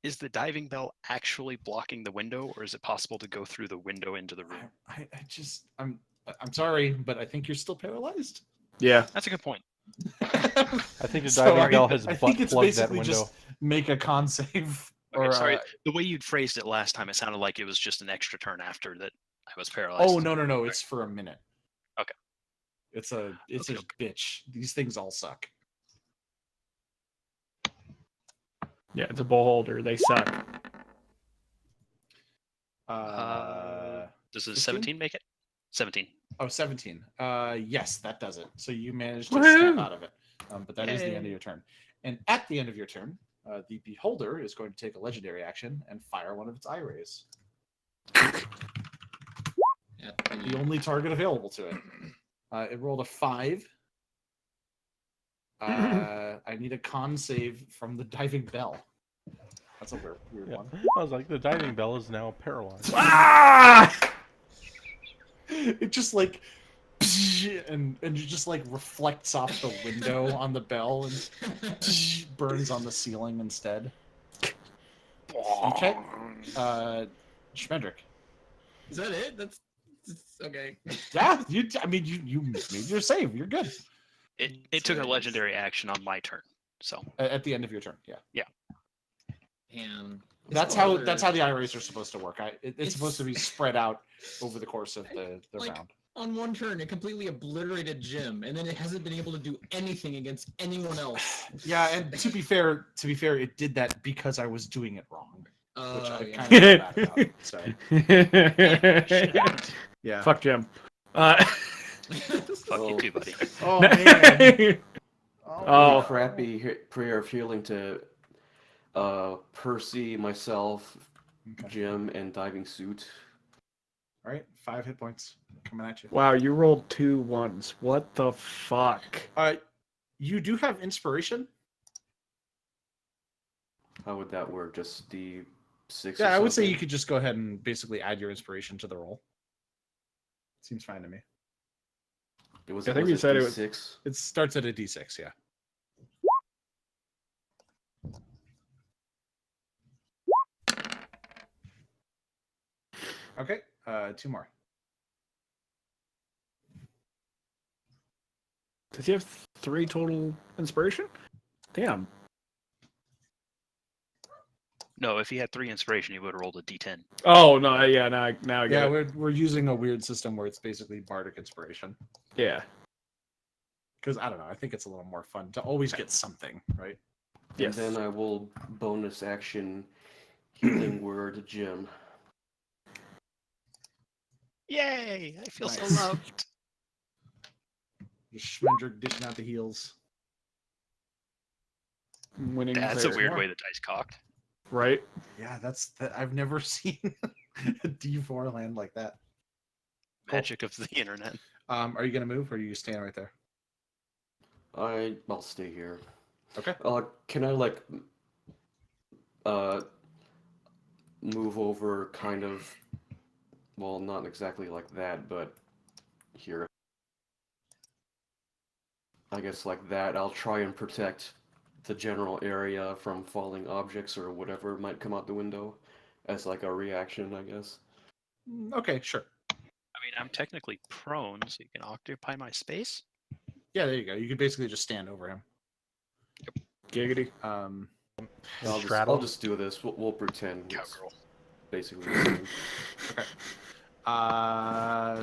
Is the diving bell actually blocking the window, or is it possible to go through the window into the room? I'm sorry, but I think you're still paralyzed. Yeah. That's a good point. I think the So diving bell has I butt think it's plugged that basically window. just make a con save. Okay, Or, sorry. The way you'd phrased it last time, it sounded like it was just an extra turn after that I was paralyzed. Oh no! It's for a minute. Okay. It's a bitch. These things all suck. Yeah, it's a bowl holder. They suck. Does a 15? 17 make it? 17. 17. Yes, that does it. So you managed to snap Woohoo! out of it. But that is the end of your turn. And at the end of your turn, the beholder is going to take a legendary action and fire one of its eye rays. The only target available to it. It rolled a 5. I need a con save from the diving bell. That's a weird Yeah. one. I was like, the diving bell is now paralyzed. Ah! It just like and it just like reflects off the window on the bell and burns on the ceiling instead. Okay. Schmendrick. Is that it? That's okay. Yeah, you made your save. You're good. It took a legendary action on my turn. So At the end of your turn, yeah. And That's how the eye rays are supposed to work. It's supposed to be spread out over the course of the like, round. on one turn, it completely obliterated Jim, and then it hasn't been able to do anything against anyone else. Yeah, and to be fair, it did that because I was doing it wrong, which I Yeah. kind of feel bad about. So yeah. Fuck Jim. fuck you too, buddy. Oh man. Oh. Crappy prayer of healing to Percy, myself, Okay. Jim, and Diving Suit. All right, 5 hit points coming at you. Wow, you rolled 2 1s. What the fuck? You do have inspiration. How would that work? Just the 6? Yeah, or I would say you something? could just go ahead and basically add your inspiration to the roll. Seems fine to me. It was, I think was you it said it was- D6? It starts at a d6, yeah. Okay, 2 more. Does he have 3 total inspiration? Damn. No, if he had 3 inspiration, he would have rolled a d10. Oh no, yeah, now I Yeah, get it. we're using a weird system where it's basically bardic inspiration. Yeah. Because I don't know, I think it's a little more fun to always get something, right? Yes. And then I will bonus action healing word Jim. Yay! I feel Nice. so loved. Just Schmendrick dishing out the heels. Winning That's a player. weird more. way the dice cocked. Right? Yeah, I've never seen a D4 land like that. Magic of the internet. Are you gonna move or are you staying right there? I'll stay here. Okay. Can I move over kind of, well, not exactly like that, but here. I guess like that, I'll try and protect the general area from falling objects or whatever might come out the window as like a reaction, I guess. Okay, sure. I mean, I'm technically prone, so you can occupy my space. Yeah, there you go. You could basically just stand over him. Giggity. I'll just do this. We'll pretend it's Cowgirl. basically the same. Okay.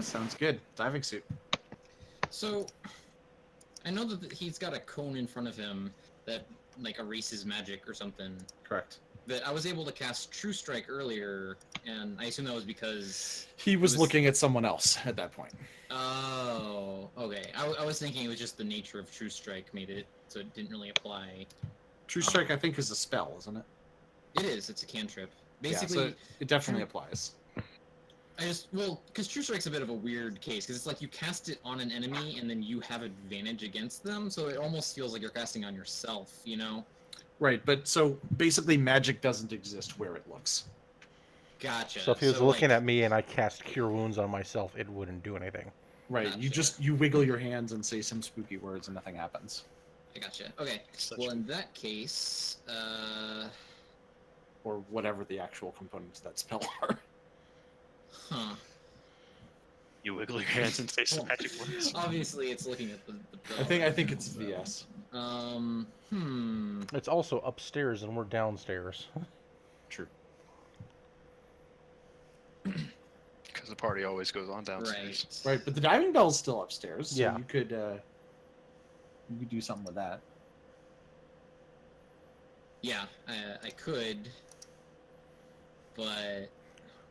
Sounds good. Diving suit. So, I know that he's got a cone in front of him that like erases magic or something. Correct. But I was able to cast True Strike earlier, and I assume that was because He was looking at someone else at that point. Oh, okay. I was thinking it was just the nature of True Strike made it so it didn't really apply. True Strike, I think, is a spell, isn't it? It is. It's a cantrip. Basically, Yeah, so it definitely applies. because True Strike's a bit of a weird case, because it's like you cast it on an enemy and then you have advantage against them, so it almost feels like you're casting on yourself, you know? Right, but so basically magic doesn't exist where it looks. Gotcha. So if he was looking at me and I cast Cure Wounds on myself, it wouldn't do anything. Right, you wiggle your hands and say some spooky words and nothing happens. I gotcha. Okay. Well, in that case, Or whatever the actual components of that spell are. huh. You wiggle your hands and say some magic words. Obviously, it's looking at the bill. I think it's VS. It's also upstairs and we're downstairs. True. Because the party always goes on downstairs. Right, but the diving bell's still upstairs, so Yeah. you could do something with that. Yeah, I could, but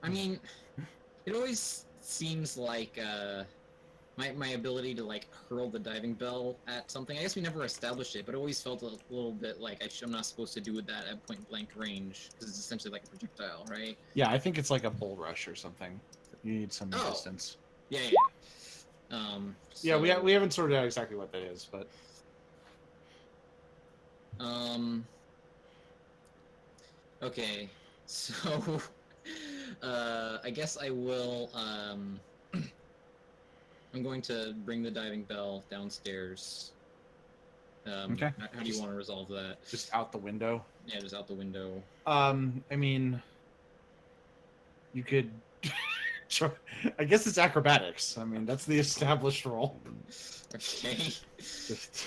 I mean, it always seems like my ability to like hurl the diving bell at something. I guess we never established it, but it always felt a little bit like I'm not supposed to do that at point blank range because it's essentially like a projectile, right? Yeah, I think it's like a bull rush or something. You need some Oh. resistance. Yeah. Yeah, we so- we haven't sorted out exactly what that is, but Okay, so I guess I will. I'm going to bring the diving bell downstairs. Okay. How do you want to resolve that? just out the window. Yeah, just out the window. I mean, you could. Try, I guess it's acrobatics. I mean, that's the established role. Okay. Just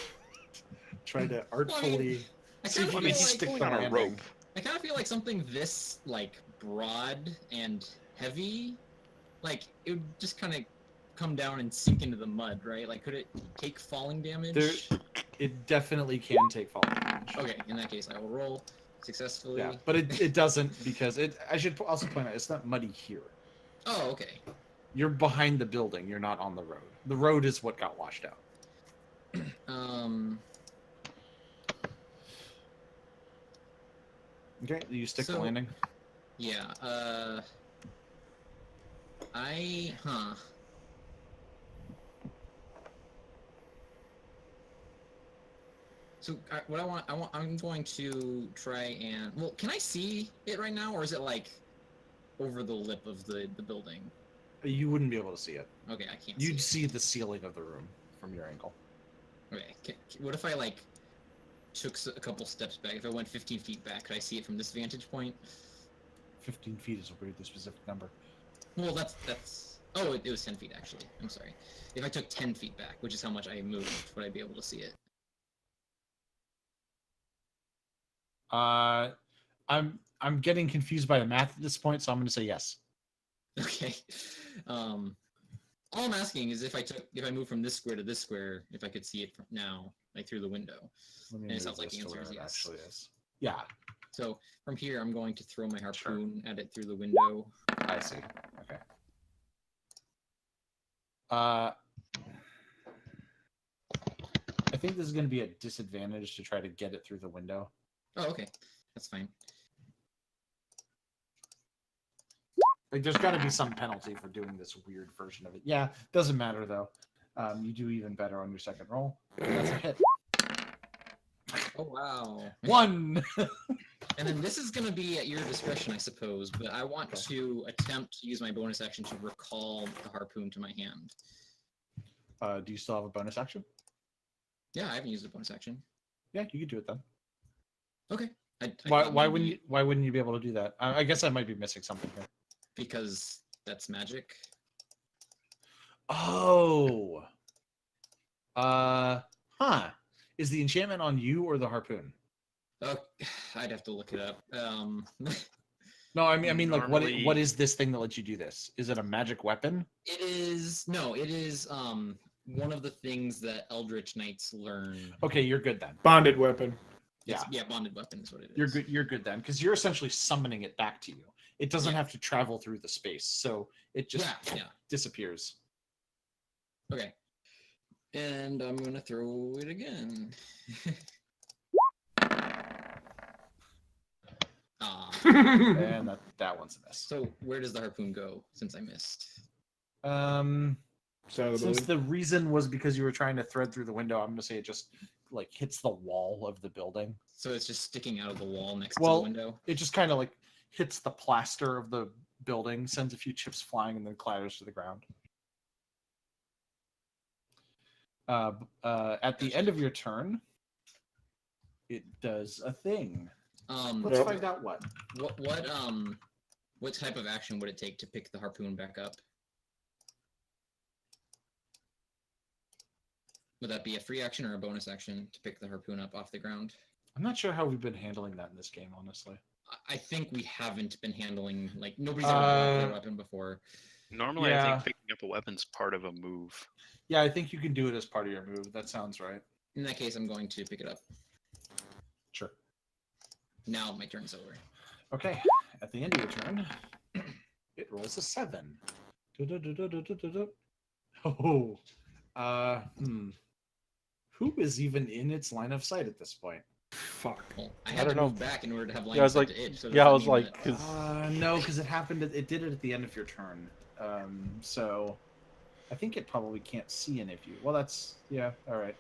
try to artfully. I See kind if of you feel can like stick on the a landing. rope. I kind of feel like something this like broad and heavy, like it would just kind of come down and sink into the mud, right? Like, could it take falling damage? It definitely can take fall damage. Okay, in that case, I will roll successfully. Yeah, but it doesn't because it. I should also point out it's not muddy here. Oh, okay. You're behind the building. You're not on the road. The road is what got washed out. Okay, you stick the So- landing. Yeah, So I'm going to try and, well, can I see it right now, or is it like over the lip of the building? You wouldn't be able to see it. Okay, I can't You'd see see the ceiling of the room from your angle. it. Okay, what if I like took a couple steps back? If I went 15 feet back, could I see it from this vantage point? 15 feet is a weirdly specific number. Well, that's. Oh, it was 10 feet actually. I'm sorry. If I took 10 feet back, which is how much I moved, would I be able to see it? I'm getting confused by the math at this point, so I'm going to say yes. Okay. All I'm asking is if I move from this square to this square, if I could see it from now, like through the window. Let me And it move sounds like this the to answer where is it yes. actually is. Yeah, So from here, I'm going to throw my harpoon at it through the window. I see. Okay. I think this is going to be a disadvantage to try to get it through the window. Oh, okay. That's fine. Like, there's got to be some penalty for doing this weird version of it. Yeah, doesn't matter though. You do even better on your second roll. That's a hit. Oh, wow. 1. And then this is going to be at your discretion, I suppose, but I want to attempt to use my bonus action to recall the harpoon to my hand. Do you still have a bonus action? Yeah, I haven't used a bonus action. Yeah, you could do it then. Okay. I Why? thought Why maybe wouldn't you? Why wouldn't you be able to do that? I guess I might be missing something here. Because that's magic. Oh. Huh. Is the enchantment on you or the harpoon? Oh, I'd have to look it up. No, I mean, like, what Normally- is this thing that lets you do this? Is it a magic weapon? It is one of the things that Eldritch Knights learn. Okay, you're good then. Bonded weapon. It's- Yeah. yeah, bonded weapon is what it is. You're good. You're good then, because you're essentially summoning it back to you. It doesn't Yeah. have to travel through the space, so it just Yeah. disappears. Okay. And I'm gonna throw it again. And that one's a miss. So where does the harpoon go? Since I missed. So Since the reason was because you were trying to thread through the window, I'm gonna say it just like hits the wall of the building. So it's just sticking out of the wall next Well, to the window. It just kind of like hits the plaster of the building, sends a few chips flying, and then clatters to the ground. At the end of your turn, it does a thing. Let's find out what. What type of action would it take to pick the harpoon back up? Would that be a free action or a bonus action to pick the harpoon up off the ground? I'm not sure how we've been handling that in this game, honestly. I think we haven't been handling, like, nobody's ever dropped their weapon before. Normally, I Yeah. think picking up a weapon's part of a move. Yeah, I think you can do it as part of your move. That sounds right. In that case, I'm going to pick it up. Sure. Now my turn's over. Okay. At the end of your turn, it rolls a 7. Oh. Who is even in its line of sight at this point? Fuck. Well, I I had don't to know. move back in order to have line Yeah, I of was sight like, to it. So yeah, I does was that mean like, that- 'cause No, because it happened. It did it at the end of your turn. So I think it probably can't see any of you. Well, that's yeah. All right.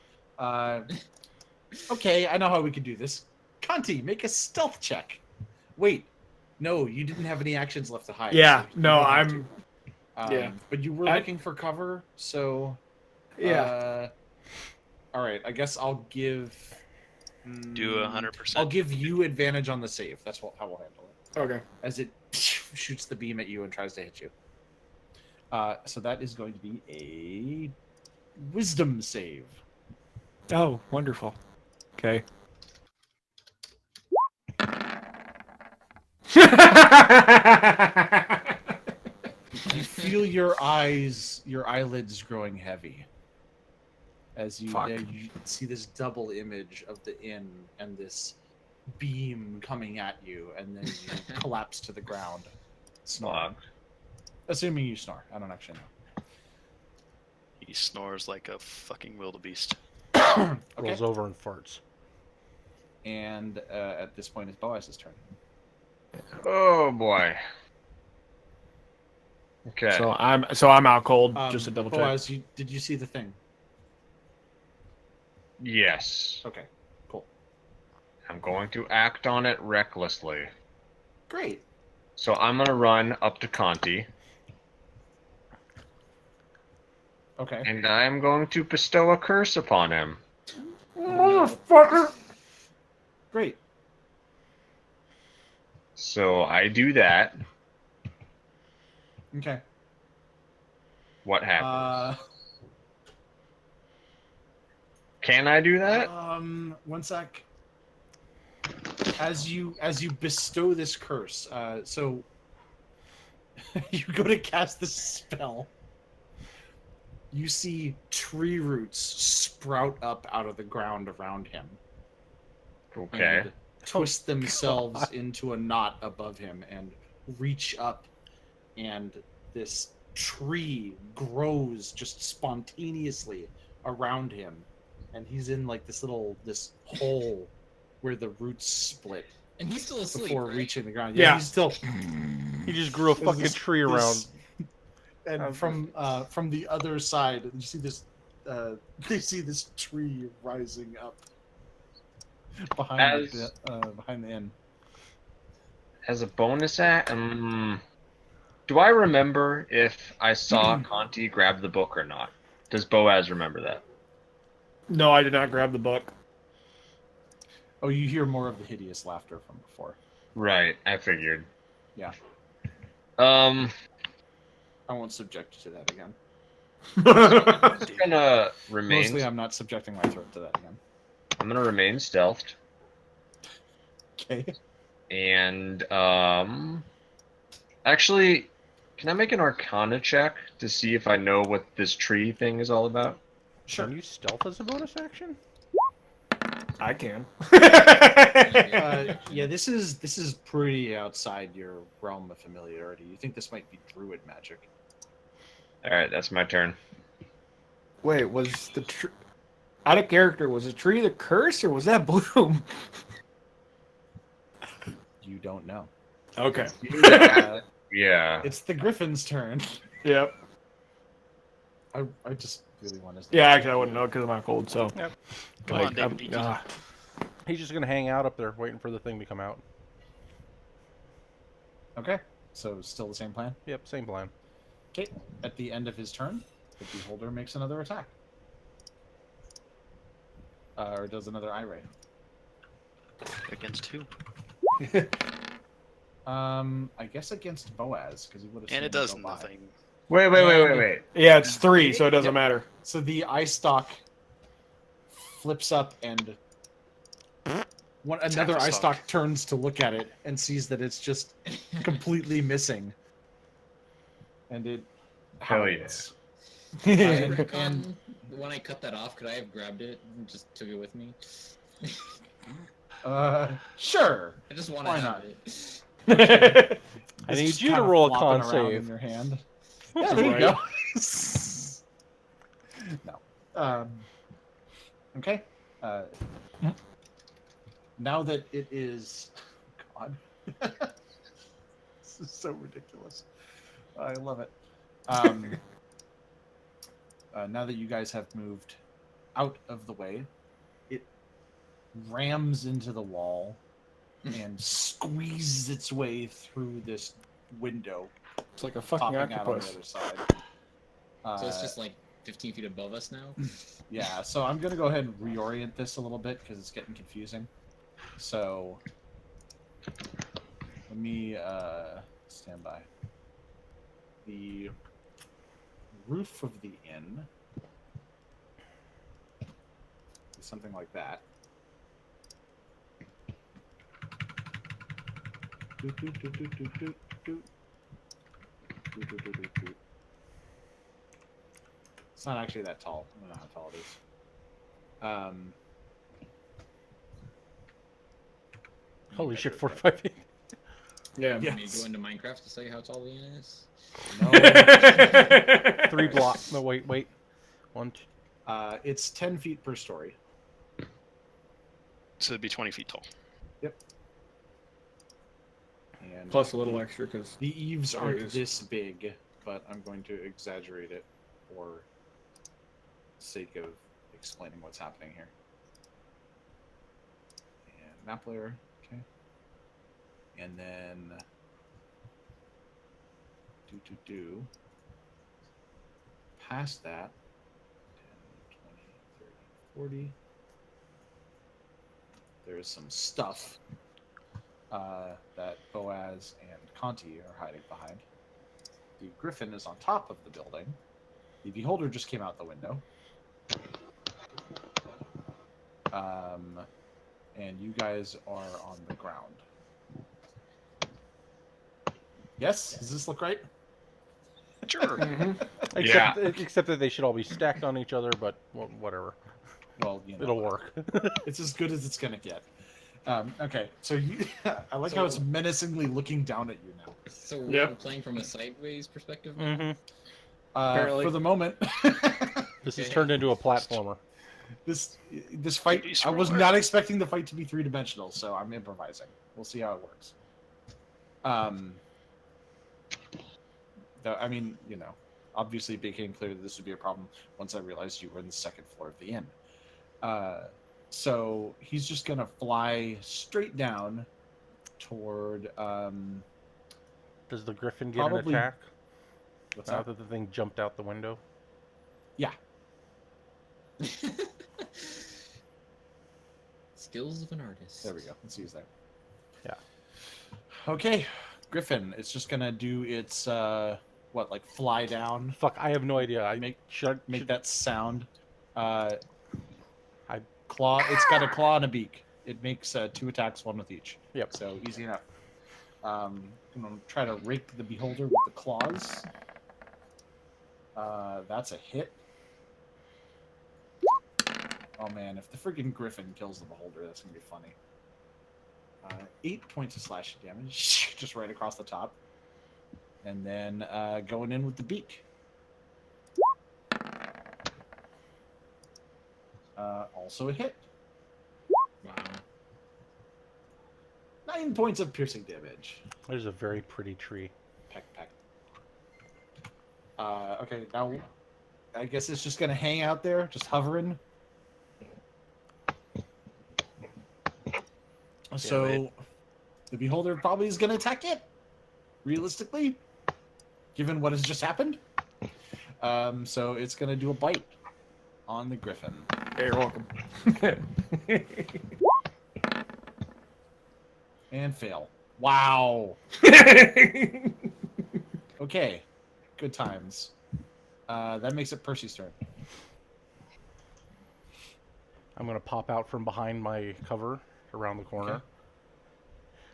Okay, I know how we can do this. Conti, make a stealth check. Wait, no, you didn't have any actions left to hide. Yeah, so you no, don't have I'm. to. yeah. But you were I- looking for cover, so Yeah. all right, I guess I'll give. Do mm, 100%. I'll give you advantage on the save. That's how we'll handle it. Okay. As it shoots the beam at you and tries to hit you. So that is going to be a wisdom save. Oh, wonderful. Okay. You feel your eyelids growing heavy. As you, Fuck. you see this double image of the inn and this beam coming at you, and then you collapse to the ground, snoring. Assuming you snore. I don't actually know. He snores like a fucking wildebeest. Okay. rolls over and farts. And at this point, it's Boaz's turn. Oh boy. Okay. So I'm out cold. Just to double check. Boaz, did you see the thing? Yes. Okay, cool. I'm going to act on it recklessly. Great. So I'm gonna run up to Conti, Okay. and I'm going to bestow a curse upon him. Motherfucker! Great. So I do that. Okay. What happens? Uh, Can I do that? one sec. As you bestow this curse, so you go to cast the spell. You see tree roots sprout up out of the ground around him. Okay. And twist themselves into a knot above him and reach up, and this tree grows just spontaneously around him, and he's in like this hole where the roots split And he's still asleep, before right? reaching the ground. Yeah. He's still. He just grew a There's fucking this- tree around. And from the other side, you see this. They see this tree rising up behind behind the inn. As a bonus act, do I remember if I saw Conti grab the book or not? Does Boaz remember that? No, I did not grab the book. Oh, you hear more of the hideous laughter from before. Right, I figured. Yeah. Um, I won't subject you to that again. just gonna remain. Mostly, I'm not subjecting my throat to that again. I'm gonna remain stealthed, Okay. and actually, can I make an Arcana check to see if I know what this tree thing is all about? Can you stealth as a bonus action? I can. Yeah, this is pretty outside your realm of familiarity. You think this might be druid magic? All right, that's my turn. Wait, was the tree out of character? Was the tree the curse, or was that Bloom? You don't know. Okay. Yeah. It's the griffin's turn. Yep. I just really want to. Yeah, actually, I wouldn't know because I'm not cold. So. Yep. Come on, David. GG. He's just gonna hang out up there, waiting for the thing to come out. Okay. So still the same plan. Yep, same plan. Okay. At the end of his turn, the beholder makes another attack. Or does another eye ray. Against who? I guess against Boaz because he would have. And it does nothing. Wait. Yeah, it's 3, so it doesn't matter. So the eye stalk flips up and another the eye stalk. stalk turns to look at it and sees that it's just completely missing. And it Hell yeah. howls. And when I cut that off, could I have grabbed it and just took it with me? Sure. I just want Why to have not? it. I It's need just you to kinda roll a flopping con around save. in your hand. Yeah, there you go. No. Okay. Now that it is, God, this is so ridiculous. I love it. Now that you guys have moved out of the way, it rams into the wall and squeezes its way through this window, It's like a fucking popping out on the octopus. other side. So it's just like 15 feet above us now? Yeah, so I'm going to go ahead and reorient this a little bit because it's getting confusing. So let me stand by. The roof of the inn is something like that. Doot, doot, doot, doot, doot, doot, doot. Doot, doot, doot, doot, doot. It's not actually that tall. I don't know how tall it is. Holy shit, 45 feet. Yeah. Want me to Yes. go into Minecraft to say how tall the inn is? No. 3 blocks. No, wait. 1, 2. It's 10 feet per story. So it'd be 20 feet tall. And Plus a little extra because the eaves There aren't it is. this big, but I'm going to exaggerate it for sake of explaining what's happening here. And map layer, okay. And then past that 10, 20, 30, 40. There's some stuff that Boaz and Conti are hiding behind. The griffin is on top of the building. The beholder just came out the window. And you guys are on the ground. Yes? Does this look right? Sure. Except that they should all be stacked on each other, but whatever. Well, you know, It'll work. it's as good as it's gonna get. Okay, so you, I like how it's menacingly looking down at you now. So Yep. we're playing from a sideways perspective? Mm-hmm. Apparently. For the moment, This has turned into a platformer. this fight, I was not expecting the fight to be 3-dimensional, so I'm improvising. We'll see how it works. Though, I mean, you know, obviously it became clear that this would be a problem once I realized you were in the second floor of the inn. So he's just gonna fly straight down toward. Does the griffin get Probably- an attack? What's Now that? that the thing jumped out the window? Yeah. Skills of an artist. There we go. Let's use that. Yeah. Okay, Griffin. It's just gonna do its like fly down, Fuck, I have no idea. I Make- should make should- that sound. I- Claw. It's got a claw and a beak. It makes 2 attacks, 1 with each. Yep. So easy enough. I'm gonna try to rake the beholder with the claws. That's a hit. Oh man, if the friggin' Griffin kills the beholder, that's gonna be funny. 8 points of slashing damage, just right across the top. And then going in with the beak. Also a hit. Wow. 9 points of piercing damage. There's a very pretty tree. Peck, peck. Okay, now I guess it's just gonna hang out there, just hovering. So wait. the beholder probably is gonna attack it. Realistically, given what has just happened. So it's gonna do a bite on the Griffin. You're welcome. And fail. Wow. Okay. Good times. That makes it Percy's turn. I'm gonna pop out from behind my cover around the corner. Okay.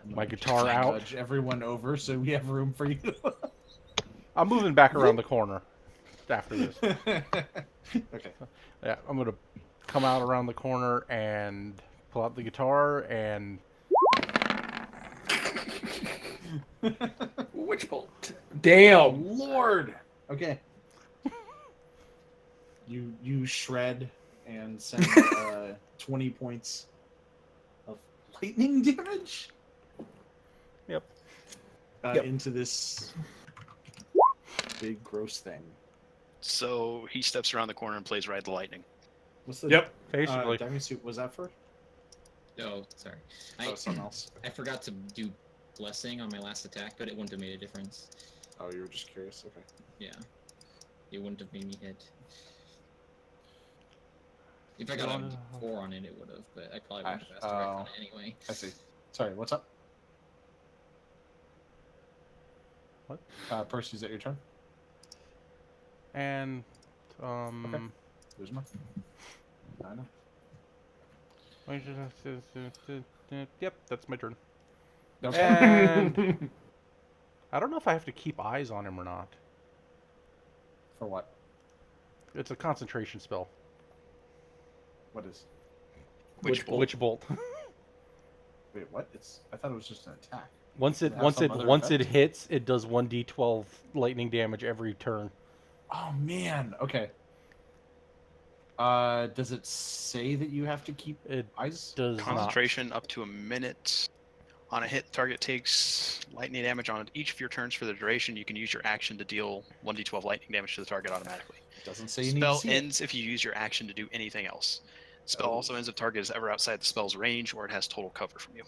I'm My gonna guitar out. nudge everyone over so we have room for you. I'm moving back around the corner after this. Okay. Yeah, I'm gonna come out around the corner and pull out the guitar and Witch bolt. Damn. Lord. Okay. You shred and send 20 points of lightning damage. Yep. Yep. Into this big gross thing. So he steps around the corner and plays Ride the Lightning. What's the Yep. basically. diving suit? Was that for? Oh, sorry. Oh, something else. I forgot to do blessing on my last attack, but it wouldn't have made a difference. Oh, you were just curious. Okay. Yeah. It wouldn't have made me hit. If I got a 4 on it, it would have, but I probably wouldn't have asked to on it anyway. I see. Sorry. What's up? What? Percy, is that your turn? And There's mine. I know. Yep, that's my turn. Okay. And I don't know if I have to keep eyes on him or not. For what? It's a concentration spell. What is? Witch bolt. Witch bolt. Wait, what? I thought it was just an attack. Once it Have some other once it effect? hits, it does 1d12 lightning damage every turn. Oh man. Okay. Does it say that you have to keep It eyes? does Concentration up to a minute. On a hit, target takes lightning damage on each of your turns for the duration. You can use your action to deal 1d12 lightning damage to the target automatically. It doesn't say you need Spell to see it. ends if you use your action to do anything else. Spell Oh. also ends if target is ever outside the spell's range or it has total cover from you.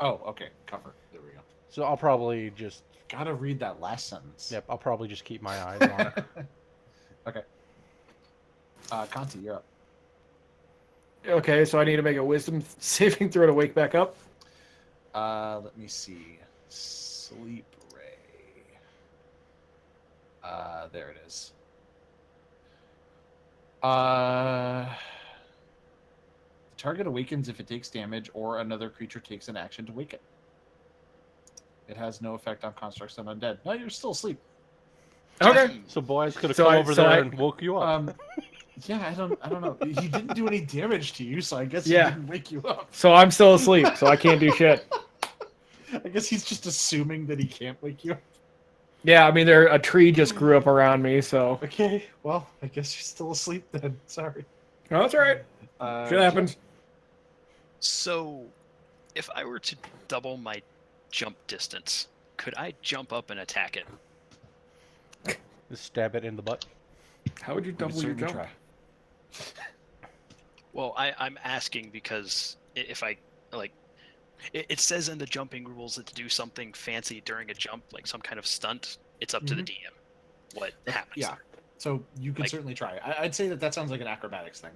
Oh, okay. Cover. There we go. So I'll probably just Gotta read that last sentence. yep. I'll probably just keep my eyes on it. Okay. Conti, you're up. Okay, so I need to make a wisdom saving throw to wake back up. Let me see. Sleep ray. There it is. The target awakens if it takes damage or another creature takes an action to wake it. It has no effect on constructs and undead. No, you're still asleep. Okay. So Boaz could have So come I- over so there I- and woke you up. Yeah, I don't know. He didn't do any damage to you, so I guess Yeah. he didn't wake you up. So I'm still asleep, so I can't do shit. I guess he's just assuming that he can't wake you up. Yeah, I mean, a tree just grew up around me, so. Okay, well, I guess you're still asleep then. Sorry. Oh, that's all right. Shit happens. So, if I were to double my jump distance, could I jump up and attack it? Just stab it in the butt. How would you We double your certainly jump? try. Well, I'm asking because if I like, it says in the jumping rules that to do something fancy during a jump, like some kind of stunt, it's up to the DM. What happens? Yeah. So you can Like- certainly try. I'd say that sounds like an acrobatics thing.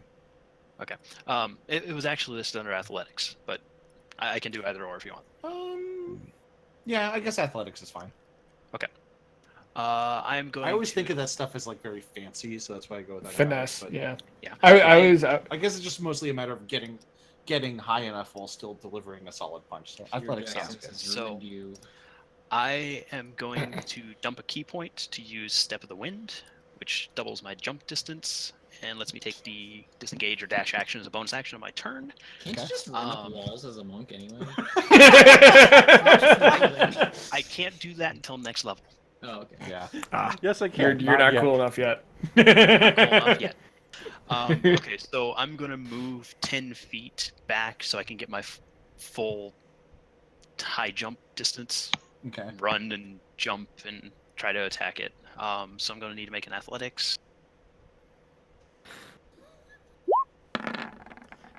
It was actually listed under athletics, but I can do either or if you want. Yeah, I guess athletics is fine. I'm going. I always to... think of that stuff as like very fancy, so that's why I go with that. Finesse, but yeah. Yeah. I guess it's just mostly a matter of getting high enough while still delivering a solid punch. So athletics sounds good. So I am going to dump a key point to use Step of the Wind, which doubles my jump distance and lets me take the disengage or dash action as a bonus action on my turn. Can't you just run up walls as a monk anyway? I can't do that until next level. Oh, okay. Yeah. Yes, I can. You're not yet. cool enough yet. Not cool enough yet. Okay, so I'm gonna move 10 feet back so I can get my full high jump distance. Okay. Run and jump and try to attack it. So I'm gonna need to make an athletics.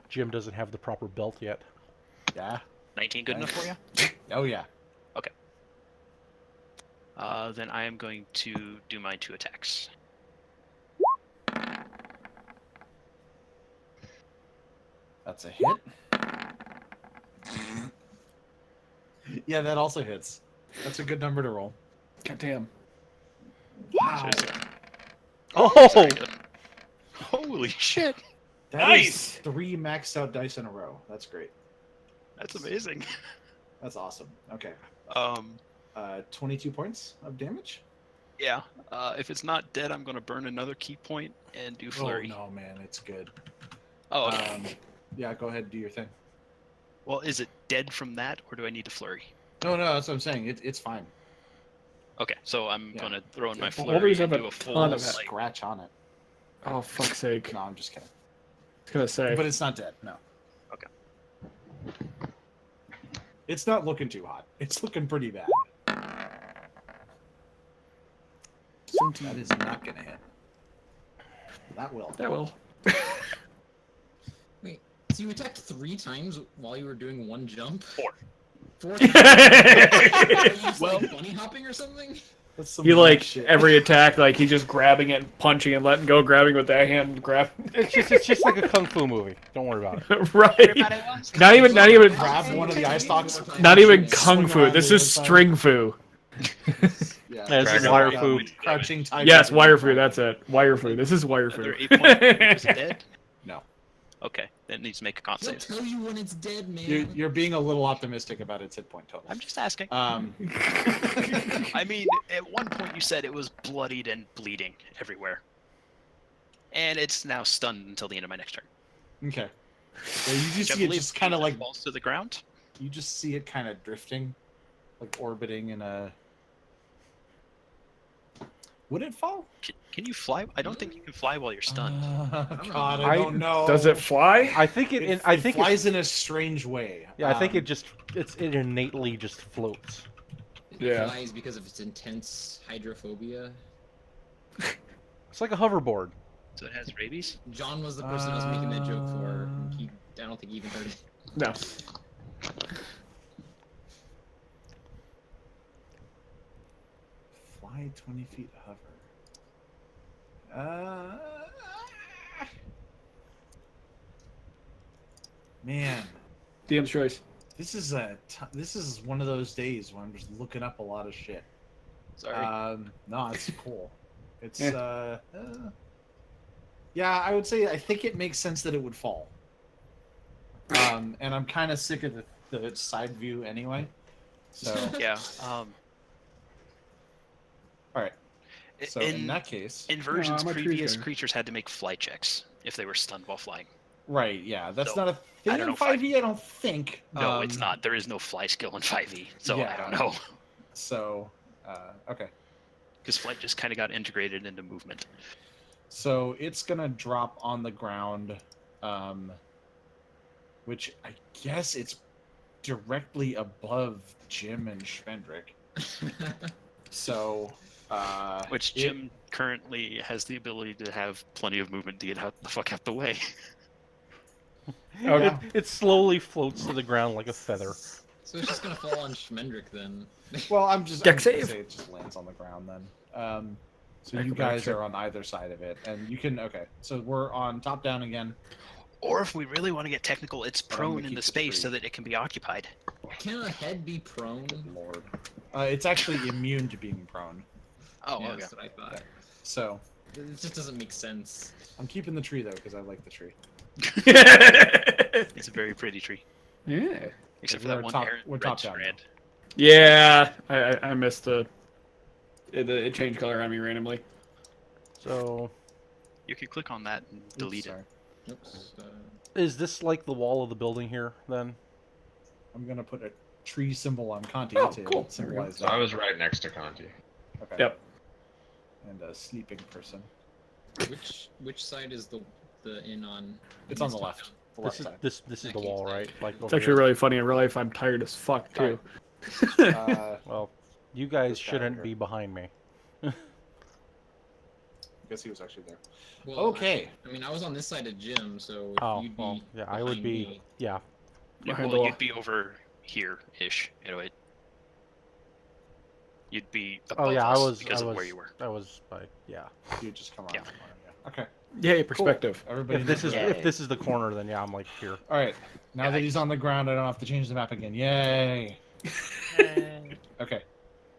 Jim doesn't have the proper belt yet. Yeah. 19 good enough for you? Oh yeah. Then I am going to do my 2 attacks. That's a hit. Yeah, that also hits. That's a good number to roll. God damn. Wow. Oh! Sorry. Holy shit! That is 3 maxed out dice in a row. That's great. That's amazing. That's awesome. Okay. 22 points of damage? Yeah. If it's not dead, I'm gonna burn another key point and do flurry. Oh no, man, it's good. Oh, okay. Yeah, go ahead and do your thing. Well, is it dead from that, or do I need to flurry? No, that's what I'm saying. It's fine. Okay, so I'm gonna throw in my Well, flurry have and a do a full ton of like, Scratch on it. Oh, fuck's sake. No, I'm just kidding. I was gonna say. But it's not dead. No. Okay. It's not looking too hot. It's looking pretty bad. That is not gonna hit. That will. That will. Wait, so you attacked 3 times while you were doing 1 jump? 4. 4 times? Are you bunny hopping or something? That's some He weird like shit. every attack, like he's just grabbing it, punching and letting go, grabbing with that hand, and grab. It's just like a kung fu movie. Don't worry about it. Right. Not even Grab one of the ice stalks. not even kung Swing fu. around This the is other side. string fu. Yeah, Yeah, this is Dragon wire Ball. fu. Crouching tiger. Yes, wire fu. That's it. Wire fu. This is wire Another fu. 8 points. Is it dead? No. Okay, then it needs to make a con He'll save. tell you when it's dead, man. You're being a little optimistic about its hit point total. I'm just asking. I mean, at one point you said it was bloodied and bleeding everywhere. And it's now stunned until the end of my next turn. Okay. So you Which just I see it believe just kind of like falls to the ground. you just see it kind of drifting, like orbiting in a. Would it fall? Can you fly? I don't think you can fly while you're stunned. God, I don't know. Does it fly? I think it. It, I it think flies in a strange way. Yeah, I think it innately just floats. It Yeah. flies because of its intense hydrophobia. It's like a hoverboard. So it has rabies? John was the person I was making that joke for. And I don't think he even heard it. No. Fly 20 feet, hover. Man, DM's choice. this is this is one of those days when I'm just looking up a lot of shit. Sorry. No, it's cool. It's Yeah. yeah, I would say I think it makes sense that it would fall. And I'm kind of sick of the side view anyway. So Yeah. all right. So in that case, in versions my tree's previous, going. creatures had to make fly checks if they were stunned while flying. right? Yeah, that's So, not a thing don't in know 5e. I don't think. No, it's not. There is no fly skill in 5e, so I yeah. don't know. So, okay. Because flight just kind of got integrated into movement. So it's gonna drop on the ground, which I guess it's directly above Jim and Schmendrick. So, Which Jim currently has the ability to have plenty of movement to get the fuck out the way. Okay. It slowly floats to the ground like a feather. So it's just gonna fall on Schmendrick then. well, I'm just Dex gonna save. say it just lands on the ground then. So you Acrobatic guys check. are on either side of it, and you can okay. So we're on top down again. Or if we really want to get technical, it's But I'm gonna prone in keep the the space tree. so that it can be occupied. Can a head be prone? Lord. It's actually immune to being prone. Oh, yeah, okay. that's what I thought. So It just doesn't make sense. I'm keeping the tree though because I like the tree. It's a very pretty tree. Yeah. Except for We're that one top- errant we're red top down strand. Yeah, I missed it changed color on me randomly. So, You could click on that and delete it. Sorry. Oops. is this like the wall of the building here, then? I'm gonna put a tree symbol on Conti Oh, to cool. symbolize So that. I was right next to Conti. Okay. Yep. And a sleeping person. Which side is the inn on? It's on the left. The left This is side. this is the wall, right? Like It's over actually here? really funny in real life. I'm tired as fuck too. Well, you guys This guy shouldn't here. be behind me. guess he was actually there. Well, Okay. I mean, I was on this side of Jim, so Oh, you'd well, be. yeah, I would behind be. me. Yeah, Behind the Well, wall. you'd be over here-ish. You know, you'd be Oh, above yeah, I us was- because I of was- where you were. that was like, yeah. You just come around. Yeah. the corner, yeah. Okay. Yay, perspective. Everybody. If this knows is that. if this is the corner, then yeah, I'm like here. All right. Now Yeah, that I- he's on the ground, I don't have to change the map again. Yay. Okay.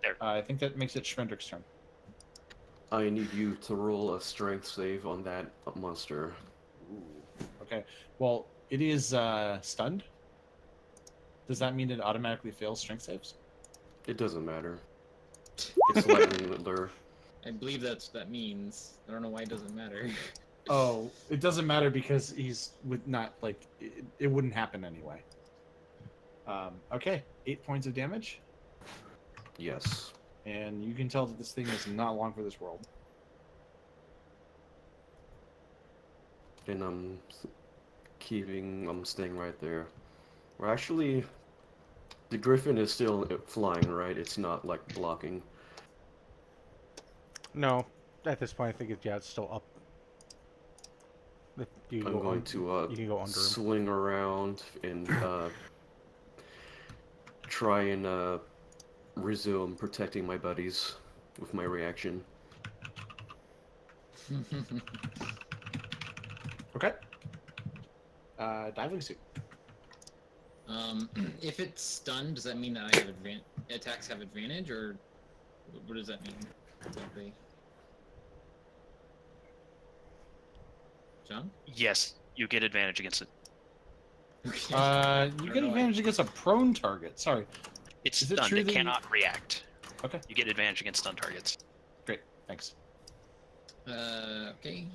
There. I think that makes it Schmendrick's turn. I need you to roll a strength save on that monster. Okay. Well, it is stunned. Does that mean it automatically fails strength saves? It doesn't matter. It's lightning lure. I believe that's what that means. I don't know why it doesn't matter. Oh, it doesn't matter because he's with not like it wouldn't happen anyway. Okay, 8 points of damage, Yes. and you can tell that this thing is not long for this world. And I'm staying right there. Well, actually, the griffin is still flying, right? It's not like blocking. No, at this point, I think it's still up. You I'm go going un- to you can go under him. swing around and try and resume protecting my buddies with my reaction. Okay. Diving suit. If it's stunned, does that mean that I have attacks have advantage, or what does that mean exactly? John? Yes, you get advantage against it. Okay. You don't get know. advantage against a prone target. Sorry. It's Is it stunned. true It that you- cannot react. Okay. You get advantage against stun targets. Great. Thanks. Okay.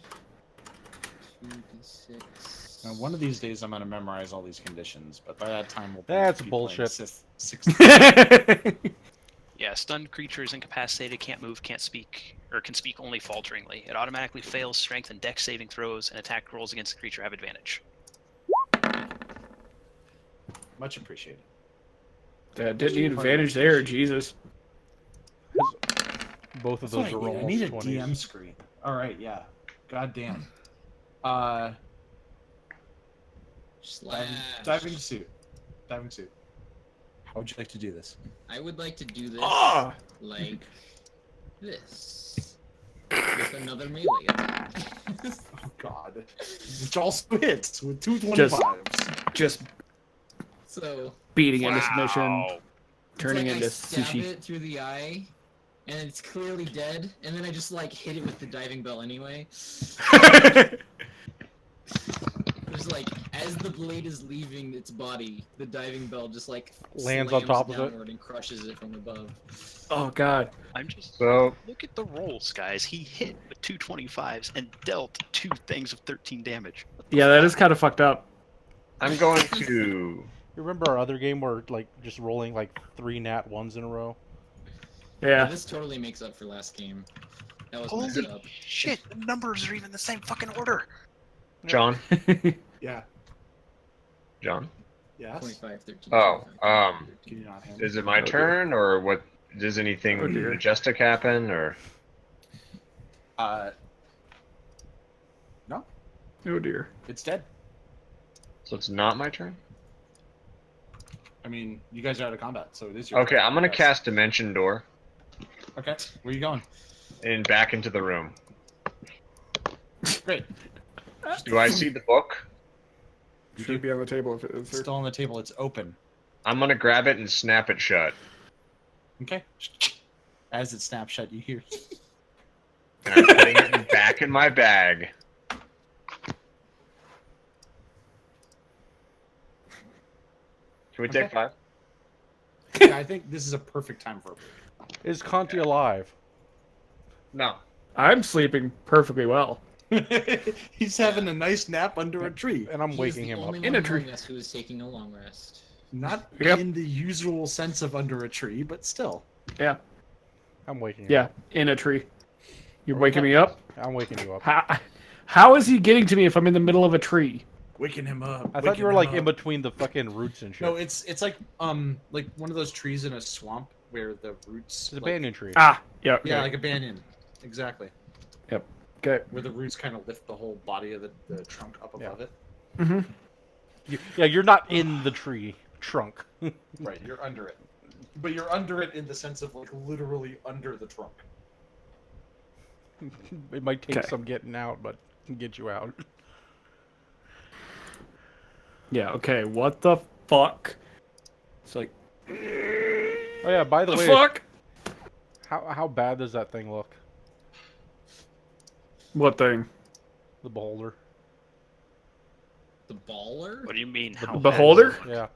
2d6. Now, one of these days, I'm gonna memorize all these conditions, but by that time, we'll That's be bullshit. playing 6. Yeah, stunned creature is incapacitated, can't move, can't speak, or can speak only falteringly. It automatically fails strength and dex saving throws, and attack rolls against the creature have advantage. Much appreciated. That didn't need advantage there, Jesus. Both of That's what those are I need. I almost need a 20s. DM screen. All right. Yeah. God damn. Slash. Diving suit. Diving suit. How would you like to do this? I would like to do this Ah! like this. With another melee attack. Oh God. Which also hits with 225s. Just So beating into submission, Wow. turning it's like into I stab sushi. it through the eye, and it's clearly dead, and then I just like hit it with the diving bell anyway. There's like, as the blade is leaving its body, the diving bell just like Lands on slams top of it. downward and crushes it from above. Oh God. I'm just So look at the rolls, guys. He hit with 225s and dealt 2 things of 13 damage. Yeah, that is kind of fucked up. I'm going to. You remember our other game where like just rolling like 3 nat 1s in a row? Yeah. This totally makes up for last game. That was Holy messed up. shit! The numbers are even the same fucking order. John. Yeah. John. Yes. 25, 13. Oh, 25, 13. Can you not handle Is it my Oh, dear. turn, or what? Does anything Oh, dear. majestic happen, or? No. Oh dear. It's dead. So it's not my turn. I mean, you guys are out of combat, so it is your. Okay, turn, I'm gonna I guess. cast Dimension Door Okay. Where are you going? and back into the room. Great. Do I see the book? It should be on the table if it is. It's Sir. still on the table. It's open. I'm gonna grab it and snap it shut. Okay. As it snaps shut, you hear. And I'm putting it back in my bag. Can we take Okay. 5? Yeah, I think this is a perfect time for a Is Conti alive? No. I'm sleeping perfectly well. break. He's having a nice nap under a tree. And I'm He is waking the him up. only In one a tree. among us who is taking a long rest. Not Yep. in the usual sense of under a tree, but still. Yeah. I'm waking him Yeah. up. In a tree. You're waking me up? I'm waking you up. How is he getting to me if I'm in the middle of a tree? Waking him up. I thought you were like in between the fucking roots and shit. No, it's like one of those trees in a swamp where the roots. It's a like- banyan tree. Ah, yeah. Yeah, okay. like a banyan. Exactly. Okay. Where the roots kind of lift the whole body of the trunk up above it. Mm-hmm. Yeah, you're not in the tree trunk. Right, you're under it. But you're under it in the sense of like literally under the trunk. It might take Okay. some getting out, but can get you out. Yeah, okay. What the fuck? It's like, Oh yeah, by the the way, fuck? how bad does that thing look? What thing? The beholder. The baller? What do you mean? The How beholder? Yeah.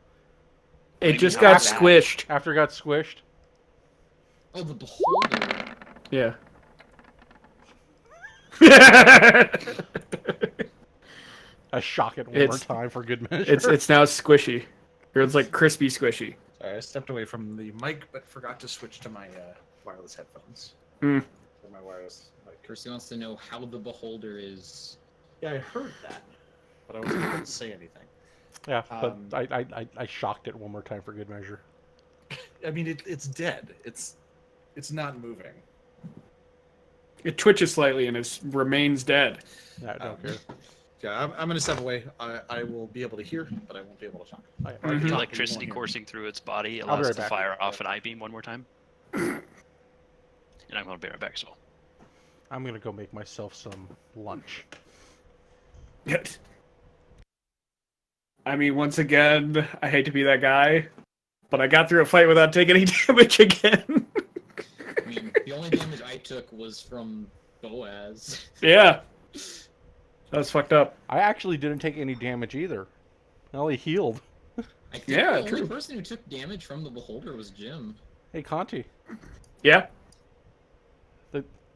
It just Not got bad. squished. After it got squished. Oh, the beholder. Yeah. I shock it one more It's- time for good measure. it's now squishy. Or it's like crispy squishy. Sorry, I stepped away from the mic, but forgot to switch to my wireless headphones. Mm. Or my wireless mic. Kirsty wants to know how the beholder is. Yeah, I heard that, but I wasn't able to say anything. Yeah, but Um, I shocked it one more time for good measure. I mean, it's dead. It's not moving. It twitches slightly and it remains dead. I don't care. Yeah, I'm going to step away. I will be able to hear, but I won't be able to talk. I- Or I can Mhm. talk, but you Electricity won't hear me. coursing through its body I'll be allows right it to back. fire off an I-beam one more time. And I'm going to be right back as well. I'm gonna go make myself some lunch. I mean, once again, I hate to be that guy, but I got through a fight without taking any damage again. I mean, the only damage I took was from Boaz. Yeah. That's fucked up. I actually didn't take any damage either. I only healed. I think Yeah, the true. only person who took damage from the beholder was Jim. Hey, Conti. Yeah.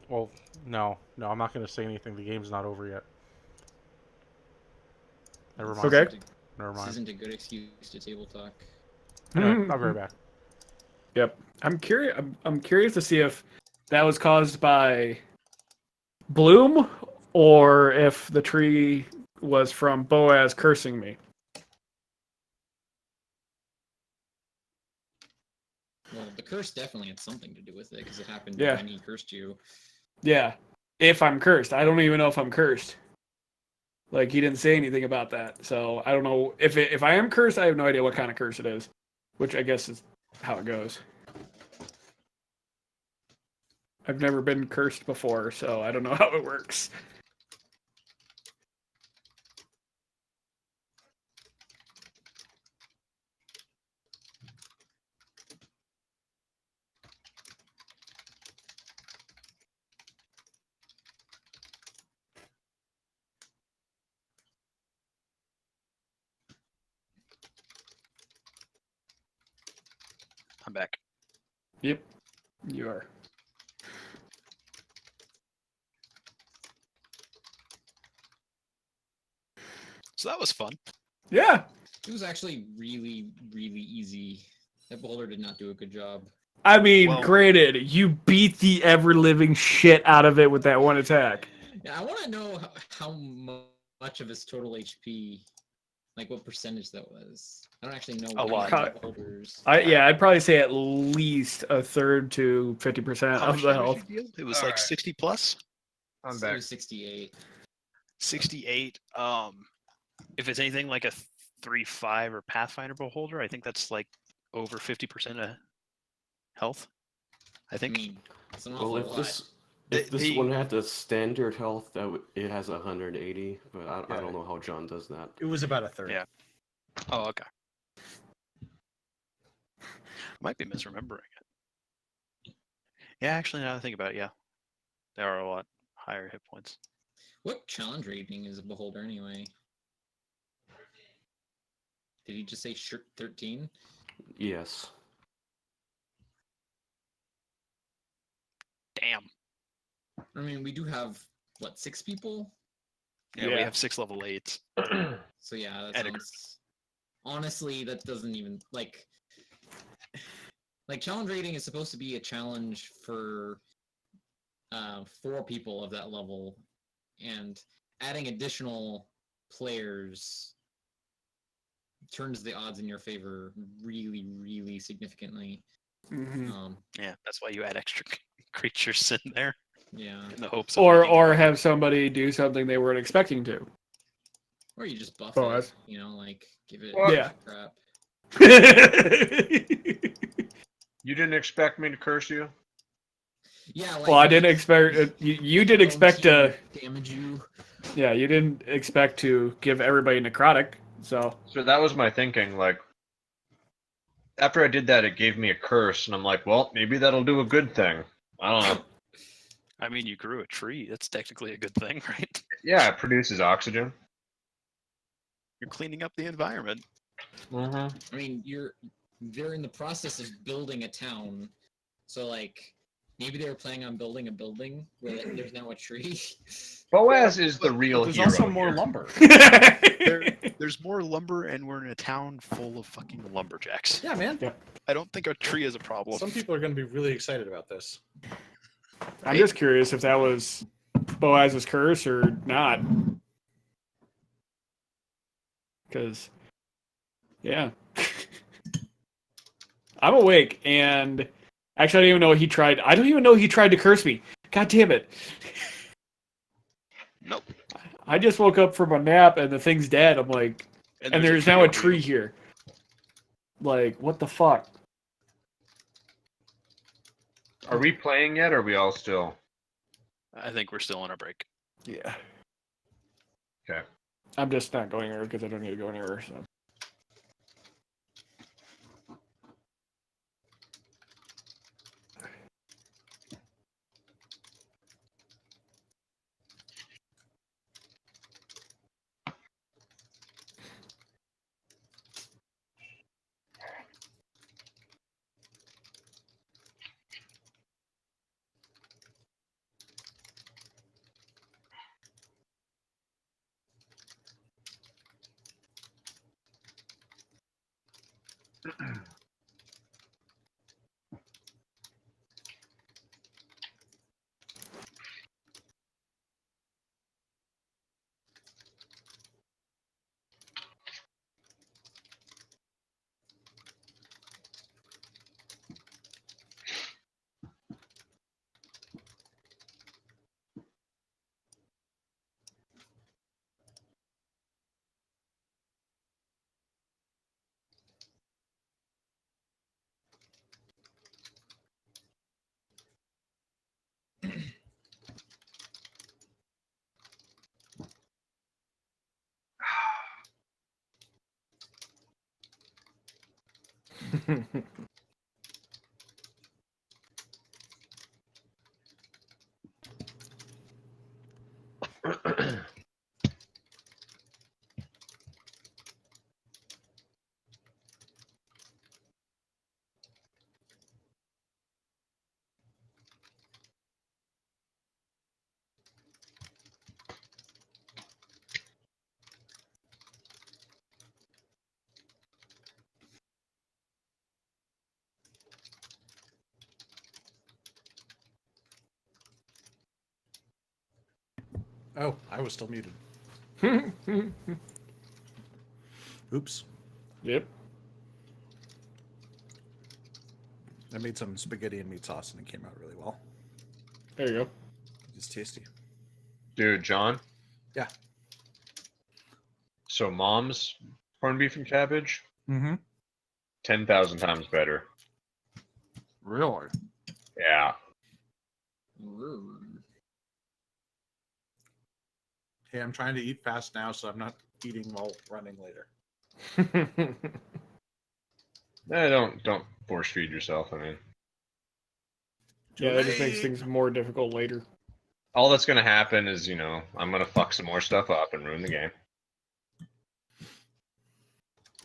Well, no, I'm not gonna say anything. The game's not over yet. Never mind. Okay. Never This mind. isn't a good excuse to table talk. Mhm. I'll be right back. Yep. I'm curious. I'm curious to see if that was caused by Bloom or if the tree was from Boaz cursing me. Well, the curse definitely had something to do with it because it happened Yeah. when he cursed you. Yeah. If I'm cursed, I don't even know if I'm cursed. Like he didn't say anything about that, so I don't know if I am cursed. I have no idea what kind of curse it is, which I guess is how it goes. I've never been cursed before, so I don't know how it works. I'm back. Yep, you are. So that was fun. Yeah. It was actually really, really easy. That beholder did not do a good job. I mean, Well- granted, you beat the ever living shit out of it with that one attack. Yeah, I want to know how much of his total HP, like what percentage that was. I don't actually know. A what lot. kind of beholders. I'd probably say at least a third to 50% How of much the damage health. you deal? It was All like right. 60 plus. I'm It back. was 68. 68. If it's anything like a 3-5 or Pathfinder beholder, I think that's like over 50% of health. I I think. mean, it's an awful Well, if lot. this If this one had the standard health, it has 180, but I Yeah. don't know how John does that. It was about a third. Yeah. Oh, okay. Might be misremembering it. Yeah, actually, now that I think about it, yeah, there are a lot higher hit points. What challenge rating is a beholder anyway? Did he just say 13? Yes. Damn. I mean, we do have what, 6 people? Yeah, we Yeah. have 6 level 8s. So yeah, that And a sounds. Honestly, that doesn't even like. Like challenge rating is supposed to be a challenge for 4 people of that level, and adding additional players turns the odds in your favor really, really significantly. Mhm. Yeah, that's why you add extra creatures in there Yeah, in the hopes of Or have somebody do something they weren't expecting to. or you just buff Pause. it. You know, like give it What? Yeah. crap. You didn't expect me to curse you? Yeah, like, Well, I didn't expect you did expect to. damage you. Yeah, you didn't expect to give everybody necrotic. So So that was my thinking. Like, after I did that, it gave me a curse, and I'm like, well, maybe that'll do a good thing. I don't know. I mean, you grew a tree. That's technically a good thing, right? Yeah, it produces oxygen. You're cleaning up the environment. Mm-hmm. I mean, they're in the process of building a town, so like maybe they were planning on building a building where there's now a tree. Boaz is the real There's hero also more here. lumber. There's more lumber, and we're in a town full of fucking lumberjacks. Yeah, man. I don't think a tree is a problem. Some people are going to be really excited about this. I'm just curious if that was Boaz's curse or not. Because, yeah. I'm awake, and actually, I don't even know he tried. I don't even know he tried to curse me. God damn it. Nope. I just woke up from a nap, and the thing's dead. I'm like, and there's now a over tree you. here. Like, what the fuck? Are we playing yet, or are we all still? I think we're still on our break. Yeah. Okay. I'm just not going anywhere because I don't need to go anywhere. So. Oh, I was still muted. Oops. Yep. I made some spaghetti and meat sauce, and it came out really well. There you go. It's tasty. Dude, John? Yeah. So mom's corned beef and cabbage? Mm-hmm. 10,000 times better. Really? Yeah. Hey, I'm trying to eat fast now, so I'm not eating while running later. Don't force feed yourself. I mean, Yeah, that just makes things more difficult later. all that's gonna happen is, I'm gonna fuck some more stuff up and ruin the game.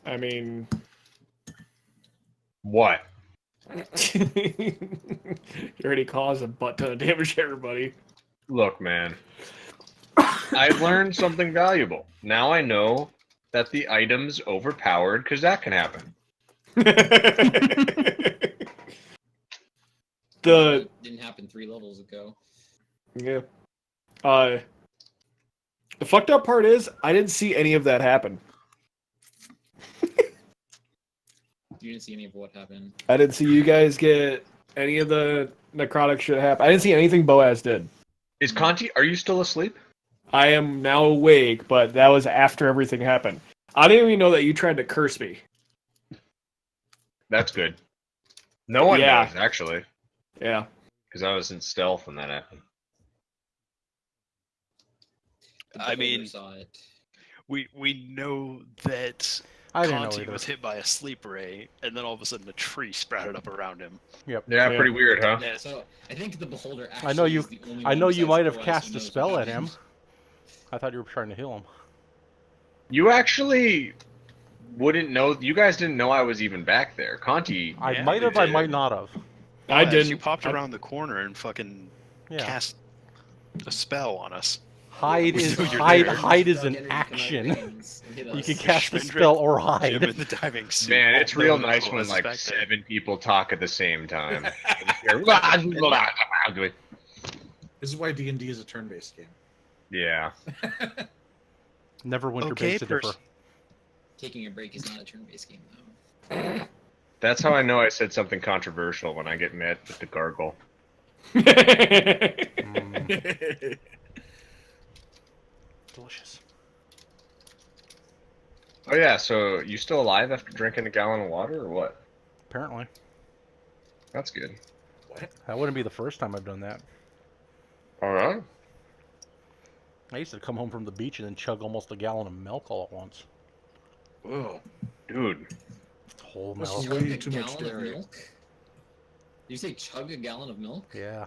I mean, What? you already caused a butt ton of damage to everybody. Look, man. I've learned something valuable. Now I know that the item's overpowered because that can happen. The didn't happen 3 levels ago. yeah, the fucked up part is I didn't see any of that happen. You didn't see any of what happened. I didn't see you guys get any of the necrotic shit happen. I didn't see anything Boaz did. Is Conti? Are you still asleep? I am now awake, but that was after everything happened. I didn't even know that you tried to curse me. That's good. No one Yeah. knows actually, Yeah. because I was in stealth when that happened. The I beholder mean, saw it. we know that I didn't know Conti either. was hit by a sleep ray, and then all of a sudden a tree sprouted up around him. Yep. Yeah, Yeah. pretty weird, huh? Yeah, So I think the beholder actually I know you. is the only I one know you besides might have Boaz cast who a knows spell what at him. happened. I thought you were trying to heal him. You actually wouldn't know. You guys didn't know I was even back there. Conti. I Yeah, might you have. I did. might not have. I Boaz, didn't. You popped around the corner and fucking Yeah. cast a spell on us. Hide We is knew you're hide. there. Hide is Dark an energy come out of action. veins and hit You us. can cast a Schmendrick, spell or Jim hide. in the diving suit. Man, all it's real knowing nice Boaz when is like back there. 7 people talk at the same time. This is why D&D is a turn-based game. Yeah. Never winter Okay, base a differ. Taking a break is not a turn-based game, though. That's how I know I said something controversial when I get met with the gargle. Mm, delicious. Oh yeah, so you still alive after drinking a gallon of water or what? Apparently, That's good. that wouldn't be the first time I've done that. Alright. I used to come home from the beach and then chug almost a gallon of milk all at once. Whoa. Dude. Whole This milk. is Chug way a too much gallon of dairy. milk? Did you say chug a gallon of milk? Yeah.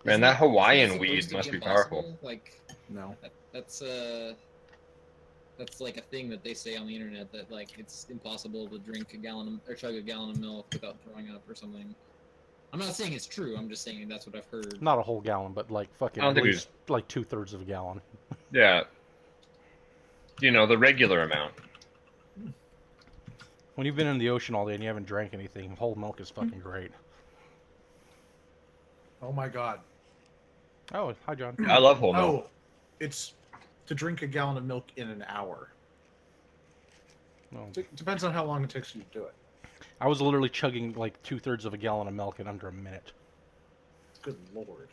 Man, Isn't that Hawaiian supposed weed to must be impossible? powerful. Like No. that's like a thing that they say on the internet that like it's impossible to drink a gallon or chug a gallon of milk without throwing up or something. I'm not saying it's true. I'm just saying that's what I've heard. Not a whole gallon, but like fucking I don't at think least like 2/3 of a gallon. Yeah. You know, the regular amount. When you've been in the ocean all day and you haven't drank anything, whole milk is fucking great. Oh my god. Oh, hi John. I love whole milk. Oh, it's to drink a gallon of milk in an hour. Well, It depends on how long it takes you to do it. I was literally chugging like 2/3 of a gallon of milk in under a minute. Good lord.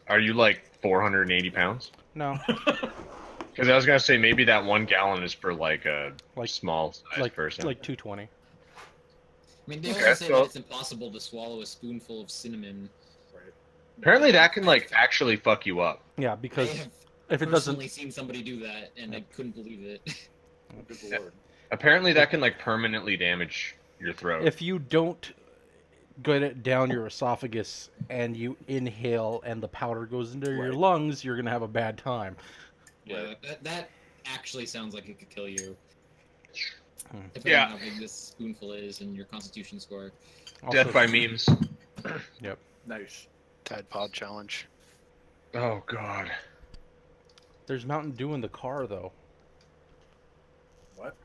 Are you like 480 pounds? No, Because I was gonna say maybe that 1 gallon is for like a Like- small sized like person. like 220. I mean, they Okay, also say so- that it's impossible to swallow a spoonful of cinnamon. Right. Apparently that can like actually fuck you up. Yeah, I because have if it doesn't, personally seen somebody do that, and I couldn't believe it. Good Yeah. lord. Apparently that can like permanently damage your throat. if you don't get it down your esophagus and you inhale and the powder goes into your Right. lungs, you're gonna have a bad time. Yeah, that actually sounds like it could kill you. Hmm. Depending Yeah. on how big this spoonful is and your constitution score. Also, Death by memes. Nice. Tide Pod Challenge. Oh god. There's Mountain Dew in the car though. What?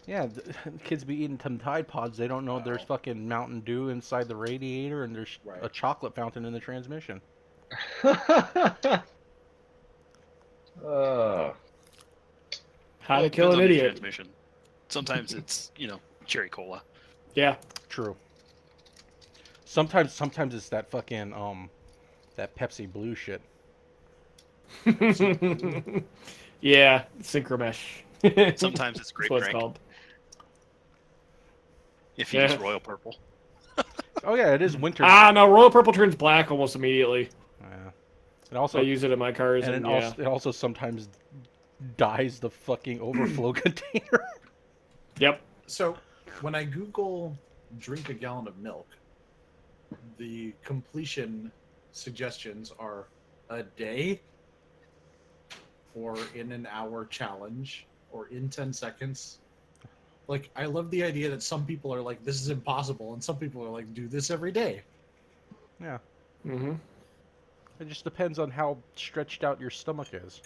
Yeah, the kids be eating some Tide Pods. They don't know there's Wow. fucking Mountain Dew inside the radiator and there's Right. a chocolate fountain in the transmission. Oh. How Well, to kill depends an on the idiot. Transmission. Sometimes it's, cherry cola. Yeah. True. Sometimes it's that fucking that Pepsi Blue shit. Yeah, synchromesh. Sometimes it's That's grape what it's drink. called. If you Yeah. use royal purple. Oh yeah, it is winter. No, Royal Purple turns black almost immediately. Yeah. It also I use it in my cars, and and it also sometimes dyes the fucking overflow container. Yep. So, when I Google drink a gallon of milk, the completion suggestions are a day, or in an hour challenge, or in 10 seconds. Like, I love the idea that some people are like, this is impossible, and some people are like, do this every day. Yeah. Mm-hmm. It just depends on how stretched out your stomach is.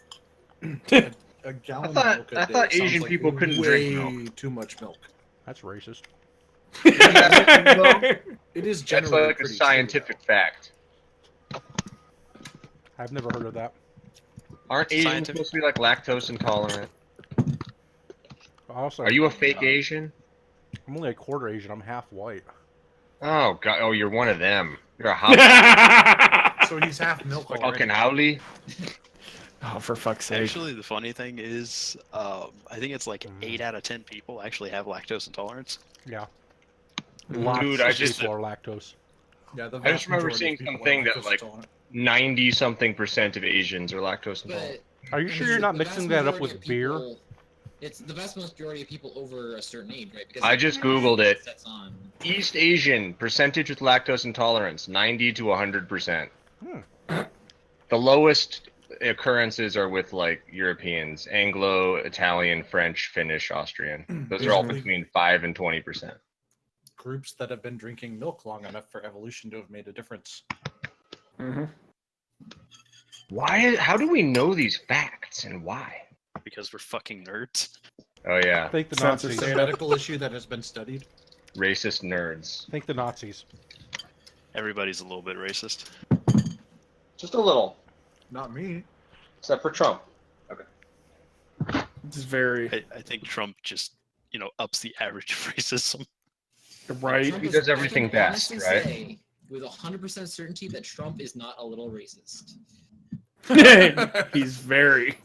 A gallon thought- of milk a I day thought sounds Asian like people couldn't way drink milk. too much milk. That's racist. It is That's generally like a pretty scientific fact. I've never heard of that. Aren't Asians Scientific- supposed to be like lactose intolerant? Also, Are you a fake Asian? I'm only a quarter Asian. I'm half white. Oh god! Oh, you're one of them. You're a hop. So he's half milk already. Fucking howly. Oh, for fuck's sake. Actually, the funny thing is, I think it's like 8 out of 10 people actually have lactose intolerance. Yeah. Lots Dude, of I just- people are lactose. Yeah, the I just vast remember majority seeing of people something are that, lactose like, intolerant. 90-something% of Asians are lactose intolerant. But Are you sure you're not the vast mixing that up majority with of beer? people- It's the vast majority of people over a certain age, right? Because I just Googled it. Sets on. East Asian percentage with lactose intolerance 90 to 100%. The lowest occurrences are with like Europeans, Anglo, Italian, French, Finnish, Austrian. Those are all Usually- between 5 and 20%. Groups that have been drinking milk long enough for evolution to have made a difference. Mm-hmm. Why? How do we know these facts and why? Because we're fucking nerds. Oh yeah, Thank the Censorship. Nazis. It's a medical issue that has been studied. racist nerds. Thank the Nazis. Everybody's a little bit racist. Just a little, Not me. except for Trump. It's very I think Trump just, ups the average of racism. right. Trump He is- does I everything can best, honestly right? say with 100% certainty that Trump is not a little racist. He's very.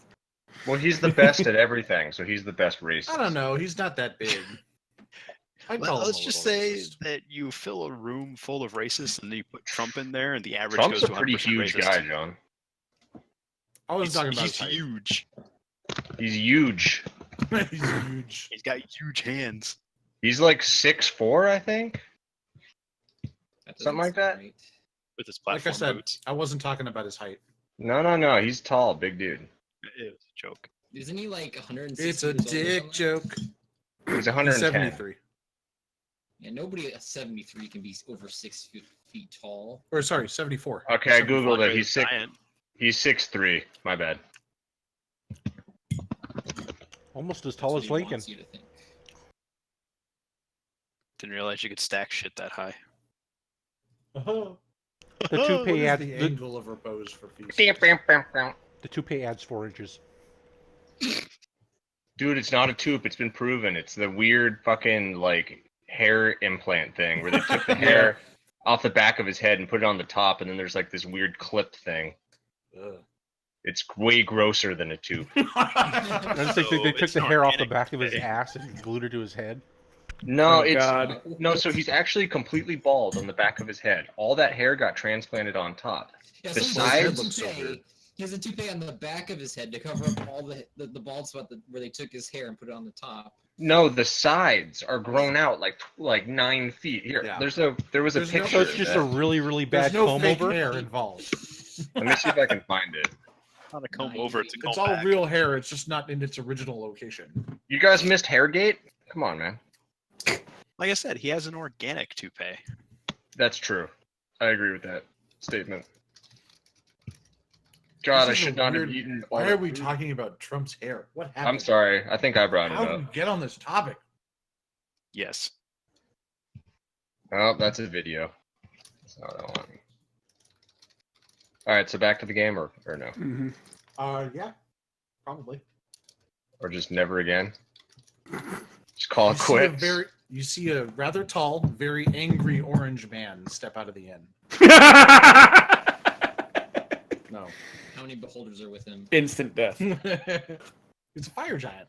Well, he's the best at everything, so he's the best racist. I don't know. He's not that big. I'd call him Let's a just little say racist. that you fill a room full of racists and then you put Trump in there and the average Trump's goes a to pretty 100% huge racist. guy, John. I was talking about He's his height. huge. He's huge. He's huge. He's got huge hands. He's like 6'4", I think. That doesn't Something like sound that? right. With his Like I platform said, boots. I wasn't talking about his height. No. He's tall, big dude. It was a joke. Isn't he like 160? It's a years old or dick something? joke. He's He's 110. 73. Yeah, nobody at 73 can be over 6 feet tall. Or sorry, 74. Okay, I googled it. He's six. Giant. He's 6'3". My bad. Almost as That's tall what as he Lincoln. wants you to think. Didn't realize you could stack shit that high. Oh, The what toupee is ad, the the, angle of repose for feast? the toupee adds 4 inches. Dude, it's not a tube. It's been proven. It's the weird fucking like hair implant thing where they took the hair off the back of his head and put it on the top, and then there's like this weird clipped thing. Ugh. It's way grosser than a tube. I just think So they took it's the an hair off the organic back of his toupee. ass and glued it to his head. No, Oh, it's God. no. So he's actually completely bald on the back of his head. All that hair got transplanted on top. Yeah, The so he has a sides- looks so toupee- weird. He has a toupee on the back of his head to cover up all the bald spot where they took his hair and put it on the top. No, the sides are grown out like 9 feet. Here, Yeah. there was a There's no- picture. So it's of just that. a really, really There's bad no comb fake over. hair involved. Let me see if I can find it. Not a comb Nah, over, you- it's a comb It's all back. real hair. It's just not in its original location. You guys missed Hairgate? Come on, man. Like I said, he has an organic toupee. That's true. I agree with that statement. God, I This is a should not have weird- eaten. Why all are the we food. talking about Trump's hair? What happened? I'm sorry. I think I brought it How did up. we get on this topic? Yes. Oh, that's a video. That's not what I want. All right, so back to the game, or no, Mm-hmm. Yeah, probably. or just never again. Just call it See a quits. you see a rather tall, very angry orange man step out of the inn. No. How many beholders are with him? Instant death. It's a fire giant.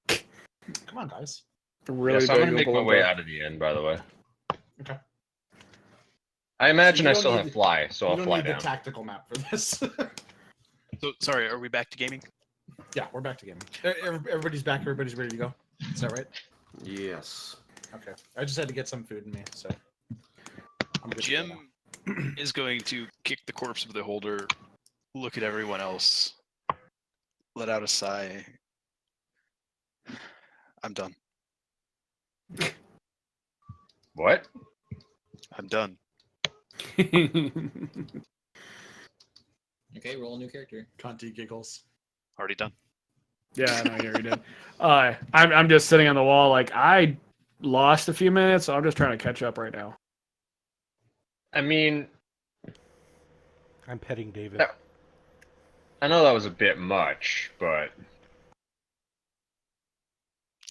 Come on, guys. Really Yes, I'm gonna big make my Oompa way Loompa. out of the end. By the way, I imagine you I don't still need have the- fly, so You I'll don't fly need down. the tactical map for this. So sorry, are we back to gaming? Yeah, we're back to gaming. Everybody's back. Everybody's ready to go. Is that right? Yes. Okay. I just had to get some food in me, so. I'm good to go now. Jim is going to kick the corpse of the holder, look at everyone else, let out a sigh. I'm done. What? I'm done. Okay, roll a new character. Conti giggles. Already done. Yeah, I know you did. I'm just sitting on the wall like I lost a few minutes, so I'm just trying to catch up right now. I mean, I'm petting David. Yeah. I know that was a bit much, but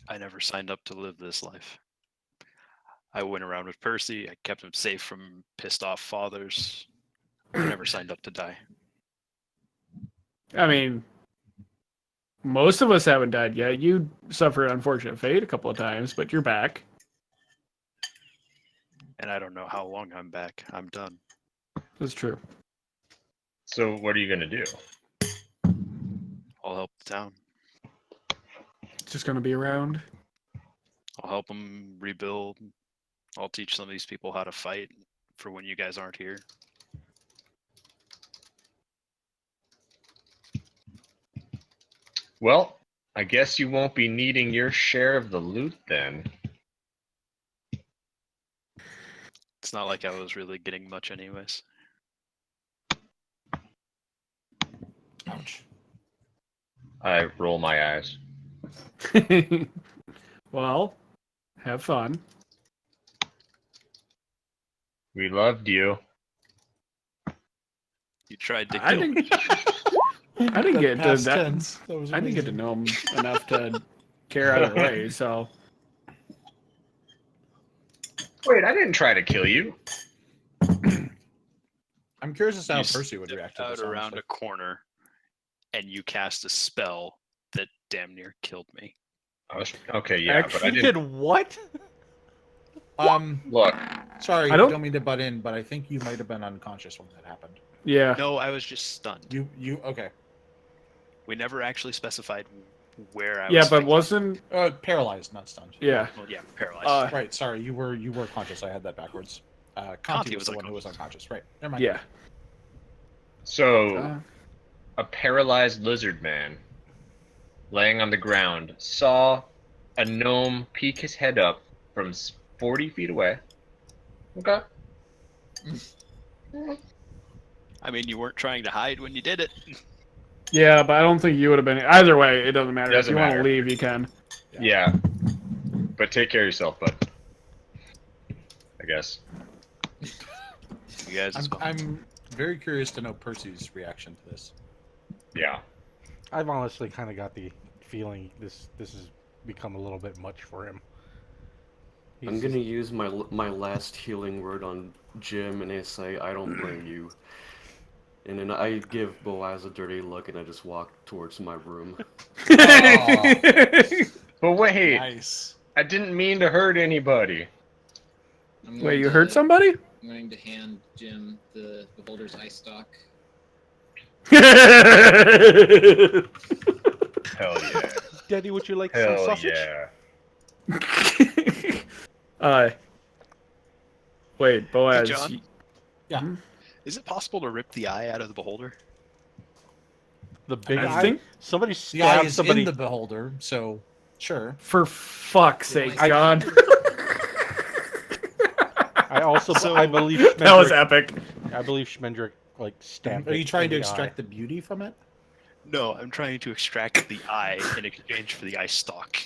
I never signed up to live this life. I went around with Percy. I kept him safe from pissed off fathers. I never signed up to die. I mean, most of us haven't died yet. You suffered unfortunate fate a couple of times, but you're back. And I don't know how long I'm back. I'm done. That's true. so what are you gonna do? I'll help the town. It's just gonna be around. I'll help them rebuild. I'll teach some of these people how to fight for when you guys aren't here. Well, I guess you won't be needing your share of the loot then. It's not like I was really getting much anyways. Ouch. I roll my eyes. Well, have fun. We loved you. You tried to I kill me. didn't get to Past that. tense. That was I didn't get to amazing. know him enough to care either way. So Wait, I didn't try to kill you. I'm curious as to how You Percy would stepped react to out this. around honestly. a corner, and you cast a spell that damn near killed me. Okay, yeah, but I You didn't. did what? Look, Sorry, I I don't- don't mean to butt in, but I think you might have been unconscious when that happened. yeah, No, I was just stunned. You okay? We never actually specified where I yeah, was. but thinking. wasn't Paralyzed, not stunned. yeah. Well, yeah, paralyzed. Right. Sorry, you were conscious. I had that backwards. Conti Conti was was the one who was unconscious. Right. Never mind. Yeah. so Uh, a paralyzed lizard man laying on the ground saw a gnome peek his head up from 40 feet away. Okay. I mean, you weren't trying to hide when you did it. yeah, but I don't think you would have been. Either way, it doesn't matter. Doesn't if you want matter. to leave, you can. Yeah. But take care of yourself, bud. I guess. You guys. I'm very curious to know Percy's reaction to this. Yeah. I've honestly kind of got the feeling this has become a little bit much for him. I'm gonna use my last healing word on Jim, and I say, I don't blame you. And then I give Boaz a dirty look, and I just walk towards my room. But wait, Nice. I didn't mean to hurt anybody. I'm Wait, going you to- heard somebody? I'm going to hand Jim the beholder's eye stalk. Hell yeah. Daddy, would you like some Hell sausage? yeah. Wait, Boaz. John? y- Yeah. Hmm? Is it possible to rip the eye out of the beholder? The big I eye. think- Somebody The eye stabbed is somebody. in the beholder, so sure. For fuck's sake, I- John. I also, So- I believe That was Schmendrick, epic. I believe Schmendrick like stabbed. Are you it trying in to the extract eye. the beauty from it? No, I'm trying to extract the eye in exchange for the eye stalk.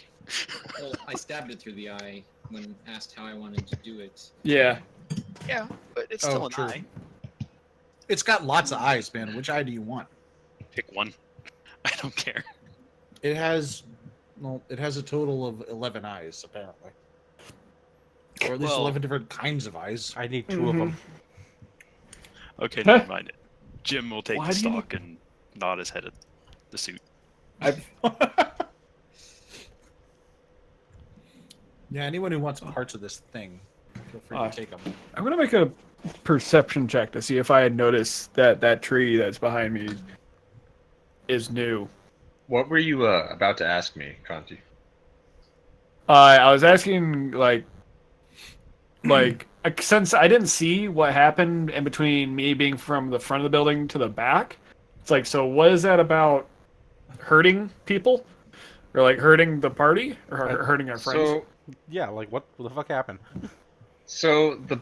Well, I stabbed it through the eye when asked how I wanted to do it. Yeah. Yeah, but it's Oh, still an true. eye. It's got lots of eyes, man. Which eye do you want? Pick one. I don't care. It has a total of 11 eyes, apparently. Or at least Well- 11 different kinds of eyes. I need two of them. Okay, never mind it. Jim will take Why the do you stalk and nod his head at the suit. Yeah, anyone who wants parts of this thing, feel free Uh, to take them. I'm gonna make a perception check to see if I had noticed that that tree that's behind me is new. What were you about to ask me, Conti? I was asking since I didn't see what happened in between me being from the front of the building to the back. It's like, so what is that about? Hurting people, or like hurting the party, or hurting our friends? So Yeah, like what the fuck happened? So the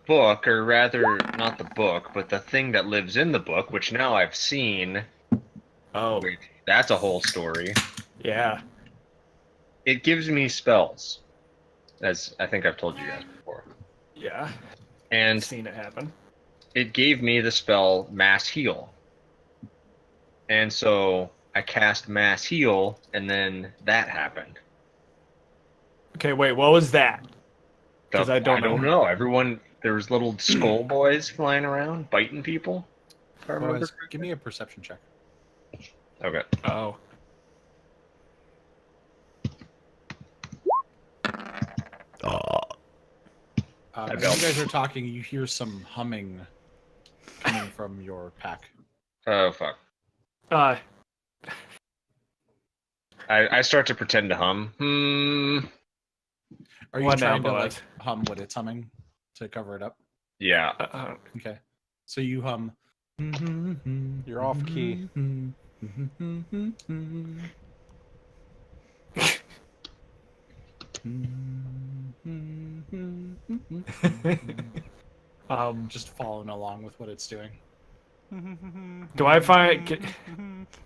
book, or rather, not the book, but the thing that lives in the book, which now I've seen. Oh, Wait, that's a whole story. yeah. It gives me spells, as I think I've told you guys before. Yeah, I've And seen it happen. it gave me the spell Mass Heal. And so I cast Mass Heal, and then that happened. Okay, wait, what was that? 'Cause I don't know. Everyone, there was little skull boys flying around, biting people. If I remember. Boaz, give me a perception check. Okay. Oh, As you guys are talking, you hear some humming coming from your pack. Oh fuck. uh, I start to pretend to hum. Are you What now, trying to like Boaz? hum what it's humming to cover it up? Yeah. Okay. So you hum. You're off key. Just following along with what it's doing. do I find?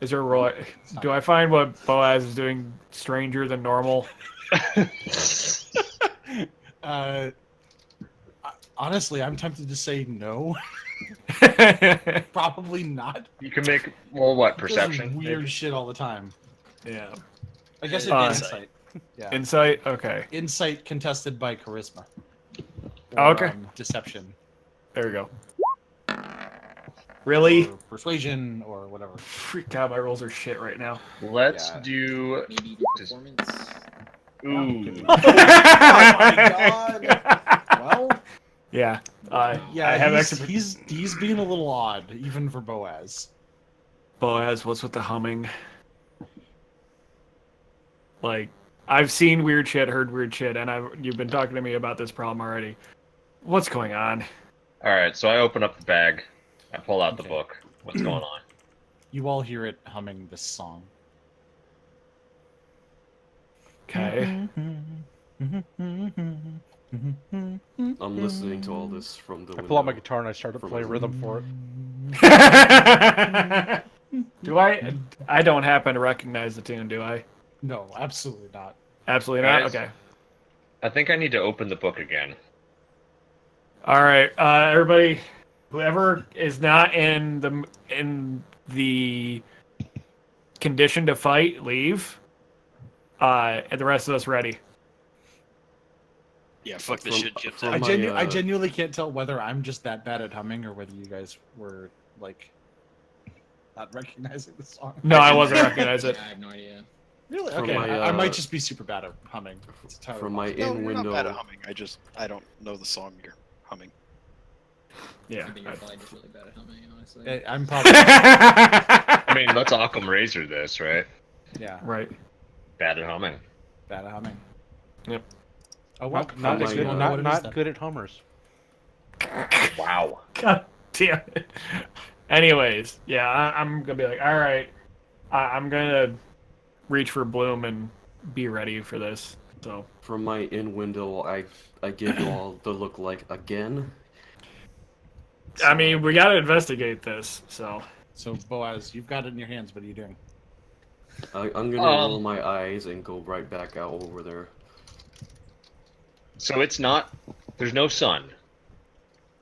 Is there a roll? Do I find what Boaz is doing stranger than normal? Honestly, I'm tempted to say no. Probably not. You can make what He does perception? weird shit all the time. Yeah. I guess it's insight. Yeah. Insight. Okay. Insight contested by charisma. Oh, okay. Deception. There we go. Really? Or persuasion or whatever. God, my rolls are shit right now. Let's Yeah. do. Maybe do performance. Ooh. Oh my god. Well, Yeah. yeah, I have he's, extra. he's being a little odd, even for Boaz. Boaz, what's with the humming? Like, I've seen weird shit, heard weird shit, and you've been talking to me about this problem already. What's going on? All right, so I open up the bag. I pull out the Okay. book. What's going on? You all hear it humming this song. Okay. I'm listening to all this from the I window. pull out my guitar and I start to From play my rhythm for it. Do I? I don't happen to recognize the tune, do I? No, absolutely not. Absolutely not. Guys? Okay. I think I need to open the book again. All right, everybody. Whoever is not in the condition to fight, leave. And the rest of us ready. Yeah, fuck this From- shit. Jim's from out. my, I genuinely can't tell whether I'm just that bad at humming or whether you guys were like not recognizing the song. No, I wasn't recognize it. I have no idea. Really? From Okay, my, I might uh, just be super bad at humming. It's entirely From my possible. No, in you're not bad at window. humming. I don't know the song you're humming. Yeah. I think you're probably just really bad at humming, honestly. I'm probably I mean, let's Occam Razor this, right? yeah Right. Bad at humming. bad at humming. Yep. Oh well, Not, my, as good, uh, not good at hummers. Wow. God damn it. Anyways, yeah, I'm gonna be like, all right, I'm gonna reach for Bloom and be ready for this. So From my in window, I give you all the look like again. I mean, we gotta investigate this. So So Boaz, you've got it in your hands. What are you doing? I'm gonna roll my eyes and go right back out over there. So it's not. There's no sun.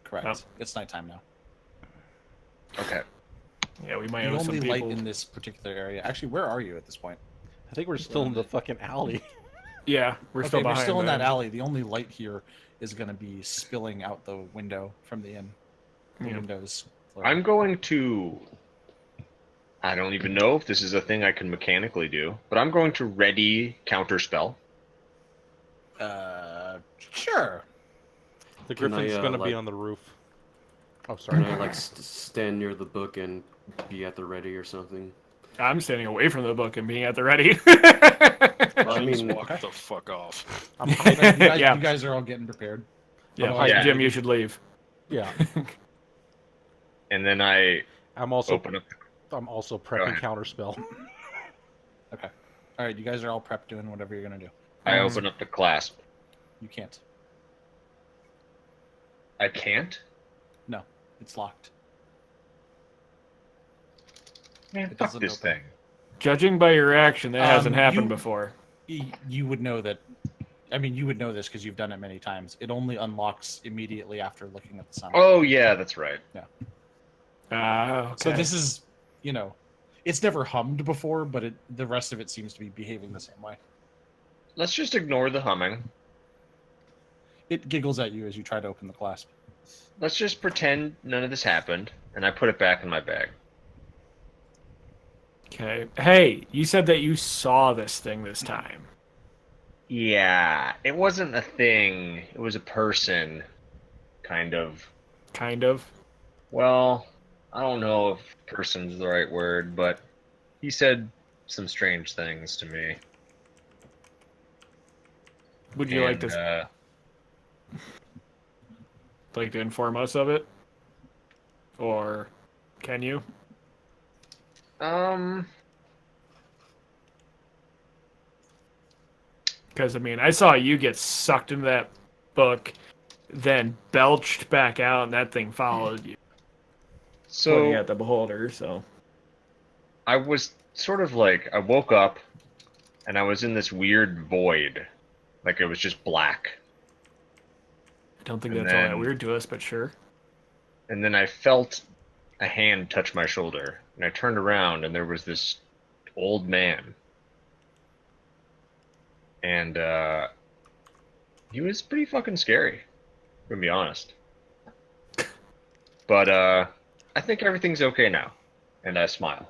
Correct. Oh. It's nighttime now. Okay. yeah, we might The have some only light people. in this particular area. Actually, where are you at this point? I think we're still in the fucking alley. Yeah, we're still Okay, we're behind. still in that them. alley. The only light here is going to be spilling out the window from the inn. The Yeah. windows. I'm going to. I don't even know if this is a thing I can mechanically do, but I'm going to ready counterspell. Sure. The Can griffin's I, gonna be like- on the roof. Oh, sorry. Can I like stand near the book and be at the ready or something? I'm standing away from the book and being at the ready. Well, I Just mean, walk the fuck off. I'm You hiding. guys, Yeah. you guys are all getting prepared. Yeah, hiding. Yeah. Jim, you should leave. Yeah. And then I I'm also open up. I'm also Go prepping ahead. counterspell. Okay. All right, you guys are all prepped doing whatever you're gonna do. I open up the clasp. You can't. I can't. No, it's locked. Man, It fuck doesn't this open. thing. Judging by your reaction, that hasn't happened you- before. You would know that. I mean, you would know this because you've done it many times. It only unlocks immediately after looking at the summon. Oh yeah, that's right. Okay. So this is, you know, it's never hummed before, but the rest of it seems to be behaving the same way. Let's just ignore the humming. It giggles at you as you try to open the clasp. Let's just pretend none of this happened, and I put it back in my bag. Okay. Hey, you said that you saw this thing this time. Yeah, it wasn't a thing. It was a person, kind of. Kind of. Well, I don't know if person's the right word, but he said some strange things to me. Would you like And, to inform us of it? Or can you? Because, I mean, I saw you get sucked into that book, then belched back out, and that thing followed you. Looking So at the beholder, so. I was sort of like, I woke up, and I was in this weird void. Like it was just black. I don't think And that's all that then- weird to us, but sure. And then I felt a hand touch my shoulder, and I turned around, and there was this old man. And he was pretty fucking scary, to be honest. But I think everything's okay now, and I smile.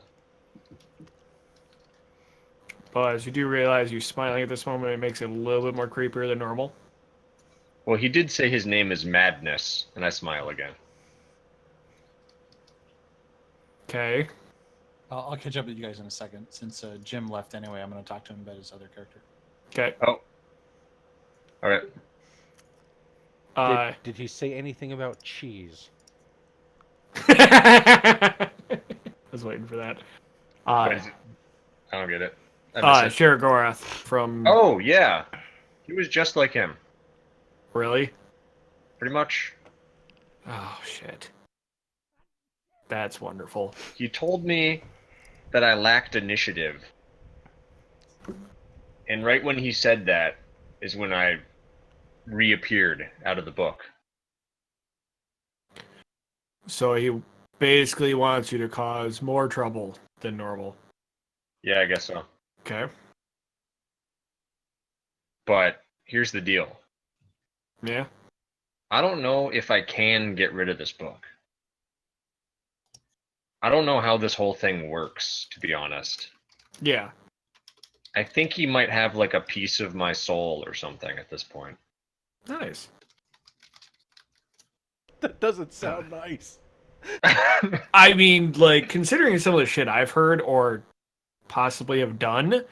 But as you do realize you smiling at this moment, it makes it a little bit more creepier than normal. Well, he did say his name is Madness, and I smile again. Okay. I'll catch up with you guys in a second. Since Jim left anyway, I'm going to talk to him about his other character. Okay. Oh. All right. Did he say anything about cheese? I was waiting for that. What is it? I don't get it. I miss it. Sharagorath from... Oh, yeah. He was just like him, Really? pretty much. Oh, shit. That's wonderful. He told me that I lacked initiative. And right when he said that is when I reappeared out of the book. So he basically wants you to cause more trouble than normal. Yeah, I guess so. Okay. But here's the deal. Yeah. I don't know if I can get rid of this book. I don't know how this whole thing works, to be honest. Yeah. I think he might have like a piece of my soul or something at this point. Nice. That doesn't sound nice. I mean, like, considering some of the shit I've heard or possibly have done,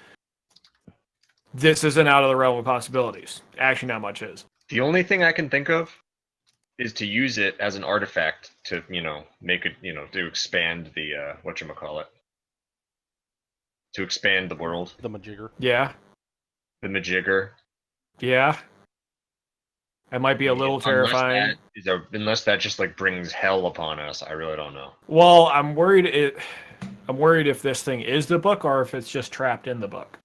this isn't out of the realm of possibilities. Actually, not much is. The only thing I can think of is to use it as an artifact to, make it, to expand the, whatchamacallit. To expand the world. The majigger. Yeah. The majigger. Yeah. It might be a little terrifying. Unless that just, like, brings hell upon us, I really don't know. Well, I'm worried if this thing is the book or if it's just trapped in the book.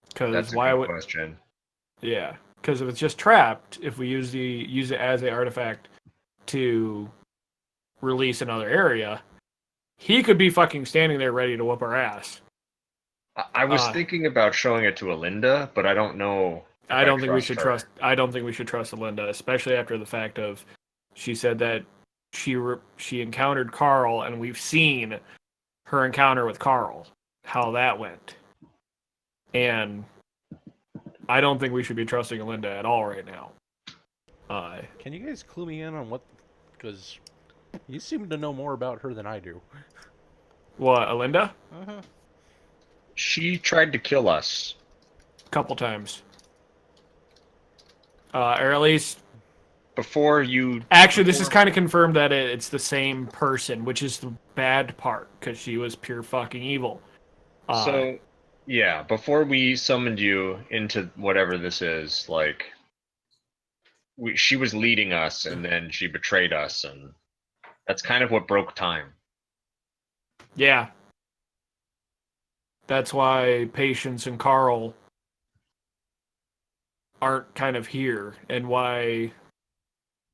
Because That's a why good would... question. Yeah, because if it's just trapped, if we use it as an artifact to release another area, he could be fucking standing there ready to whoop our ass. I was thinking about showing it to Alinda, but I don't know. I don't think we should her. trust. I don't think we should trust Alinda, especially after the fact of she said that she encountered Carl, and we've seen her encounter with Carl, how that went, and I don't think we should be trusting Alinda at all right now. Can you guys clue me in on what Because you seem to know more about her than I do. What, Alinda? Uh-huh. She tried to kill us. Couple times. Or at least... Before you... Actually, this is kind of confirmed that it's the same person, which is the bad part, because she was pure fucking evil. So, yeah, before we summoned you into whatever this is, like... she was leading us, and then she betrayed us, and that's kind of what broke time. Yeah. That's why Patience and Carl aren't kind of here, and why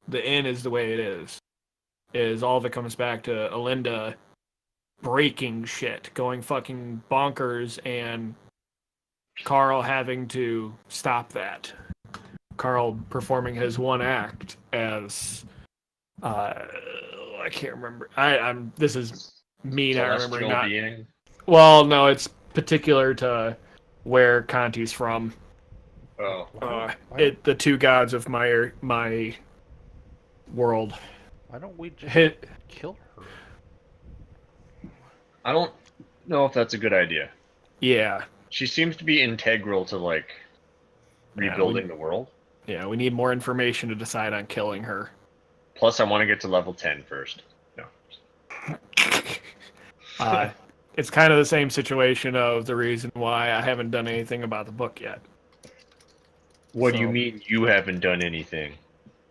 the inn is the way it is all of it comes back to Alinda breaking shit, going fucking bonkers, and Carl having to stop that. Carl performing his one act as I can't remember. This is me not remembering. Not being? Well, no, it's particular to where Conti's from. Oh, The two gods of my world. Why don't we just Hit. kill her? I don't know if that's a good idea. Yeah. She seems to be integral to, like, rebuilding the world. Yeah, we need more information to decide on killing her. Plus, I want to get to level 10 first. No. It's kind of the same situation of the reason why I haven't done anything about the book yet. What do you mean you haven't done anything?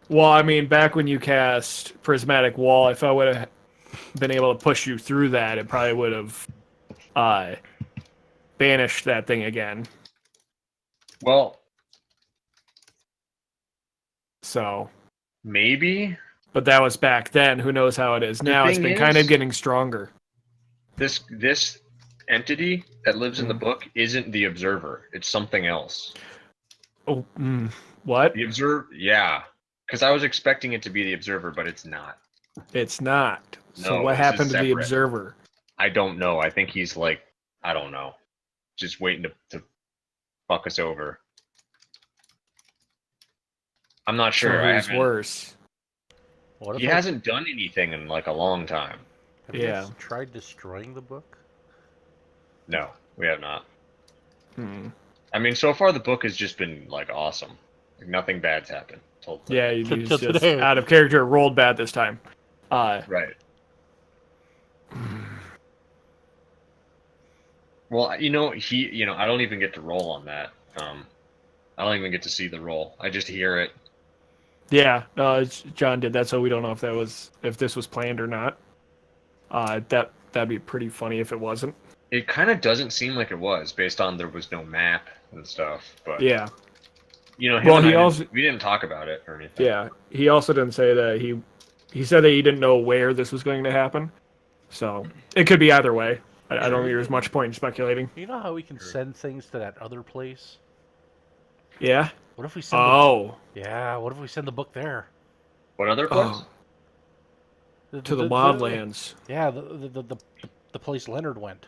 Well, I mean, back when you cast Prismatic Wall, if I would have been able to push you through that, it probably would have banished that thing again. Well, so maybe. But that was back then. Who knows how it is now? It's been kind of getting stronger. This entity that lives in the book isn't the Observer. It's something else. Oh, what? The Observer, yeah. Because I was expecting it to be the Observer, but it's not. It's not. So No, what this happened is to the separate. Observer? I don't know. I think he's like, I don't know. Just waiting to fuck us over. I'm not sure. So who's worse? He hasn't done anything in like a long time. Have you guys tried destroying the book? No, we have not. I mean, so far the book has just been like awesome. Like, nothing bad's happened. Yeah, you just out of character rolled bad this time. Right. Well, I don't even get to roll on that. I don't even get to see the roll. I just hear it. Yeah, John did that, so we don't know if this was planned or not. That'd be pretty funny if it wasn't. It kind of doesn't seem like it was, based on there was no map and stuff. But yeah, we didn't talk about it or anything. Yeah, he also didn't say that he said that he didn't know where this was going to happen. So it could be either way. I don't think there's much point in speculating. You know how we can send things to that other place? Yeah. What if we send? Yeah. What if we send the book there? What other place? To the Wildlands. Yeah, the place Leonard went.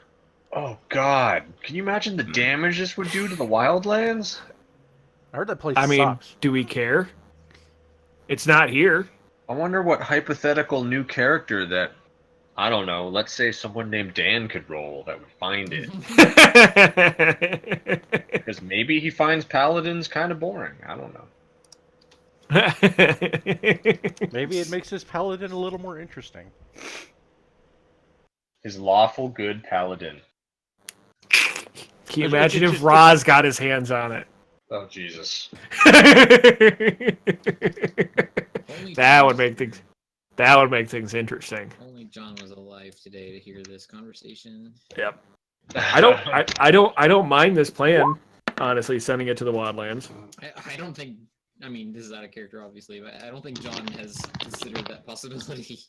Oh God! Can you imagine the damage this would do to the Wildlands? I heard that place. I mean, sucks. do we care? It's not here. I wonder what hypothetical new character that, I don't know, let's say someone named Dan could roll that would find it. Because maybe he finds paladins kind of boring. I don't know. Maybe it makes his paladin a little more interesting. His lawful good paladin. Can you imagine if Roz got his hands on it? Oh, Jesus. That would make things interesting. Only John was alive today to hear this conversation. Yep. I don't mind this plan, honestly, sending it to the Wildlands. I don't think, I mean, this is out of character, obviously, but I don't think John has considered that possibility.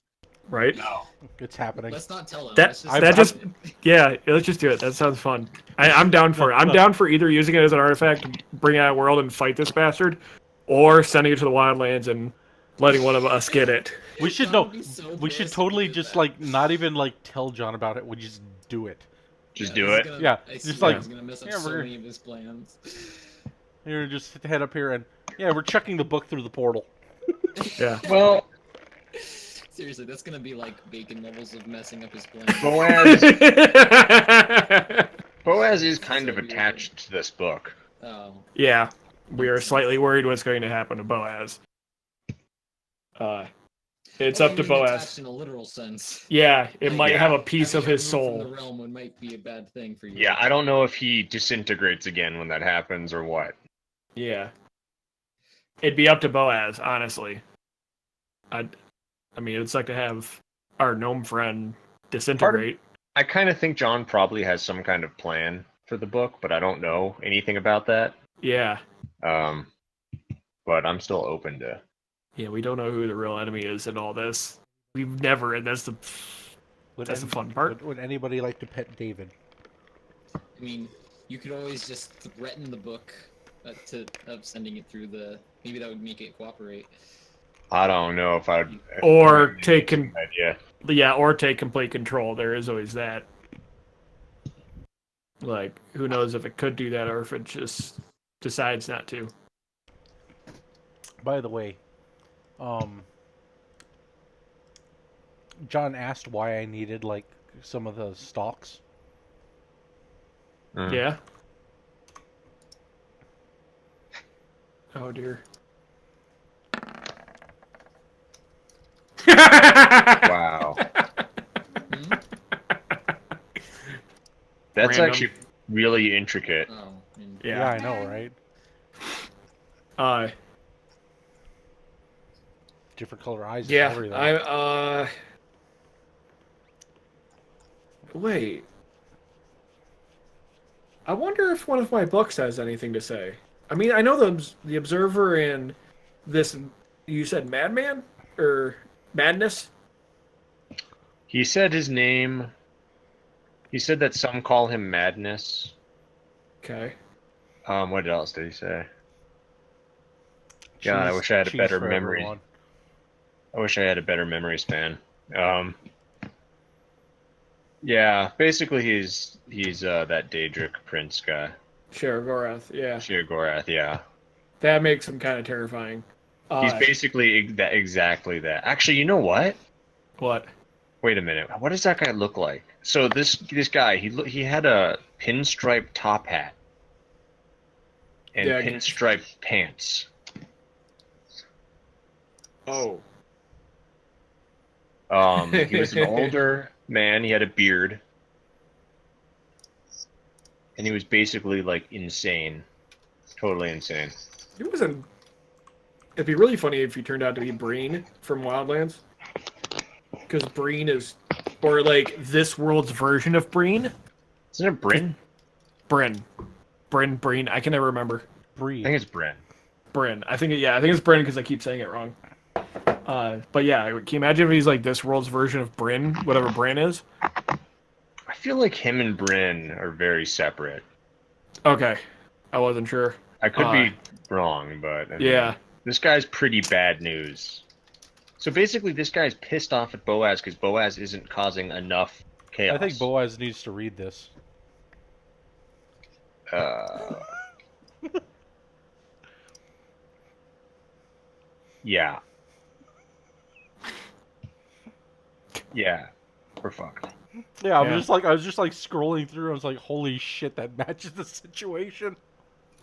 Right? No. It's happening. Let's not tell him. Let's just do it. That sounds fun. I'm down for it. I'm down for either using it as an artifact to bring out a world and fight this bastard, or sending it to the Wildlands and letting one of us get it. We should we should totally just like not even like tell John about it. We just do it. Just do it. Yeah, just like he's gonna mess up so many of his plans. You're just head up here and we're checking the book through the portal. Yeah. Well, Seriously, that's gonna be like bacon levels of messing up his plan. Boaz is kind So of weird. attached to this book. Oh. Yeah, we are slightly worried what's going to happen to Boaz. It's Oh, up to you mean attached Boaz. in a literal sense. Yeah, it Like, might yeah. have a piece Having of it his removed from soul. the realm might be a bad thing for you. Yeah, I don't know if he disintegrates again when that happens or what. Yeah. It'd be up to Boaz, honestly. I mean, it'd suck to have our gnome friend disintegrate. I kind of think John probably has some kind of plan for the book, but I don't know anything about that. Yeah. But I'm still open to. Yeah, we don't know who the real enemy is in all this. We've never, and that's the fun part. Would anybody like to pet David? I mean, you could always just threaten the book of sending it through the. Maybe that would make it cooperate. I don't know if I'd. Or take idea. Yeah, or take complete control. There is always that. Like, who knows if it could do that or if it just decides not to. By the way, John asked why I needed like some of the stalks. Yeah. Oh dear. Wow. That's Random. actually really intricate. Oh. Yeah, I know, right? Different color eyes. Yeah, and everything. Wait. I wonder if one of my books has anything to say. I mean, I know the Observer and this. You said Madman or Madness? He said his name. He said that some call him Madness. Okay. What else did he say? God, I wish I had a Cheese better for memory. everyone. I wish I had a better memory span. Yeah, basically he's that Daedric prince guy. Sheogorath, yeah. Sheogorath, yeah. That makes him kind of terrifying. He's basically exactly that. Actually, you know what? What? Wait a minute. What does that guy look like? So this guy, he had a pinstripe top hat and Yeah, pinstripe pants. Oh. He was an older man. He had a beard, and he was basically like insane, totally insane. It wasn't. It'd be really funny if he turned out to be Breen from Wildlands, because Breen is, or like this world's version of Breen. Isn't it Bryn? Breen. I can never remember. I think it's Bryn. Bryn. I think it's Bryn because I keep saying it wrong. But yeah, can you imagine if he's like this world's version of Bryn, whatever Bryn is? I feel like him and Bryn are very separate. Okay, I wasn't sure. I could be wrong, but I mean, Yeah. this guy's pretty bad news. So basically, this guy's pissed off at Boaz because Boaz isn't causing enough chaos. I think Boaz needs to read this. Yeah. Yeah. We're fucked. Yeah, I was just like scrolling through. I was like, holy shit, that matches the situation.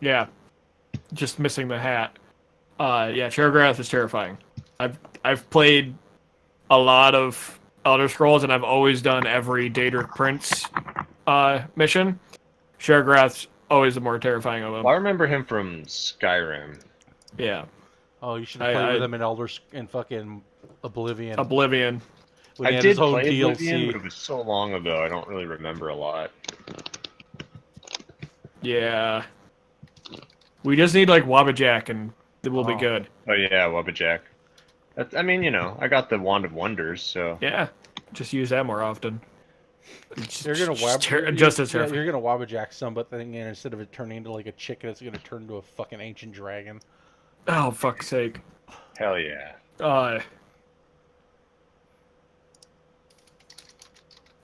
Yeah. Just missing the hat. Yeah, Sheogorath is terrifying. I've played a lot of Elder Scrolls, and I've always done every Daedric Prince mission. Sheogorath's always the more terrifying of them. Well, I remember him from Skyrim. Yeah. Oh, you should play with him in fucking Oblivion. When he I had did his own play DLC. Oblivion, but it was so long ago, I don't really remember a lot. Yeah. We just need like Wabbajack, and it will be good. Oh yeah, Wabbajack. I mean, you know, I got the Wand of Wonders, so Yeah. Just use that more often. You're gonna just as terrifying. you're gonna Wabbajack some, but then again, instead of it turning into like a chicken, it's gonna turn into a fucking ancient dragon. Oh, fuck's sake. hell yeah.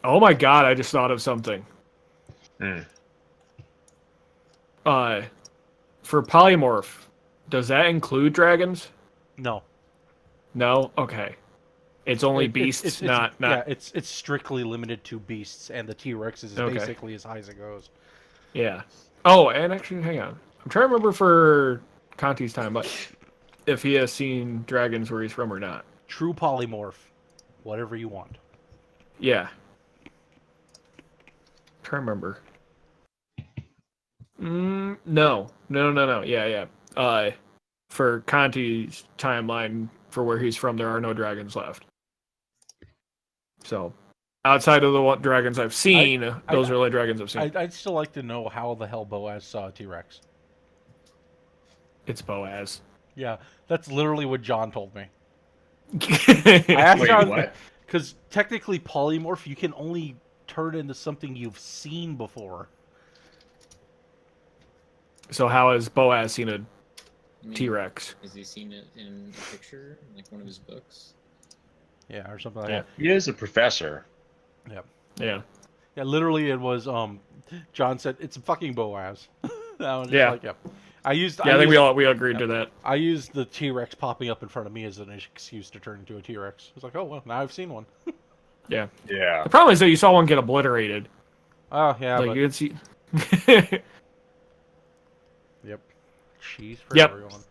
Oh my god, I just thought of something. For polymorph, does that include dragons? No. No? Okay. It's only beasts, not. Yeah, it's strictly limited to beasts, and the T-Rex is Okay. basically as high as it goes. Yeah. Oh, and actually, hang on. I'm trying to remember for Conti's time, but if he has seen dragons where he's from or not. True polymorph, whatever you want. Yeah. Trying to remember. No. Yeah. For Conti's timeline, for where he's from, there are no dragons left. So, outside of the dragons I've seen, those are the only dragons I've seen. I'd still like to know how the hell Boaz saw a T-Rex. It's Boaz. Yeah, that's literally what John told me. I asked Wait, John, what? because technically polymorph, you can only turn into something you've seen before. So how has Boaz seen a I mean, T-Rex? Has he seen it in a picture, like one of his books? Yeah, or something like Yeah. that. He is a professor. Yeah. Yeah. Yeah, literally it was, John said, it's fucking Boaz. I was just Yeah. like, yep. I Yeah, I think we all agreed to that. I used the T-Rex popping up in front of me as an excuse to turn into a T-Rex. I was like, oh, well, now I've seen one. Yeah. Yeah. The problem is that you saw one get obliterated. Oh, yeah, Like but... you can see. Yep. Cheese for Yep. everyone.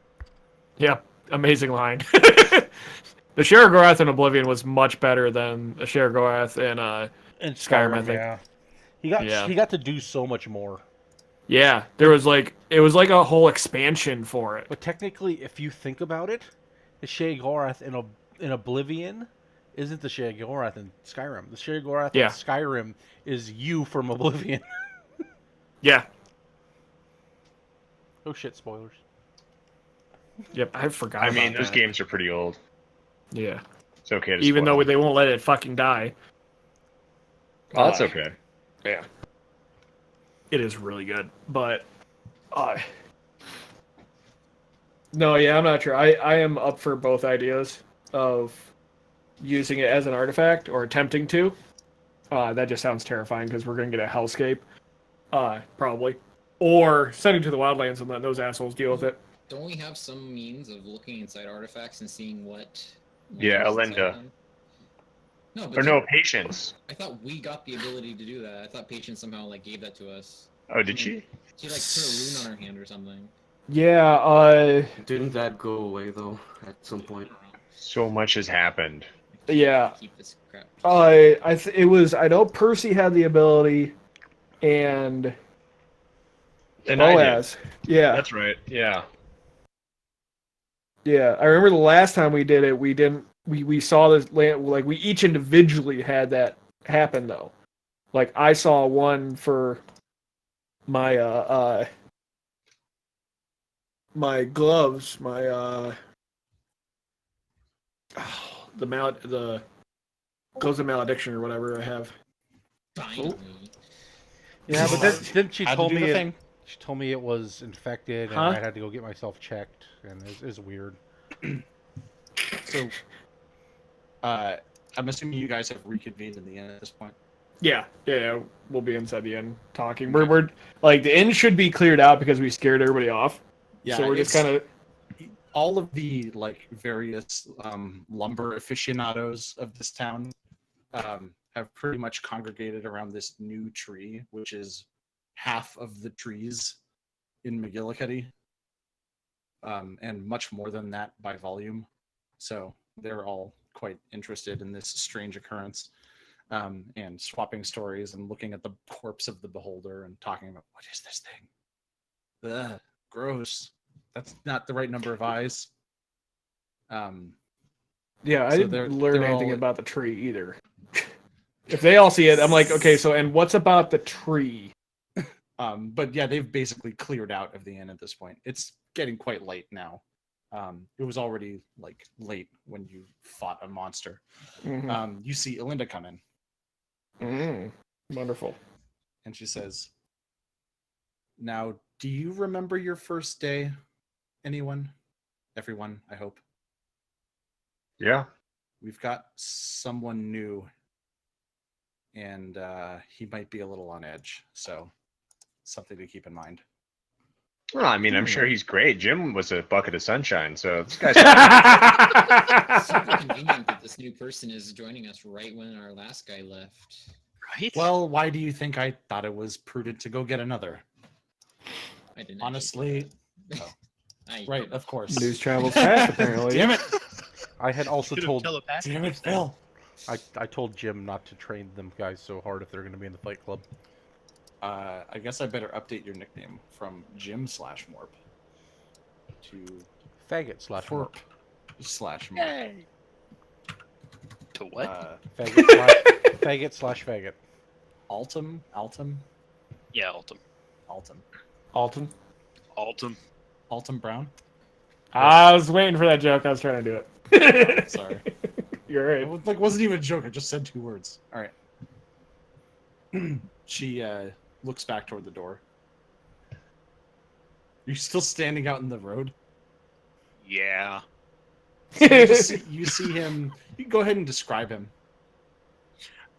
Yep. Amazing line. The Sheregorath in Oblivion was much better than the Sheregorath in And Skyrim, I think. yeah. Yeah. He got to do so much more. Yeah, there was it was like a whole expansion for it. But technically, if you think about it, the Sheregorath in Oblivion isn't the Sheregorath in Skyrim. The Sheregorath Yeah. in Skyrim is you from Oblivion. Yeah. Oh shit, spoilers. Yep, I forgot. I mean, about those that. games are pretty old. Yeah. It's okay to Even spoil. though they won't let it fucking die. Oh, that's okay. Yeah. It is really good, but no, yeah, I'm not sure. I am up for both ideas of using it as an artifact or attempting to. That just sounds terrifying because we're gonna get a hellscape, probably, or sending to the wildlands and letting those assholes deal with it. Don't we have some means of looking inside artifacts and seeing what? Yeah, is inside Alinda. them? No, but Or no, Patience. I thought we got the ability to do that. I thought Patience somehow gave that to us. Oh, did she? She put a rune on her hand or something. Yeah. Didn't that go away though at some point? So much has happened. Yeah. Keep this crap. I know Percy had the ability, and And I did. Boaz. Yeah. That's right. Yeah. Yeah, I remember the last time we did it, we saw this land, like we each individually had that happen though. Like I saw one for my my gloves, my the gloves of malediction or whatever I have. Finally. Yeah, but then she Had to told do me the thing. she told me it was infected, and Huh? I had to go get myself checked, and it's weird. So, I'm assuming you guys have reconvened in the end at this point. Yeah, we'll be inside the inn talking. We're like the inn should be cleared out because we scared everybody off. Yeah, so we're just it's- kind of all of the various lumber aficionados of this town have pretty much congregated around this new tree, which is half of the trees in McGillicuddy, and much more than that by volume. So they're all quite interested in this strange occurrence, and swapping stories and looking at the corpse of the beholder and talking about what is this thing? Ugh, gross. That's not the right number of eyes. yeah. I so didn't they're learn anything all- about the tree either. If they all see it, I'm like, okay. So, and what's about the tree? But yeah, they've basically cleared out of the inn at this point. It's getting quite late now. It was already late when you fought a monster. Mhm. You see Alinda come in, Wonderful. and she says, "Now, do you remember your first day? Anyone? Everyone, I hope. Yeah. We've got someone new, and he might be a little on edge, so something to keep in mind." Well, I mean, I'm sure he's great. Jim was a bucket of sunshine, so this guy's Super convenient that this new person is joining us right when our last guy left. Right? Well, why do you think I thought it was prudent to go get another? I didn't. Honestly, right, of course. News travels fast, apparently. Damn it! I had also told Damn it, Phil! I told Jim not to train them guys so hard if they're going to be in the Fight Club. I guess I better update your nickname from Jim/Morp to Faggot/Morp. Forp/Morp. To what? Faggot/faggot. Altum? Yeah, Altum. Alton. Altum Brown? I was waiting for that joke. I was trying to do it. Sorry. You're It right. wasn't even a joke. I just said 2 words. All right. She looks back toward the door. You're still standing out in the road? Yeah. So you see him. You can go ahead and describe him.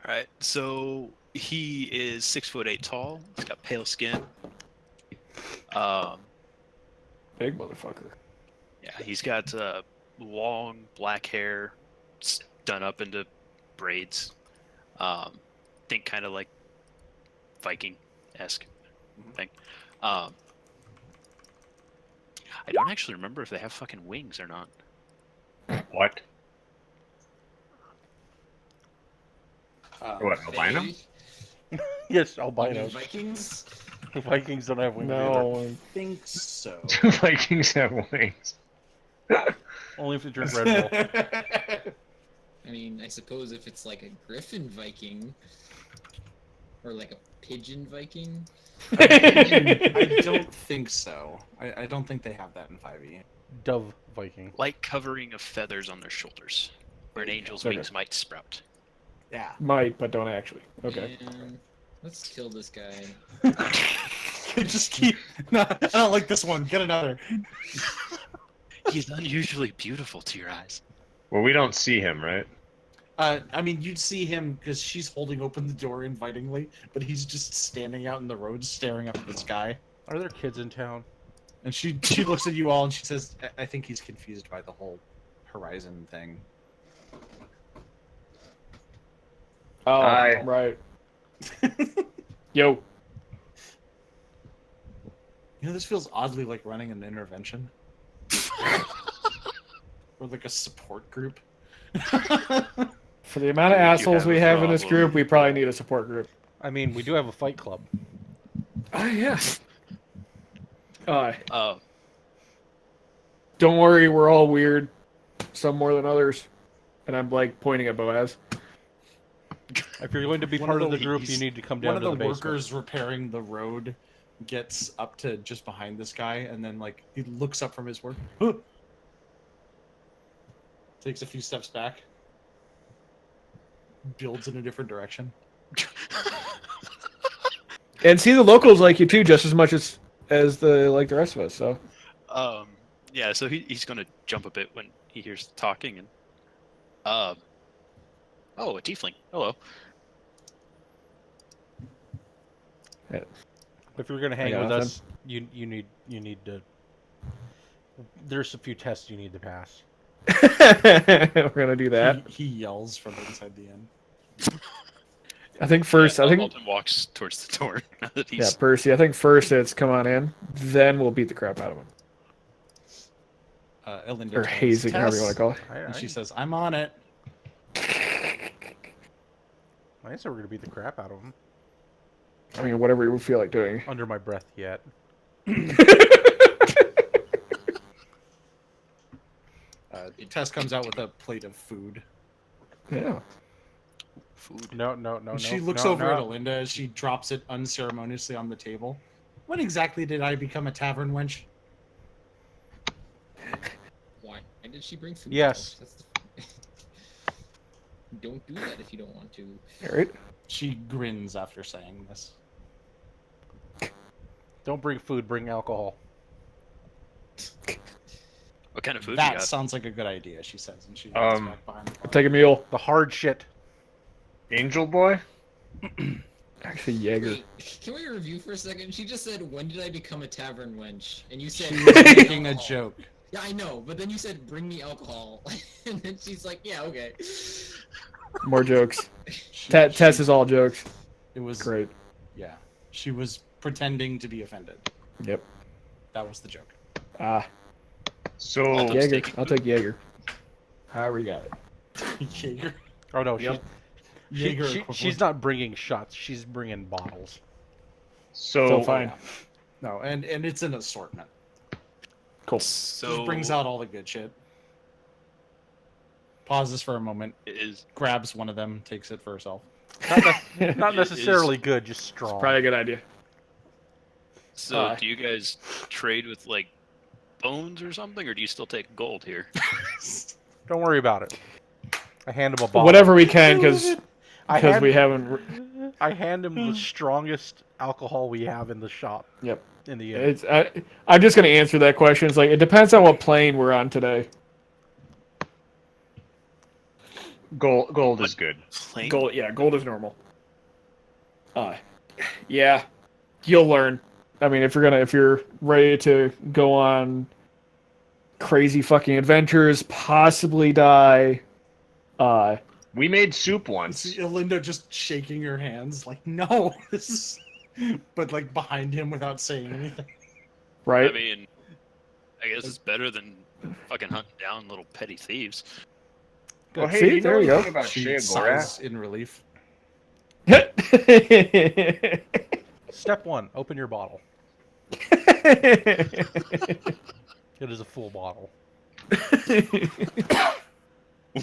All right. So he is 6'8" tall. He's got pale skin. Big motherfucker. Yeah, he's got long black hair done up into braids. Think kind of like Viking-esque thing. I don't actually remember if they have fucking wings or not. What? Uh, What, albino? Yes, I mean, albinos. Vikings? Vikings don't have wings either. No. I think so. Do Vikings have wings? Only if they drink Red Bull. I mean, I suppose if it's like a griffin Viking or like a pigeon Viking. I don't think so. I don't think they have that in 5e. Dove Viking. Light covering of feathers on their shoulders, where an angel's Okay. wings might sprout. Yeah. Might, but don't actually. Okay. And let's kill this guy. Just keep. No, I don't like this one. Get another. He's unusually beautiful to your eyes. Well, we don't see him, right? I mean, you'd see him because she's holding open the door invitingly, but he's just standing out in the road staring up at the sky. Are there kids in town? And she looks at you all and she says, I think he's confused by the whole horizon thing. Oh, Hi. right. Yo. You know, this feels oddly like running an intervention. Or like a support group. For the amount of You assholes have we a have in this problem. group, we probably need a support group. I mean, we do have a Fight Club. Oh, yes. Uh, Don't worry, we're all weird. Some more than others. And I'm like pointing at Boaz. If you're going to be One part of of the the- group, he's- you need to come down One to of the the basement. workers repairing the road gets up to just behind this guy and then like he looks up from his work. Takes a few steps back. Builds in a different direction. And see, the locals like you too, just as much as the rest of us. So yeah, so he's gonna jump a bit when he hears the talking and oh, a tiefling. Hello. If you're going to hang got with nothing. us, you need to. There's a few tests you need to pass. we're gonna do that. He yells from inside the inn. I think first. Yeah, I think Alton walks towards the door. Now that yeah, he's Percy. I think first it's come on in. Then we'll beat the crap out of him. Elinda Or turns, hazing, however you want to "Tess," call it. And she says, "I'm on it." I said we're going to beat the crap out of him. I mean, whatever you feel like doing. Under my breath yet. Tess comes out with a plate of food. Yeah. food. No. And she looks no, over no. at Elinda as she drops it unceremoniously on the table. When exactly did I become a tavern wench? Why did she bring food? Yes. That's the... Don't do that if you don't want to. All right. She grins after saying this. Don't bring food, bring alcohol. what kind of food you That got? sounds like a good idea, she says, and she walks back behind the bar. Take a meal. The hard shit. Angel Boy? Actually, Jaeger. Wait, can we review for a second? She just said, "When did I become a tavern wench?" And you said, She was making a joke. Yeah, I know, but then you said bring me alcohol, and then she's like, yeah, okay. More jokes. She- Tess she- is all jokes. It was Great. Yeah, she was pretending to be offended. Yep. That was the joke. Ah, So Jaeger. I'll take Jaeger. However you got it. Jaeger. Oh no, Yep. Jaeger she's equivalent. not bringing shots. She's bringing bottles. so So fine. No, and it's an assortment. Cool. So Just brings out all the good shit. Pauses for a moment, is grabs one of them, takes it for herself. Not necessarily good, just strong. Probably a good idea. so. Do you guys trade with like bones or something, or do you still take gold here? Don't worry about it. I hand him a bottle. Whatever we can, because hand- we haven't. I hand him the strongest alcohol we have in the shop. Yep. In the inn. It's. I'm just gonna answer that question. It's like it depends on what plane we're on today. gold is good. Plain? Gold. Yeah, gold is normal. Yeah, you'll learn. I mean, if you're ready to go on crazy fucking adventures, possibly die. We made soup once. See Linda just shaking her hands like, no, this is... But like behind him without saying anything. Right. I mean, I guess it's better than fucking hunting down little petty thieves. Oh, hey, See, you there know you go. anything about She Shea sighs in relief. Step 1, open your bottle. It is a full bottle.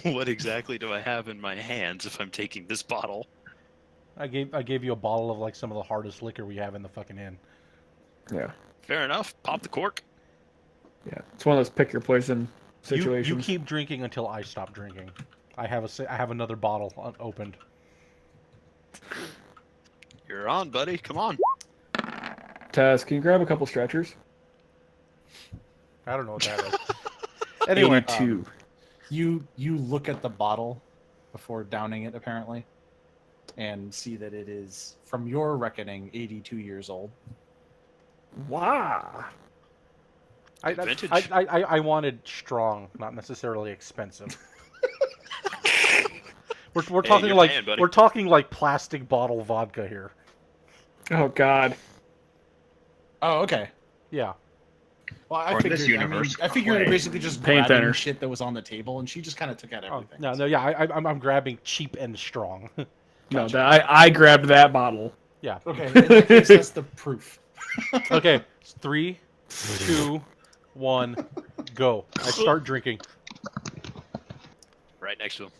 What exactly do I have in my hands if I'm taking this bottle? I gave you a bottle of like some of the hardest liquor we have in the fucking inn. Yeah. Fair enough. Pop the cork. Yeah. It's one of those pick your poison You situations. keep drinking until I stop drinking. I have another bottle unopened. You're on, buddy. Come on. Tess, can you grab a couple stretchers? I don't know what that is. Anyway, 82. You look at the bottle before downing it, apparently, and see that it is, from your reckoning, 82 years old. Wow. Vintage. I wanted strong, not necessarily expensive. We're Hey, talking you're like paying, buddy. we're talking like plastic bottle vodka here. Oh God. Oh, okay. Yeah. Well, I Or in figured, this universe, I figured clay. you're basically just Paint grabbing thinner. shit that was on the table, and she just kind of took out Oh, everything. no, yeah. I'm grabbing cheap and strong. No, I grabbed that bottle. Yeah. Okay, in that case, that's the proof. Okay. 3, 2, 1, go. I start drinking. Right next to him.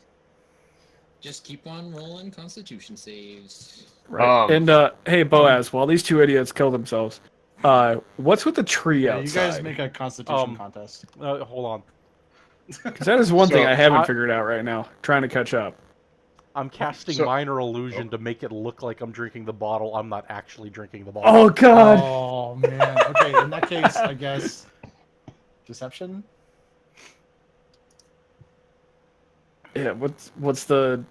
Just keep on rolling Constitution saves. Right. And hey, Boaz, while these two idiots kill themselves, what's with the tree Yeah, you outside? guys make a Constitution contest. Hold on. Because that is one thing So, I haven't figured out right now. Trying to catch up. I'm casting So- minor illusion to make it look like I'm drinking the bottle. I'm not actually drinking the bottle. Oh God. Oh man. Okay, in that case, I guess deception. Yeah. What's the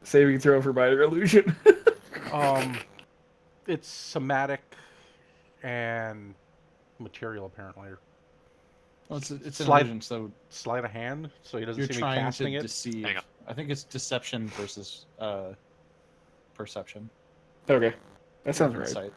saving throw for minor illusion? It's somatic and material apparently. Well, it's an Slide- illusion, so Sleight of hand, so he doesn't you're see me trying casting to it. deceive. Hang on. I think it's deception versus perception. Okay, that sounds right. Insight.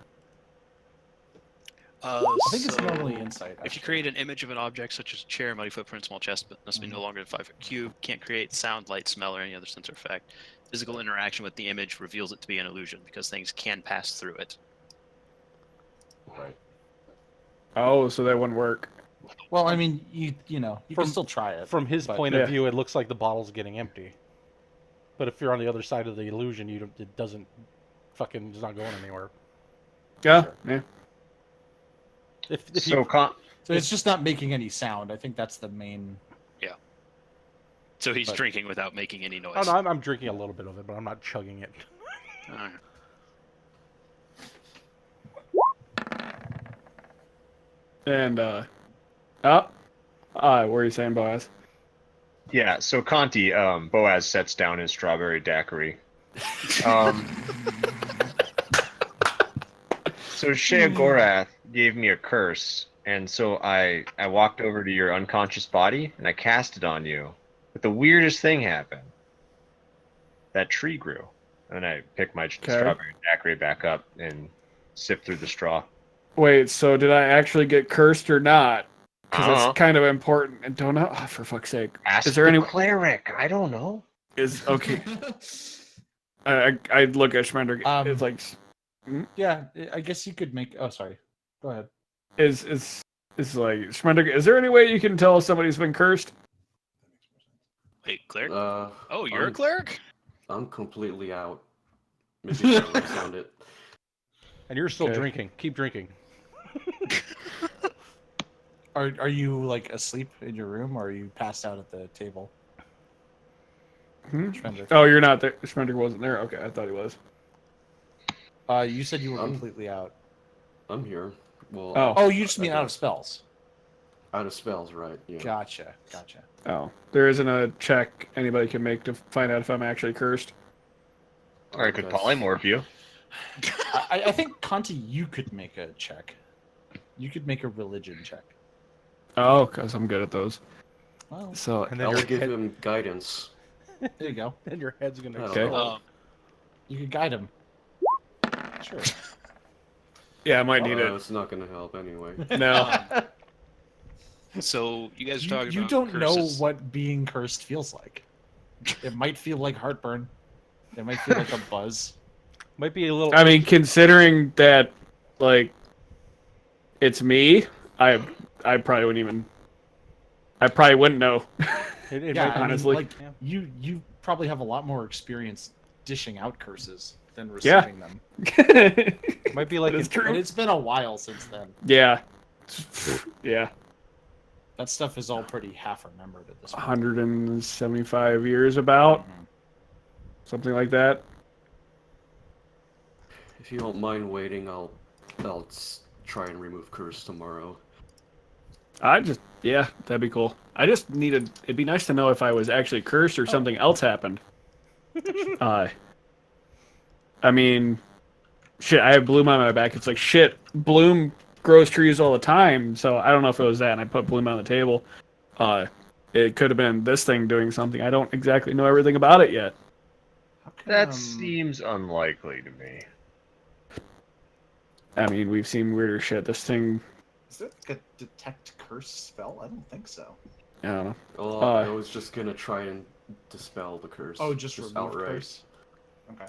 I I think it's normally insight. If you actually. create an image of an object such as a chair, muddy footprint, small chest, but must be no longer than 5-foot cube, can't create sound, light, smell, or any other sense or effect. Physical interaction with the image reveals it to be an illusion because things can pass through it. Oh, so that wouldn't work. Well, I mean, you know, you From- can still try it. From his but- point Yeah. of view, it looks like the bottle's getting empty. But if you're on the other side of the illusion, it doesn't fucking, it's not going anywhere. Yeah. Yeah. If So you, So it's just not making any sound. I think that's the main. So he's But- drinking without making any noise. oh, no, I'm drinking a little bit of it, but I'm not chugging it. Alright. And what were you saying, Boaz? yeah, so Conti, Boaz sets down his strawberry daiquiri. Um, so Shea Gorath gave me a curse, And so I walked over to your unconscious body and I cast it on you. But the weirdest thing happened. That tree grew. And I picked my strawberry daiquiri back up and sipped through the straw. Wait, so did I actually get cursed or not? Because Uh-huh. that's kind of important. And don't know. Oh, for fuck's sake. Ask Is there the any? cleric. I don't know. Is okay. I look at Schmender. It's like, Yeah, I guess you could make. Oh, sorry. Go ahead. is like Schmender. Is there any way you can tell if somebody's been cursed? Wait, cleric? Uh, Oh, you're a I'm- cleric? I'm completely out. Maybe I sound it. And you're still Okay. drinking. Keep drinking. Are you like asleep in your room, or are you passed out at the table? Hmm? Schmender. Oh, you're not there. Schmender wasn't there. Okay, I thought he was. You said you were I'm- completely out. I'm here. Well, Oh. Oh, you just mean out of spells. out of spells, right? Yeah. Gotcha. Oh, there isn't a check anybody can make to find out if I'm actually cursed. Or I could That's- polymorph you. I think Conti, you could make a check. You could make a religion check. Oh, because I'm good at those. Well, So And then I'll your give head, him guidance. there you go. then your head's gonna. Okay. explode. Um, You could guide him. Sure. yeah, I might need it. It's not gonna help anyway. No. so you guys are You, talking you about don't curses. know what being cursed feels like. It might feel like heartburn. It might feel like a buzz. Might be a little. I mean, considering that, like, it's me, I probably wouldn't even. I probably wouldn't know. it Yeah, might, I mean, honestly. like you probably have a lot more experience dishing out curses than Yeah. receiving them. might be like That is an- true. But it's been a while since then. Yeah. Yeah. That stuff is all pretty half remembered at this point. 175 years about. Something like that. If you don't mind waiting, I'll try and remove curse tomorrow. Yeah, that'd be cool. I just needed, it'd be nice to know if I was actually cursed or something else happened. I mean, shit, I have Bloom on my back. It's like, shit, Bloom grows trees all the time, so I don't know if it was that, and I put Bloom on the table. It could have been this thing doing something. I don't exactly know everything about it yet. How come, That seems unlikely to me. I mean, we've seen weirder shit. This thing, Is there like a detect curse spell? I don't think so. I don't know. Well, Uh, I was just gonna try and dispel the curse. Oh, just remove outright. curse. Okay.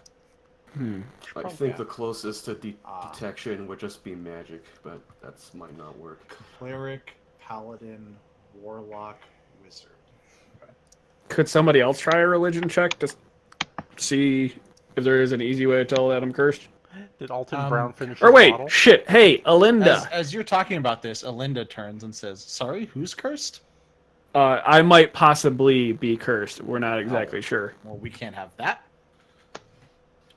I Probably think not. the closest to Ah. detection would just be magic, but that's might not work. Cleric, paladin, warlock, wizard. Could somebody else try a religion check to see if there is an easy way to tell that I'm cursed? Did Alton Brown finish? Or his wait, bottle? shit. Hey, Alinda. As you're talking about this, Alinda turns and says, "Sorry, who's cursed?" I might possibly be cursed. We're not exactly sure. Well, we can't have that.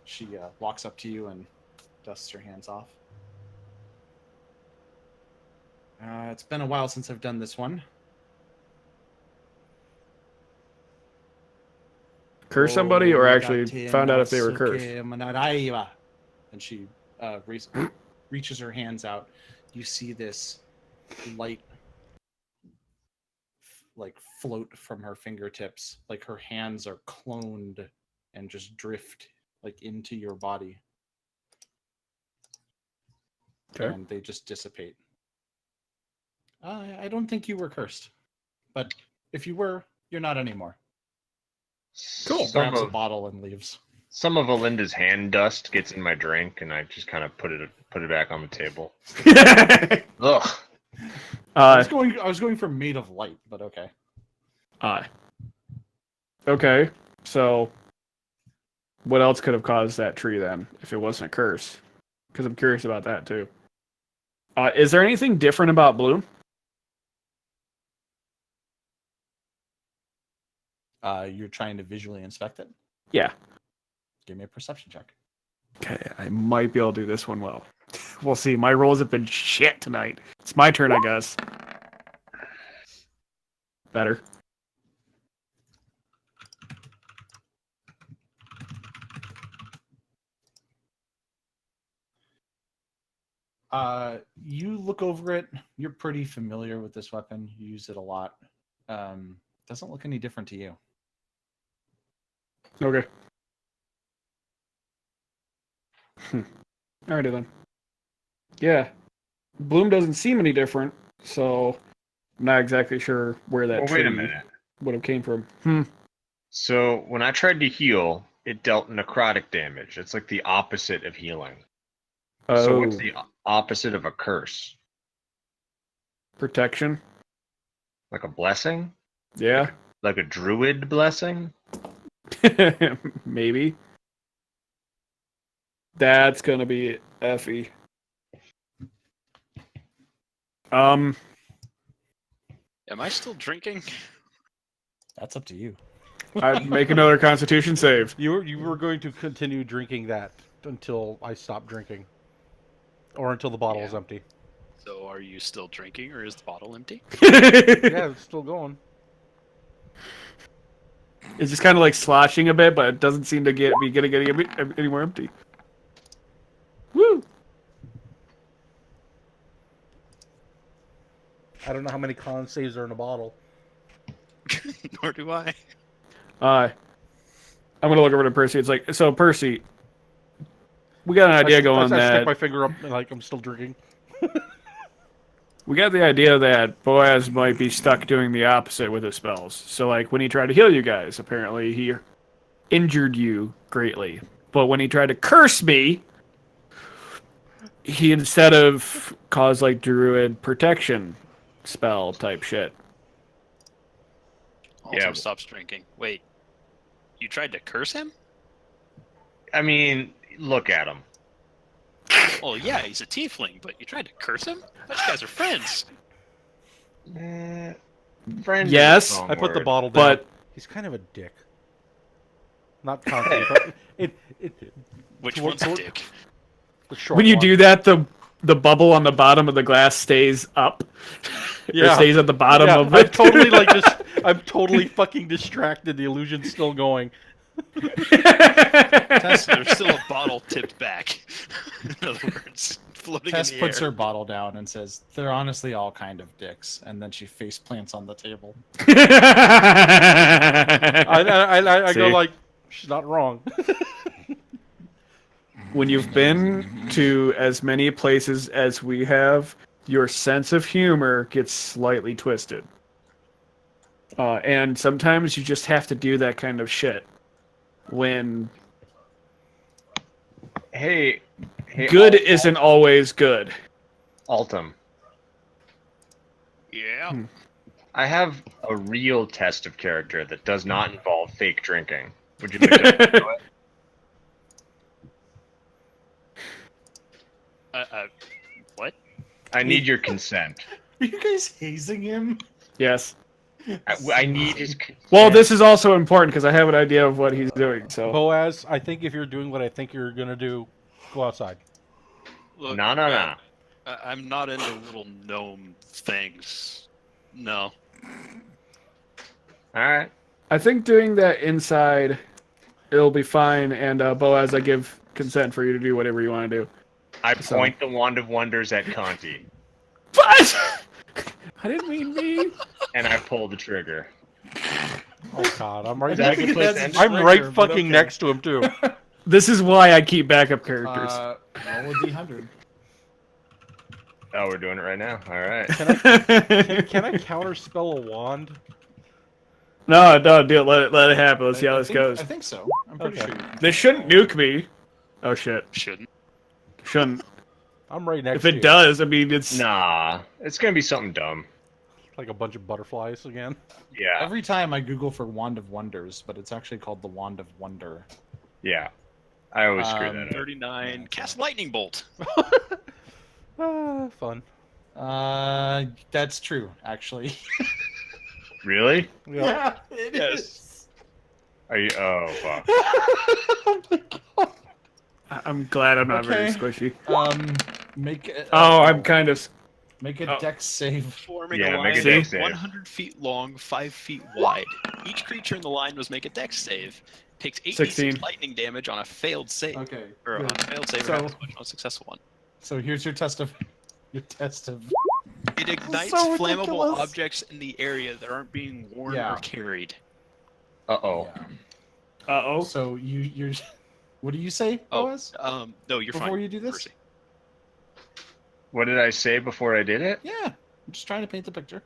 She walks up to you and dusts her hands off. It's been a while since I've done this one. Curse somebody or Oh, actually found out if they were cursed? And she reaches her hands out. You see this light like float from her fingertips, like her hands are cloned and just drift like into your body. Okay. And they just dissipate. I don't think you were cursed, but if you were, you're not anymore. Cool. Grabs a bottle and leaves. Some of Alinda's hand dust gets in my drink, and I just kind of put it back on the table. Ugh. I was going for made of light, but okay. Okay, so what else could have caused that tree then, if it wasn't a curse? Because I'm curious about that too. Is there anything different about Bloom? You're trying to visually inspect it? Yeah. Give me a perception check. Okay, I might be able to do this one well. We'll see. My rolls have been shit tonight. It's my turn, I guess. Better. You look over it. You're pretty familiar with this weapon. You use it a lot. Doesn't look any different to you. Okay. Alrighty then. Yeah. Bloom doesn't seem any different, so I'm not exactly sure where that Well, wait a tree minute. would have came from. So when I tried to heal, it dealt necrotic damage. It's like the opposite of healing. So Oh, what's the opposite of a curse? protection. Like a blessing? Yeah. Like a druid blessing? Maybe. That's gonna be Effie. Am I still drinking? That's up to you. I'd make another Constitution save. You were going to continue drinking that until I stopped drinking, or until the bottle is empty. So are you still drinking, or is the bottle empty? Yeah, it's still going. It's just kind of like sloshing a bit, but it doesn't seem to be getting any more empty. Woo! I don't know how many con saves are in a bottle. Nor do I. I'm gonna look over to Percy. It's like, so Percy, we got an idea going I that stick my finger up and like I'm still drinking. we got the idea that Boaz might be stuck doing the opposite with his spells. So like when he tried to heal you guys, apparently he injured you greatly. But when he tried to curse me, he instead of caused like druid protection spell type shit. Also stops drinking. Wait, you tried to curse him? I mean, look at him. Well, yeah, he's a tiefling, but you tried to curse him? I thought you guys are friends. Friend. Yes, I put the bottle down. but He's kind of a dick. Not constantly, but it. Which one's a dick? The short when you one. do that, the bubble on the bottom of the glass stays up. Yeah. Or stays at the bottom Yeah, of I'm it. totally I'm totally fucking distracted. The illusion's still going. Tess, there's still a bottle tipped back. In other words, floating Tess in the puts air. her bottle down and says, "They're honestly all kind of dicks," and then she face plants on the table. I go See? like, she's not wrong. When you've been to as many places as we have, your sense of humor gets slightly twisted. And sometimes you just have to do that kind of shit. When Hey, good isn't always good. Altum. Yeah. I have a real test of character that does not involve fake drinking. Would you like to do it? What? I need your consent. Are you guys hazing him? Yes. I need his consent. Well, this is also important because I have an idea of what he's doing. So Boaz, I think if you're doing what I think you're gonna do, go outside. Look, No. I'm not into little gnome things. No. Alright. I think doing that inside, it'll be fine. And Boaz, I give consent for you to do whatever you want to do. I point the Wand of Wonders at Conti, What? I didn't mean me. and I pull the trigger. Oh God, I'm right. Is that a good place to end? I'm right fucking next to him too. This is why I keep backup characters. Roll a d100. Oh, we're doing it right now. Alright. Can I counterspell a wand? No, don't do it. Let it happen. Let's see how I this think- goes. I think so. I'm pretty Okay. sure. You can. This shouldn't nuke me. Oh shit. Shouldn't. Shouldn't. I'm right next If to it you. does, I mean it's Nah. It's gonna be something dumb. Like a bunch of butterflies again. Yeah. Every time I Google for Wand of Wonders, but it's actually called the Wand of Wonder. Yeah. I always screw that up. 39. Cast lightning bolt. Fun. That's true, actually. Really? Yeah. it Yes. Are you? Oh fuck. I'm glad I'm not very Okay. squishy. Make it. Oh, I'm kind of. Make a dex save. Forming Yeah, a make line a dex save. 100 feet long, 5 feet wide. Each creature in the line must make a dex save. Takes 8d6 16. lightning damage on a failed save. Okay. Or on good. a failed save So- or on a successful one. So here's your test of It ignites so flammable ridiculous. objects in the area that aren't being worn Yeah. or carried. Uh-oh. Uh-oh. So you're what do you say, Oh, Boaz? no, you're Before fine. you do this? Percy. What did I say before I did it? Yeah. I'm just trying to paint the picture.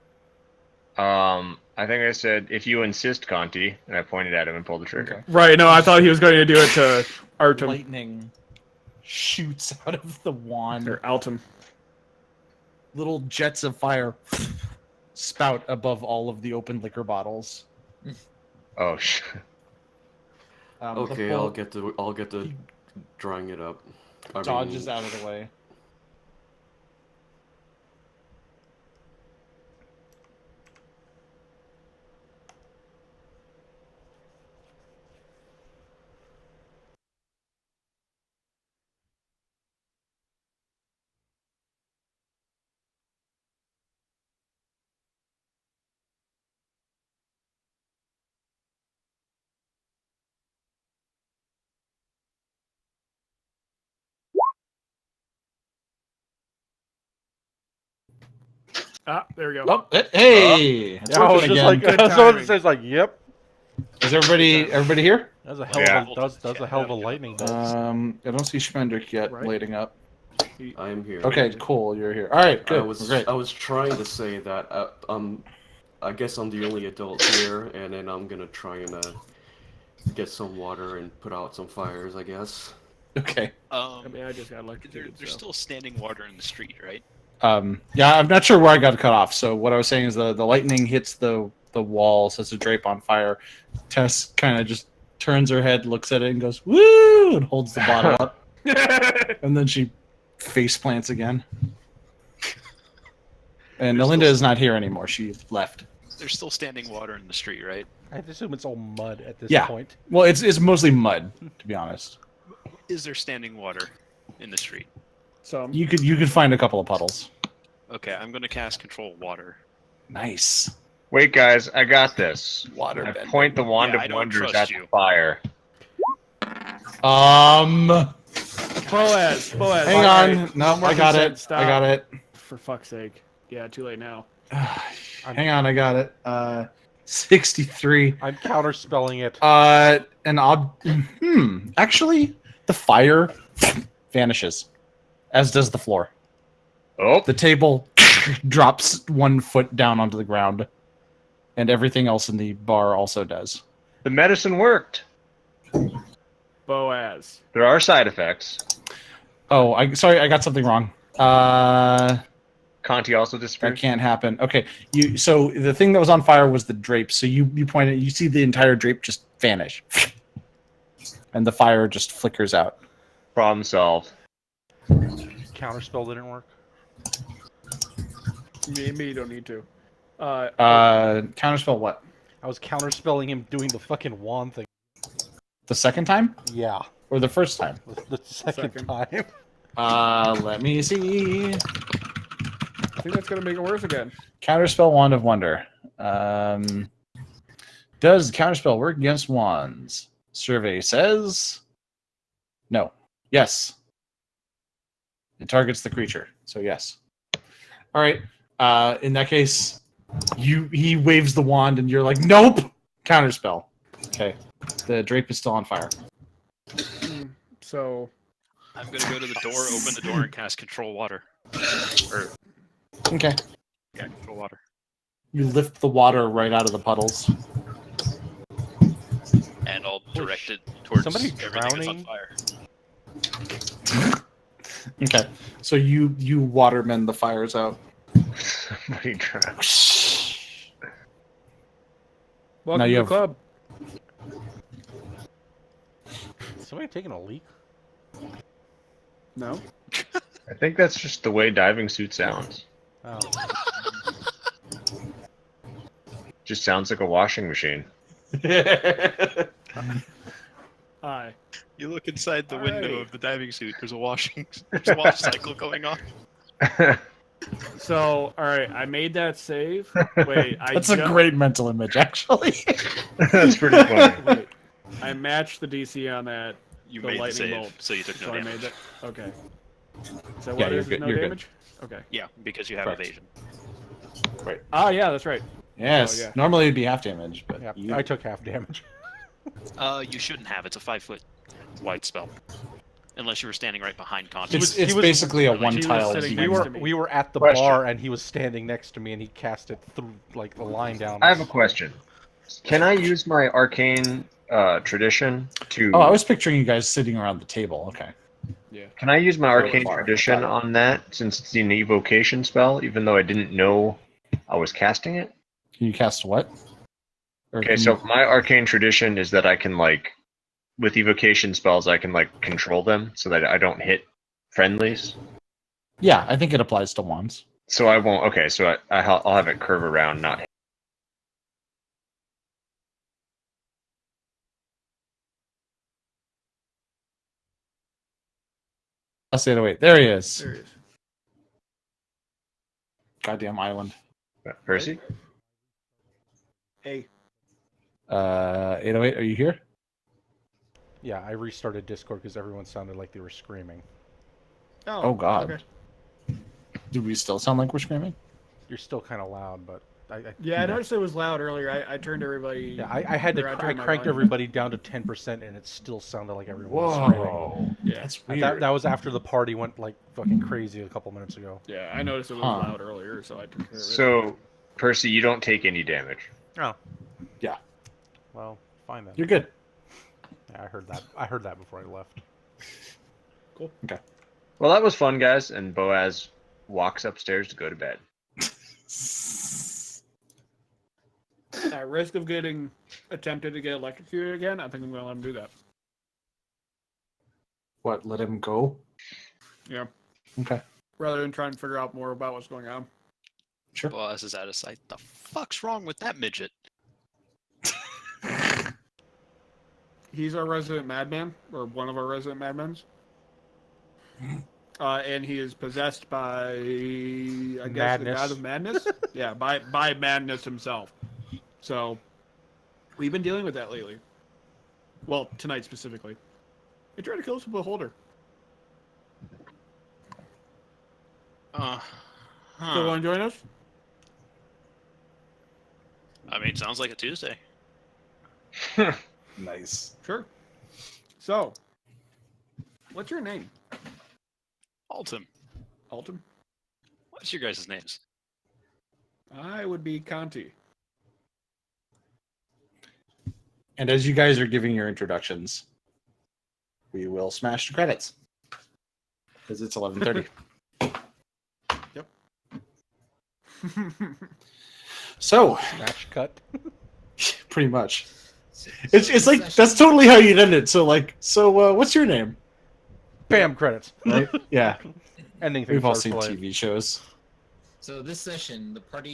I think I said, if you insist, Conti, and I pointed at him and pulled the trigger. Okay. Right, no, I thought he was going to do it to Artem. Lightning shoots out of the wand. Or Altum. Little jets of fire spout above all of the open liquor bottles. Oh, shit. The Okay, bolt I'll get to drawing it up. I dodges mean, out of the way. Ah, there we go. Oh, hey! It's Yeah, I was working just again. like, Good someone timing. says like, "Yep." Is everybody here? That's a hell Yeah. of a a hell of a lightning bolt. I don't see Schmendrick yet Right. lighting up. I am here. Okay, cool. You're here. All right, good. I was Great. trying to say that I guess I'm the only adult here, and then I'm gonna try and get some water and put out some fires. I guess. Okay. I mean, I just got There's electrocuted. So. still standing water in the street, right? Yeah, I'm not sure where I got cut off. So what I was saying is the lightning hits the wall, sets a drape on fire. Tess kind of just turns her head, looks at it, and goes "woo" and holds the bottle up, and then she face plants again. And There's Melinda still- is not here anymore. She left. There's still standing water in the street, right? I assume it's all mud at this Yeah. point. Well, it's mostly mud, to be honest. Is there standing water in the street? So You could find a couple of puddles. Okay, I'm going to cast Control Water. Nice. Wait, guys, I got this. Water I bending. point the wand Yeah, I of don't wonders trust at you. the fire. Boaz, Hang on. No, Marcus I got said it. stop. I got it. For fuck's sake. Yeah, too late now. Hang on, I got it. 63. I'm counterspelling it. Actually, the fire vanishes, as does the floor. Oh, The table drops 1 foot down onto the ground, and everything else in the bar also does. the medicine worked. Boaz. There are side effects. Oh, sorry, I got something wrong. Conti also That disappeared. can't happen. Okay, so the thing that was on fire was the drape. So you point it, you see the entire drape just vanish, and the fire just flickers out. Problem solved. Counterspell didn't work. Me, you don't need to. Counterspell what? I was counterspelling him doing the fucking wand thing. The second time Yeah, or the first time? the second time. Let me see. I think that's gonna make it worse again. Counterspell Wand of Wonder. Does counterspell work against wands? Survey says no. Yes. It targets the creature, so yes. All right. In that case, he waves the wand, and you're like, nope. Counterspell. Okay. The drape is still on fire. So I'm going to go to the door, open the door, and cast Control Water. Or, Okay. yeah, Control Water. You lift the water right out of the puddles. And I'll direct it towards Somebody everything that's on drowning? fire. Okay. So you waterman the fires out. Somebody drowned. welcome Now you to the have- club. Is somebody taking a leak? No. I think that's just the way diving suit sounds. Oh. Just sounds like a washing machine. Hi. You look inside the window Alright. of the diving suit. There's a wash cycle going on. So, all right, I made that save. Wait, That's a great mental image, actually. That's pretty funny. Wait, I matched the DC on that. You The made the lightning save, bolt. so you took no So I damage. made that. Okay. Is that Yeah, what it you're is? good- No you're good. damage? Okay. Yeah, because you have Correct. evasion. Ah, yeah, that's right. Yes. yeah. Normally it'd be half damage, but Yeah, you... I took half damage. You shouldn't have. It's a 5-foot wide spell. Unless you were standing right behind Conti. it's basically a He was one-tile. sitting We next were to me. we were at the Question. bar and he was standing next to me and he cast it through like the line down. I have a question. Can I use my arcane tradition to? Oh, I was picturing you guys sitting around the table. Okay. Can I use my Go arcane far. tradition Got it. on that since it's an evocation spell, even though I didn't know I was casting it? Can you cast what? Or Okay, can so you- my arcane tradition is that I can like, with evocation spells, I can like control them so that I don't hit friendlies. yeah, I think it applies to wands. So I won't. Okay, so I'll have it curve around, not hit. I'll say it away. There he is. There it is. Goddamn island. Percy. Hey. 808, are you here? Yeah, I restarted Discord because everyone sounded like they were screaming. Oh, God. Okay. Do we still sound like we're screaming? You're still kind of loud, but Yeah, I noticed it was loud earlier. I turned everybody. yeah, I had to. or I turned my cranked volume. everybody down to 10%, and it still sounded like everyone was screaming. Whoa. Yeah. That's And weird. that was after the party went like fucking crazy a couple minutes ago. Yeah, I noticed it was Huh. loud earlier, so I took care of it. So, Percy, you don't take any damage. Oh. Yeah. Well, fine then. You're good. Yeah, I heard that. I heard that before I left. Well, that was fun, guys. And Boaz walks upstairs to go to bed. At risk of getting attempted to get electrocuted again, I think I'm gonna let him do that. What, let him go? Yeah. Okay. Rather than trying to figure out more about what's going on. Sure. Boss is out of sight. The fuck's wrong with that midget? He's our resident madman, or one of our resident madmens. And he is possessed by, I guess, the Madness. god of madness. Yeah, by madness himself. So, we've been dealing with that lately. Well, tonight specifically. He tried to kill us with a holder. Still want to join us? I mean, sounds like a Tuesday. Nice. Sure. So, what's your name? Alton, Alton? what's your guys' names? I would be Conti. And as you guys are giving your introductions, we will smash the credits. Because it's 11:30. Yep. So, Smash cut. pretty much. It's like, that's totally how you'd end it. So, what's your name? Bam, credits. Right? Yeah. Ending thing We've all starts seen playing. TV shows. So this session, the party